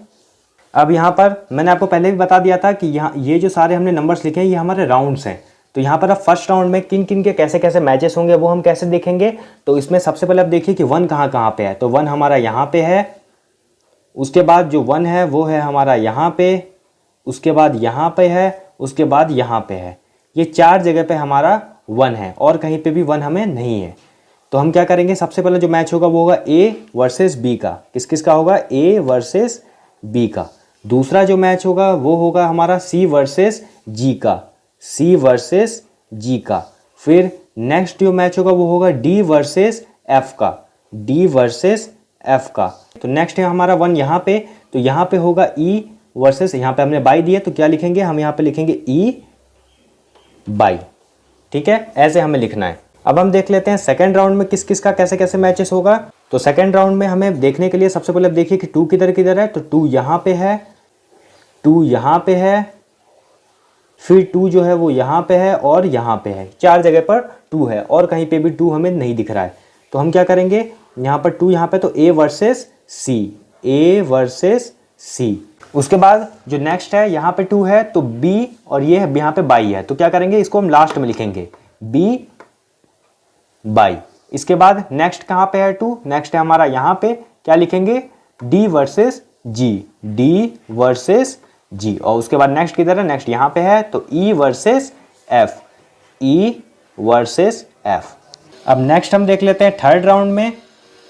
अब यहाँ पर मैंने आपको पहले भी बता दिया था कि यहाँ ये जो सारे हमने नंबर्स लिखे हैं ये हमारे राउंड्स हैं। तो यहाँ पर अब फर्स्ट राउंड में किन किन के कैसे कैसे मैचेस होंगे वो हम कैसे देखेंगे। तो इसमें सबसे पहले आप देखिए कि 1 कहाँ कहाँ पे है। तो 1 हमारा यहाँ पे है, उसके बाद जो 1 है वो है हमारा यहाँ पे, उसके बाद यहाँ पे है, उसके बाद यहाँ पे है। ये 4 जगह पे हमारा 1 है और कहीं पे भी 1 हमें नहीं है। तो हम क्या करेंगे, सबसे पहले जो मैच होगा वो होगा A वर्सेस B का। किस किस का होगा, A वर्सेस B का। दूसरा जो मैच होगा वो होगा हमारा C वर्सेस G का, C वर्सेस G का। फिर नेक्स्ट जो मैच होगा वो होगा D वर्सेस F का, D वर्सेस F का। तो नेक्स्ट है हमारा 1 यहाँ पे, तो यहाँ पे होगा E वर्सेस, यहाँ पे हमने बाई दिया तो क्या लिखेंगे, हम यहाँ पे लिखेंगे E बाई। ठीक है, ऐसे हमें लिखना है। अब हम देख लेते हैं सेकेंड राउंड में किस किस का कैसे कैसे मैचेस होगा। तो सेकेंड राउंड में हमें देखने के लिए सबसे पहले देखिए कि 2 किधर किधर है। तो 2 यहाँ पे है, 2 यहाँ पे है, फिर 2 जो है वो यहाँ पे है और यहाँ पे है। 4 जगह पर 2 है और कहीं पे भी 2 हमें नहीं दिख रहा है। तो हम क्या करेंगे, यहाँ पर 2 यहाँ पे, तो A versus C, A versus C। उसके बाद जो नेक्स्ट है यहाँ पे 2 है, तो B और ये यहाँ पे बाई है। तो क्या करेंगे, इसको हम लास्ट में लिखेंगे B बाई। इसके बाद नेक्स्ट कहाँ पे है 2, नेक्स्ट है हमारा यहाँ पे, क्या लिखेंगे D versus G, D versus G। और उसके बाद नेक्स्ट किधर है, नेक्स्ट यहाँ पे है, तो E versus F, E versus F। अब नेक्स्ट हम देख लेते हैं थर्ड राउंड में।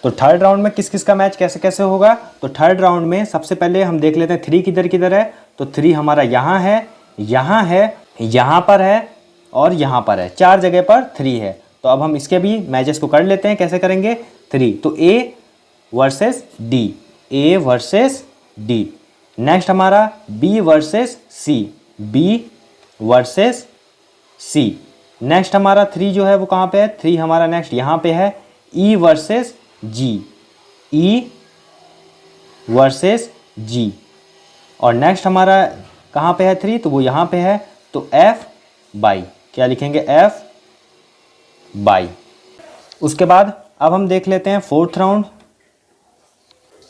तो थर्ड राउंड में किस किस का मैच कैसे कैसे होगा। तो थर्ड राउंड में सबसे पहले हम देख लेते हैं 3 किधर किधर है। तो 3 हमारा यहाँ है, यहाँ है, यहाँ पर है और यहाँ पर है। 4 जगह पर 3 है। तो अब हम इसके भी मैचेस को कर लेते हैं। कैसे करेंगे, 3, तो A versus D, A versus D। Next हमारा B versus C, B versus C। Next हमारा 3 जो है वो कहाँ पे है, 3 हमारा नेक्स्ट यहाँ पे है, E versus G, E versus G। और नेक्स्ट हमारा कहाँ पे है 3, तो वो यहाँ पे है, तो F बाई। क्या लिखेंगे, F बाई। उसके बाद अब हम देख लेते हैं फोर्थ राउंड।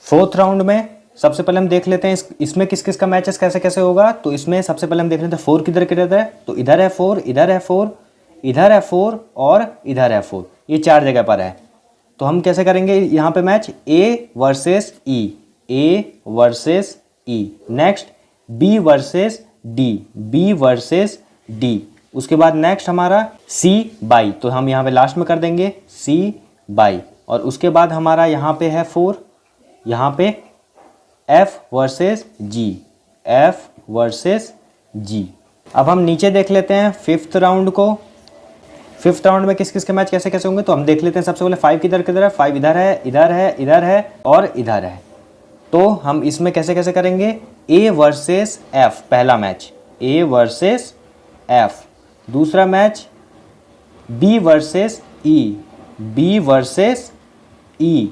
फोर्थ राउंड में सबसे पहले हम देख लेते हैं इसमें किस किस का मैचेस कैसे कैसे होगा। तो इसमें सबसे पहले हम देख लेते हैं 4 किधर किधर है। तो इधर है 4, इधर है 4, इधर है 4 और इधर है 4। ये 4 जगह पर है। तो हम कैसे करेंगे यहाँ पे match, A versus E, A versus E। Next B versus D, B versus D। उसके बाद नेक्स्ट हमारा C बाई, तो हम यहाँ पे लास्ट में कर देंगे C बाई। और उसके बाद हमारा यहाँ पे है 4, यहाँ पे F versus G, F versus G। अब हम नीचे देख लेते हैं फिफ्थ राउंड को। फिफ्थ राउंड में किस किस के मैच कैसे कैसे होंगे। तो हम देख लेते हैं सबसे पहले 5 किधर किधर है, 5 इधर है, इधर है, इधर है और इधर है। तो हम इसमें कैसे कैसे करेंगे, A वर्सेस F पहला मैच, A वर्सेस F। दूसरा मैच बी वर्सेस ई, बी वर्सेस ई।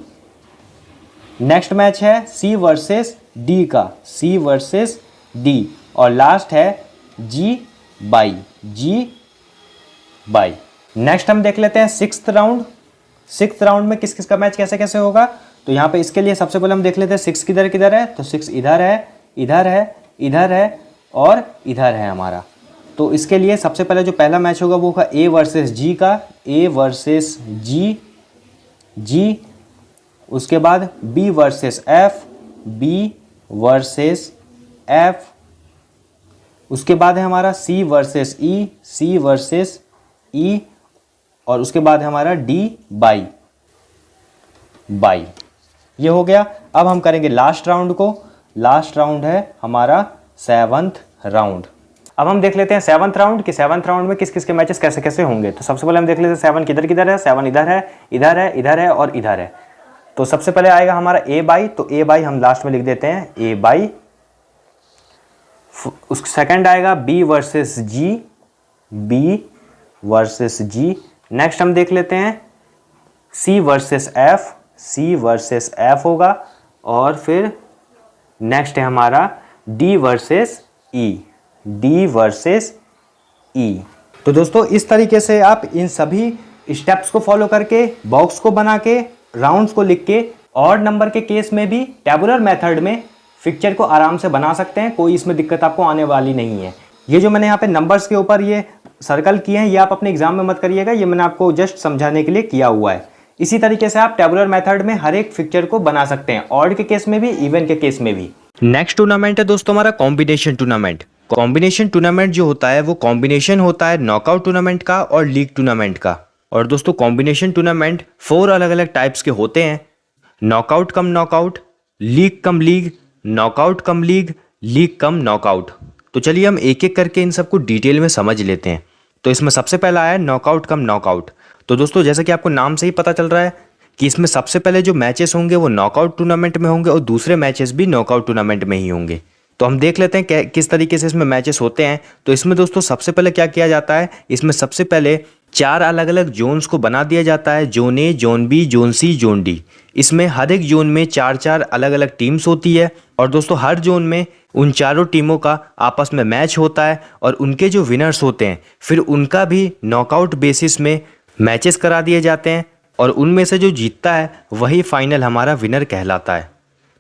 नेक्स्ट मैच है सी वर्सेस डी का, सी वर्सेस डी। और लास्ट है जी बाई, जी बाई। नेक्स्ट हम देख लेते हैं सिक्स्थ राउंड। सिक्स्थ राउंड में किस किस का मैच कैसे कैसे होगा। तो यहाँ पे इसके लिए सबसे पहले हम देख लेते हैं सिक्स किधर किधर है। तो सिक्स इधर है, इधर है, इधर है और इधर है हमारा। तो इसके लिए सबसे पहले जो पहला मैच होगा वो होगा ए वर्सेस जी का, ए वर्सेस जी, जी। उसके बाद B versus F, B versus F. उसके बाद है हमारा सी वर्सेस ई, सी वर्सेस ई। और उसके बाद है हमारा डी बाई, बाई। ये हो गया। अब हम करेंगे लास्ट राउंड को। लास्ट राउंड है हमारा सेवंथ राउंड। अब हम देख लेते हैं सेवंथ राउंड कि सेवंथ राउंड में किस किस के मैचेस कैसे कैसे होंगे। तो सबसे पहले हम देख लेते हैं सेवन किधर किधर है। सेवन इधर है, इधर है, इधर है और इधर है। तो सबसे पहले आएगा हमारा ए बाई। तो ए बाई हम लास्ट में लिख देते हैं ए बाई। उस सेकंड आएगा B versus G, B versus G. Next हम देख लेते हैं C versus F, C versus F होगा। और फिर नेक्स्ट है हमारा D versus E, D versus E. तो दोस्तों इस तरीके से आप इन सभी स्टेप्स को फॉलो करके बॉक्स को बना के राउंड्स को लिख के ऑड नंबर के केस में भी टेबुलर मेथड में फिक्चर को आराम से बना सकते हैं। कोई इसमें दिक्कत आपको आने वाली नहीं है। ये जो मैंने यहाँ पे नंबर्स के ऊपर ये सर्कल किए हैं ये आप अपने एग्जाम में मत करिएगा, ये मैंने आपको जस्ट समझाने के लिए किया हुआ है। इसी तरीके से आप टेबुलर मेथड में हर एक फिक्चर को बना सकते हैं, ऑड के केस में भी, इवन के केस में भी। नेक्स्ट टूर्नामेंट है दोस्तों हमारा कॉम्बिनेशन टूर्नामेंट। कॉम्बिनेशन टूर्नामेंट जो होता है वो कॉम्बिनेशन होता है नॉकआउट टूर्नामेंट का और लीग टूर्नामेंट का। और दोस्तों कॉम्बिनेशन टूर्नामेंट 4 अलग अलग टाइप्स के होते हैं। Knockout cum knockout, league cum league, knockout cum league, league cum knockout. तो चलिए हम एक एक करके इन सबको डिटेल में समझ लेते हैं। तो इसमें सबसे पहला है नॉकआउट कम नॉकआउट। तो दोस्तों जैसा कि आपको नाम से ही पता चल रहा है कि इसमें सबसे पहले जो मैचेस होंगे वो नॉकआउट टूर्नामेंट में होंगे और दूसरे मैचेस भी नॉकआउट टूर्नामेंट में ही होंगे। तो हम देख लेते हैं किस तरीके से इसमें मैचेस होते हैं। तो इसमें दोस्तों सबसे पहले क्या किया जाता है, इसमें सबसे पहले 4 अलग अलग जोन्स को बना दिया जाता है। Zone A, zone B, zone C, zone D. इसमें हर एक जोन में 4-4 अलग अलग टीम्स होती है। और दोस्तों हर जोन में उन चारों टीमों का आपस में मैच होता है और उनके जो विनर्स होते हैं फिर उनका भी नॉकआउट बेसिस में मैचेस करा दिए जाते हैं और उनमें से जो जीतता है वही फाइनल हमारा विनर कहलाता है।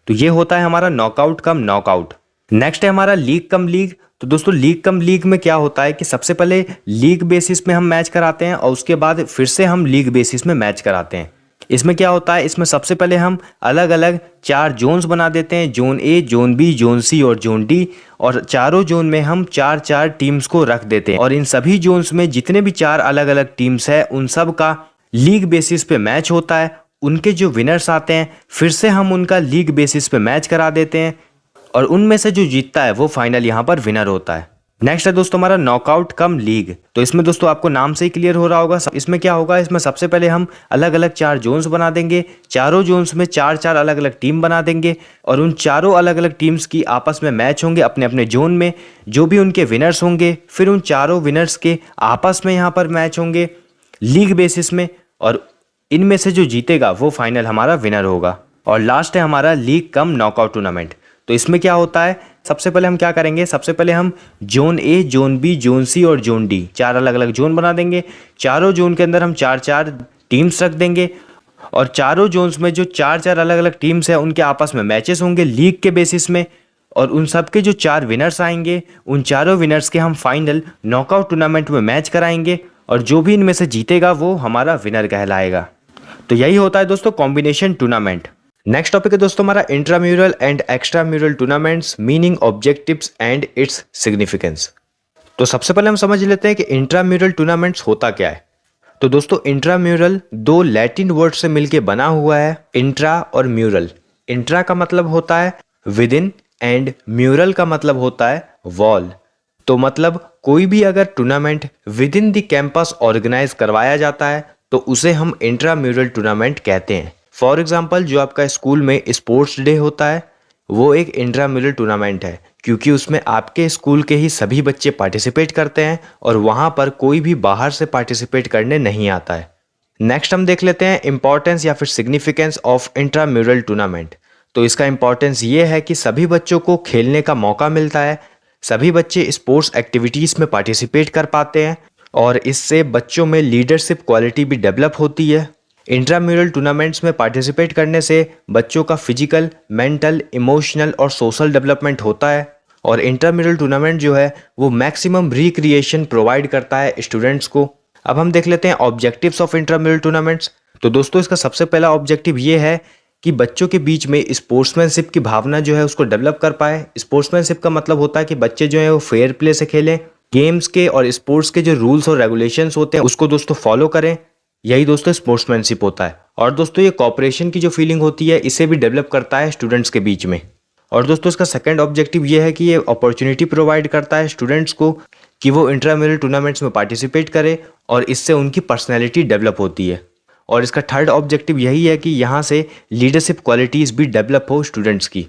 तो ये होता है हमारा नॉकआउट कम नॉकआउट। नेक्स्ट है हमारा लीग कम लीग। तो दोस्तों लीग कम लीग में क्या होता है कि सबसे पहले लीग बेसिस में हम मैच कराते हैं और उसके बाद फिर से हम लीग बेसिस में मैच कराते हैं। इसमें क्या होता है, इसमें सबसे पहले हम अलग अलग 4 जोन्स बना देते हैं। Zone A, zone B, zone C और जोन डी। और चारों जोन में हम 4-4 टीम्स को रख देते हैं और इन सभी जोन्स में जितने भी 4 अलग अलग टीम्स है उन सब का लीग बेसिस पे मैच होता है। उनके जो विनर्स आते हैं फिर से हम उनका लीग बेसिस पे मैच करा देते हैं और उनमें से जो जीतता है वो फाइनल यहाँ पर विनर होता है। नेक्स्ट है दोस्तों हमारा नॉकआउट कम लीग। तो इसमें दोस्तों आपको नाम से ही क्लियर हो रहा होगा इसमें क्या होगा। इसमें सबसे पहले हम अलग अलग 4 जोन्स बना देंगे। चारों जोन्स में 4-4 अलग अलग टीम बना देंगे और उन चारों अलग अलग टीम्स की आपस में मैच होंगे अपने अपने जोन में। जो भी उनके विनर्स होंगे फिर उन चारों विनर्स के आपस में यहाँ पर मैच होंगे लीग बेसिस में और इनमें से जो जीतेगा वो फाइनल हमारा विनर होगा। और लास्ट है हमारा लीग कम नॉकआउट टूर्नामेंट। तो इसमें क्या होता है, सबसे पहले हम क्या करेंगे, सबसे पहले हम zone A, zone B, zone C और जोन डी 4 अलग अलग जोन बना देंगे। चारों जोन के अंदर हम 4-4 टीम्स रख देंगे और चारों जोन्स में जो 4-4 अलग अलग टीम्स हैं उनके आपस में मैचेस होंगे लीग के बेसिस में और उन सब के जो 4 विनर्स आएंगे उन चारों विनर्स के हम फाइनल नॉकआउट टूर्नामेंट में मैच कराएंगे और जो भी इनमें से जीतेगा वो हमारा विनर कहलाएगा। तो यही होता है दोस्तों कॉम्बिनेशन टूर्नामेंट। नेक्स्ट टॉपिक है दोस्तों हमारा intramural and extramural tournaments, meaning, objectives and its significance. तो सबसे पहले हम समझ लेते हैं कि इंट्राम्यूरल टूर्नामेंट्स होता क्या है। तो दोस्तों इंट्राम्यूरल 2 लैटिन वर्ड से मिलके बना हुआ है, इंट्रा और म्यूरल। इंट्रा का मतलब होता है विद इन एंड म्यूरल का मतलब होता है वॉल। तो मतलब कोई भी अगर tournament within the campus organise करवाया जाता है तो उसे हम इंट्राम्यूरल टूर्नामेंट कहते हैं। फॉर एग्जाम्पल जो आपका स्कूल में स्पोर्ट्स डे होता है वो एक इंट्राम्यूरल टूर्नामेंट है क्योंकि उसमें आपके स्कूल के ही सभी बच्चे पार्टिसिपेट करते हैं और वहाँ पर कोई भी बाहर से पार्टिसिपेट करने नहीं आता है। नेक्स्ट हम देख लेते हैं इम्पॉर्टेंस या फिर सिग्निफिकेंस ऑफ इंट्राम्यूरल टूर्नामेंट। तो इसका इम्पॉर्टेंस ये है कि सभी बच्चों को खेलने का मौका मिलता है, सभी बच्चे स्पोर्ट्स एक्टिविटीज़ में पार्टिसिपेट कर पाते हैं और इससे बच्चों में लीडरशिप क्वालिटी भी डेवलप होती है। इंट्राम्यूरल टूर्नामेंट्स में पार्टिसिपेट करने से बच्चों का फिजिकल, मेंटल, इमोशनल और सोशल डेवलपमेंट होता है और इंट्राम्यूरल टूर्नामेंट जो है वो मैक्सिमम रिक्रिएशन प्रोवाइड करता है स्टूडेंट्स को। अब हम देख लेते हैं ऑब्जेक्टिव्स ऑफ इंट्राम्यूरल टूर्नामेंट्स। तो दोस्तों इसका सबसे पहला ऑब्जेक्टिव ये है कि बच्चों के बीच में स्पोर्ट्समैनशिप की भावना जो है उसको डेवलप कर पाए। स्पोर्ट्समैनशिप का मतलब होता है कि बच्चे जो है वो फेयर प्ले से खेलें, गेम्स के और स्पोर्ट्स के जो रूल्स और रेगुलेशंस होते हैं उसको दोस्तों फॉलो करें। यही दोस्तों स्पोर्ट्समैनशिप होता है। और दोस्तों ये कॉपरेशन की जो फीलिंग होती है इसे भी डेवलप करता है स्टूडेंट्स के बीच में। और दोस्तों इसका सेकंड ऑब्जेक्टिव ये है कि ये अपॉर्चुनिटी प्रोवाइड करता है स्टूडेंट्स को कि वो इंट्राम्यूरल टूर्नामेंट्स में पार्टिसिपेट करें और इससे उनकी पर्सनैलिटी डेवलप होती है। और इसका थर्ड ऑब्जेक्टिव यही है कि यहाँ से लीडरशिप क्वालिटीज़ भी डेवलप हो स्टूडेंट्स की।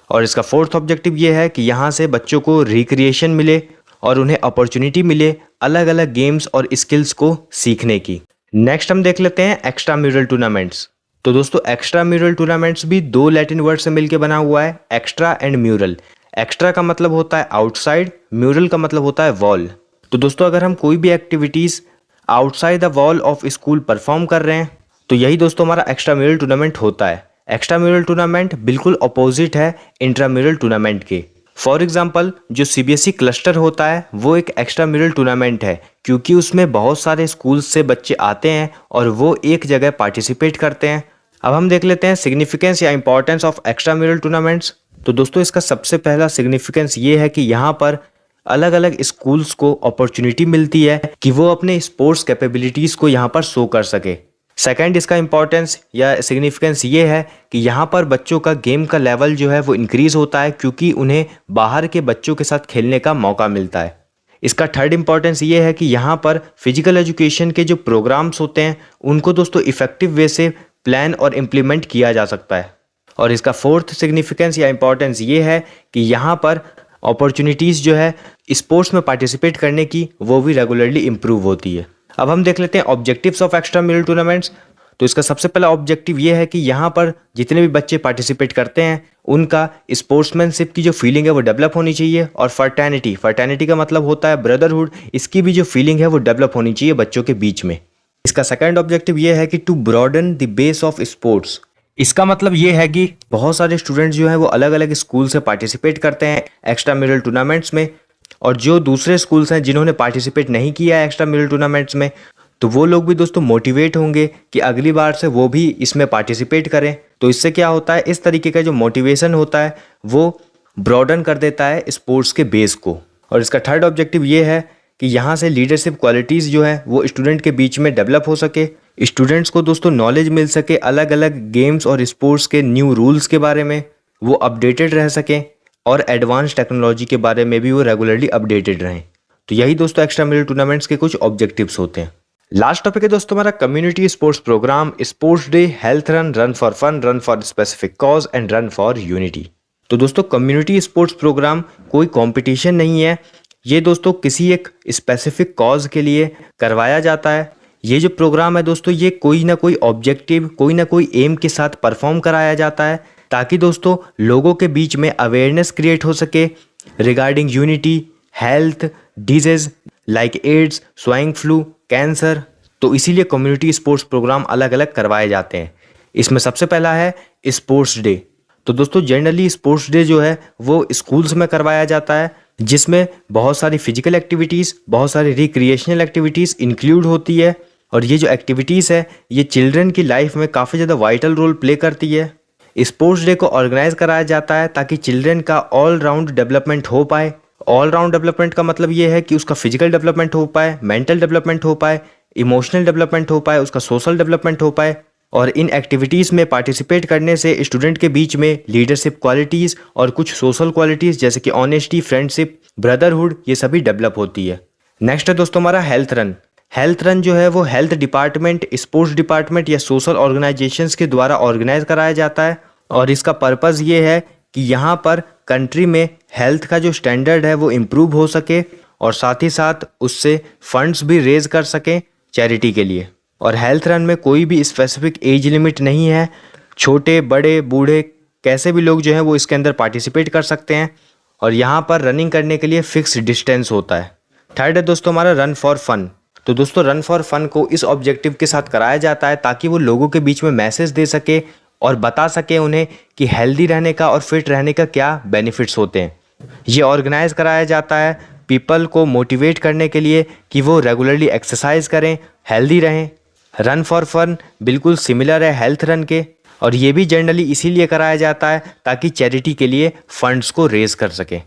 और इसका फोर्थ ऑब्जेक्टिव ये है कि यहाँ से बच्चों को रिक्रिएशन मिले और उन्हें अपॉर्चुनिटी मिले अलग अलग गेम्स और स्किल्स को सीखने की। नेक्स्ट हम देख लेते हैं एक्स्ट्रा म्यूरल टूर्नामेंट्स। तो दोस्तों एक्स्ट्रा म्यूरल टूर्नामेंट्स भी दो लैटिन वर्ड से मिलकर बना हुआ है, एक्स्ट्रा एंड म्यूरल। एक्स्ट्रा का मतलब होता है आउटसाइड, म्यूरल का मतलब होता है वॉल। तो दोस्तों अगर हम कोई भी activities outside the wall of school perform कर रहे हैं तो यही दोस्तों हमारा एक्स्ट्रा म्यूरल टूर्नामेंट होता है। एक्स्ट्रा म्यूरल टूर्नामेंट बिल्कुल अपोजिट है इंट्राम्यूरल टूर्नामेंट के। फॉर एग्जाम्पल जो सीबीएसई क्लस्टर होता है वो एक एक्स्ट्रा म्यूरल टूर्नामेंट है क्योंकि उसमें बहुत सारे स्कूल्स से बच्चे आते हैं और वो एक जगह पार्टिसिपेट करते हैं। अब हम देख लेते हैं सिग्निफिकेंस या importance of extra mural tournaments. तो दोस्तों इसका सबसे पहला सिग्निफिकेंस ये है कि यहाँ पर अलग अलग स्कूल्स को अपॉर्चुनिटी मिलती है कि वो अपने स्पोर्ट्स कैपेबिलिटीज़ को यहाँ पर शो कर सके। सेकंड इसका इंपॉर्टेंस या सिग्निफिकेंस ये है कि यहाँ पर बच्चों का गेम का लेवल जो है वो इंक्रीज़ होता है क्योंकि उन्हें बाहर के बच्चों के साथ खेलने का मौका मिलता है। इसका थर्ड इंपॉर्टेंस ये है कि यहाँ पर फिजिकल एजुकेशन के जो प्रोग्राम्स होते हैं उनको दोस्तों इफ़ेक्टिव वे से प्लान और इम्प्लीमेंट किया जा सकता है। और इसका फोर्थ सिग्निफिकेंस या इंपॉर्टेंस ये है कि यहाँ पर अपॉर्चुनिटीज़ जो है स्पोर्ट्स में पार्टिसिपेट करने की वो भी रेगुलरली इम्प्रूव होती है। अब हम देख लेते हैं objectives of extra mural tournaments. तो इसका सबसे पहला ऑब्जेक्टिव ये है कि यहाँ पर जितने भी बच्चे पार्टिसिपेट करते हैं उनका स्पोर्ट्समैनशिप की जो फीलिंग है वो डेवलप होनी चाहिए। और फर्टर्निटी का मतलब होता है ब्रदरहुड, इसकी भी जो फीलिंग है वो डेवलप होनी चाहिए बच्चों के बीच में। इसका सेकंड ऑब्जेक्टिव ये है कि to broaden the base of sports. इसका मतलब ये है कि बहुत सारे स्टूडेंट्स जो हैं वो अलग अलग स्कूल से पार्टिसिपेट करते हैं एक्स्ट्रा म्यूरल टूर्नामेंट्स में और जो दूसरे स्कूल्स हैं जिन्होंने पार्टिसिपेट नहीं किया है एक्स्ट्रा म्यूरल टूर्नामेंट्स में तो वो लोग भी दोस्तों मोटिवेट होंगे कि अगली बार से वो भी इसमें पार्टिसिपेट करें। तो इससे क्या होता है, इस तरीके का जो मोटिवेशन होता है वो ब्रॉडन कर देता है स्पोर्ट्स के बेस को। और इसका थर्ड ऑब्जेक्टिव ये है कि यहाँ से लीडरशिप क्वालिटीज़ जो है वो स्टूडेंट के बीच में डेवलप हो सके, स्टूडेंट्स को दोस्तों नॉलेज मिल सके अलग अलग गेम्स और स्पोर्ट्स के न्यू रूल्स के बारे में, वो अपडेटेड रह सकें और एडवांस टेक्नोलॉजी के बारे में भी वो रेगुलरली अपडेटेड रहें। तो यही दोस्तों एक्स्ट्रा म्यूरल टूर्नामेंट्स के कुछ ऑब्जेक्टिव्स होते हैं। लास्ट टॉपिक है दोस्तों हमारा community sports programme, sports day, health run, run for fun, run for specific cause and run for unity. तो दोस्तों कम्युनिटी स्पोर्ट्स प्रोग्राम कोई कंपटीशन नहीं है, ये दोस्तों किसी एक स्पेसिफिक कॉज के लिए करवाया जाता है। ये जो प्रोग्राम है दोस्तों ये कोई ना कोई ऑब्जेक्टिव, कोई ना कोई एम के साथ परफॉर्म कराया जाता है ताकि दोस्तों लोगों के बीच में अवेयरनेस क्रिएट हो सके regarding unity, health, disease like AIDS, swine flu, cancer. तो इसीलिए कम्युनिटी स्पोर्ट्स प्रोग्राम अलग अलग करवाए जाते हैं। इसमें सबसे पहला है स्पोर्ट्स डे। तो दोस्तों जनरली स्पोर्ट्स डे जो है वो स्कूल्स में करवाया जाता है जिसमें बहुत सारी फिजिकल एक्टिविटीज़, बहुत सारी रिक्रिएशनल एक्टिविटीज़ इंक्लूड होती है। और ये जो एक्टिविटीज़ है ये चिल्ड्रन की लाइफ में काफ़ी ज़्यादा वाइटल रोल प्ले करती है। स्पोर्ट्स डे को ऑर्गेनाइज कराया जाता है ताकि चिल्ड्रन का ऑल राउंड डेवलपमेंट हो पाए। ऑल राउंड डेवलपमेंट का मतलब ये है कि उसका फिजिकल डेवलपमेंट हो पाए, मेंटल डेवलपमेंट हो पाए, इमोशनल डेवलपमेंट हो पाए, उसका सोशल डेवलपमेंट हो पाए। और इन एक्टिविटीज़ में पार्टिसिपेट करने से स्टूडेंट के बीच में लीडरशिप क्वालिटीज़ और कुछ सोशल क्वालिटीज़ जैसे कि ऑनेस्टी, फ्रेंडशिप, ब्रदरहुड ये सभी डेवलप होती है। नेक्स्ट है दोस्तों हमारा हेल्थ रन। हेल्थ रन जो है वो हेल्थ डिपार्टमेंट, स्पोर्ट्स डिपार्टमेंट या सोशल ऑर्गेनाइजेशंस के द्वारा ऑर्गेनाइज कराया जाता है और इसका पर्पज़ ये है कि यहाँ पर कंट्री में हेल्थ का जो स्टैंडर्ड है वो इम्प्रूव हो सके और साथ ही साथ उससे फंड्स भी रेज कर सकें चैरिटी के लिए। और हेल्थ रन में कोई भी स्पेसिफिक एज लिमिट नहीं है, छोटे बड़े बूढ़े कैसे भी लोग जो हैं वो इसके अंदर पार्टिसिपेट कर सकते हैं और यहाँ पर रनिंग करने के लिए फिक्स डिस्टेंस होता है। थर्ड है दोस्तों हमारा रन फॉर फन। तो दोस्तों रन फॉर फन को इस ऑब्जेक्टिव के साथ कराया जाता है ताकि वो लोगों के बीच में मैसेज दे सके और बता सके उन्हें कि हेल्दी रहने का और फिट रहने का क्या बेनिफिट्स होते हैं। ये ऑर्गेनाइज कराया जाता है पीपल को मोटिवेट करने के लिए कि वो रेगुलरली एक्सरसाइज करें, हेल्दी रहें। रन फॉर फन बिल्कुल सिमिलर है हेल्थ रन के और ये भी जनरली इसीलिए कराया जाता है ताकि चैरिटी के लिए फंड्स को रेज कर सके।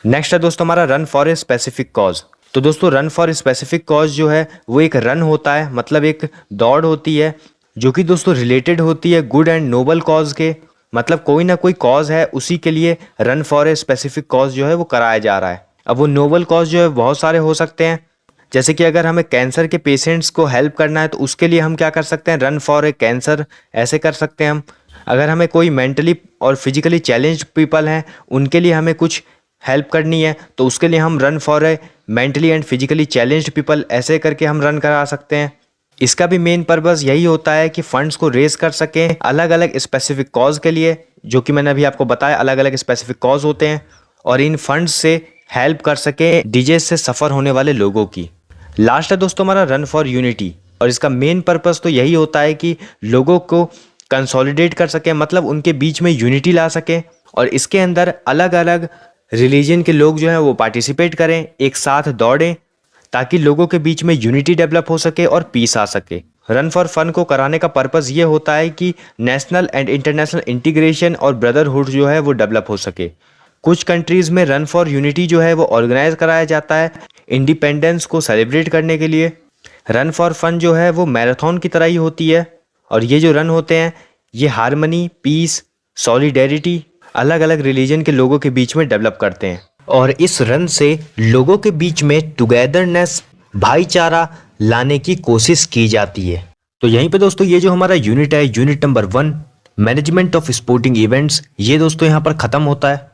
नेक्स्ट है दोस्तों हमारा run for a specific cause. तो दोस्तों run for a specific cause जो है वो एक रन होता है, मतलब एक दौड़ होती है जो कि दोस्तों रिलेटेड होती है गुड एंड नोबल कॉज के, मतलब कोई ना कोई कॉज है उसी के लिए run for a specific cause जो है वो कराया जा रहा है। अब वो नोबल कॉज जो है बहुत सारे हो सकते हैं, जैसे कि अगर हमें कैंसर के पेशेंट्स को हेल्प करना है तो उसके लिए हम क्या कर सकते हैं, रन फॉर ए कैंसर ऐसे कर सकते हैं हम। अगर हमें कोई मेंटली और फिजिकली चैलेंज्ड पीपल हैं उनके लिए हमें कुछ हेल्प करनी है तो उसके लिए हम run for a mentally and physically challenged people ऐसे करके हम रन करा सकते हैं। इसका भी मेन पर्पस यही होता है कि फंड्स को रेज कर सकें अलग अलग स्पेसिफिक कॉज के लिए, जो कि मैंने अभी आपको बताया अलग अलग स्पेसिफिक कॉज होते हैं, और इन फंड्स से हेल्प कर सकें डिजीज से सफ़र होने वाले लोगों की। लास्ट है दोस्तों हमारा रन फॉर यूनिटी और इसका मेन पर्पस तो यही होता है कि लोगों को कंसोलिडेट कर सकें, मतलब उनके बीच में यूनिटी ला सकें और इसके अंदर अलग अलग रिलीजन के लोग जो हैं वो पार्टिसिपेट करें, एक साथ दौड़ें ताकि लोगों के बीच में यूनिटी डेवलप हो सके और पीस आ सके। रन फॉर फन को कराने का पर्पस ये होता है कि नेशनल एंड इंटरनेशनल इंटीग्रेशन और ब्रदरहुड जो है वो डेवलप हो सके। कुछ कंट्रीज़ में रन फॉर यूनिटी जो है वो ऑर्गेनाइज कराया जाता है इंडिपेंडेंस को सेलिब्रेट करने के लिए। रन फॉर फन जो है वो मैराथन की तरह ही होती है और ये जो रन होते हैं ये हार्मनी, पीस, सॉलिडेरिटी अलग अलग रिलीजन के लोगों के बीच में डेवलप करते हैं और इस रन से लोगों के बीच में टुगेदरनेस, भाईचारा लाने की कोशिश की जाती है। तो यहीं पे दोस्तों ये जो हमारा यूनिट है, unit number 1 management of sporting events, ये दोस्तों यहाँ पर ख़त्म होता है।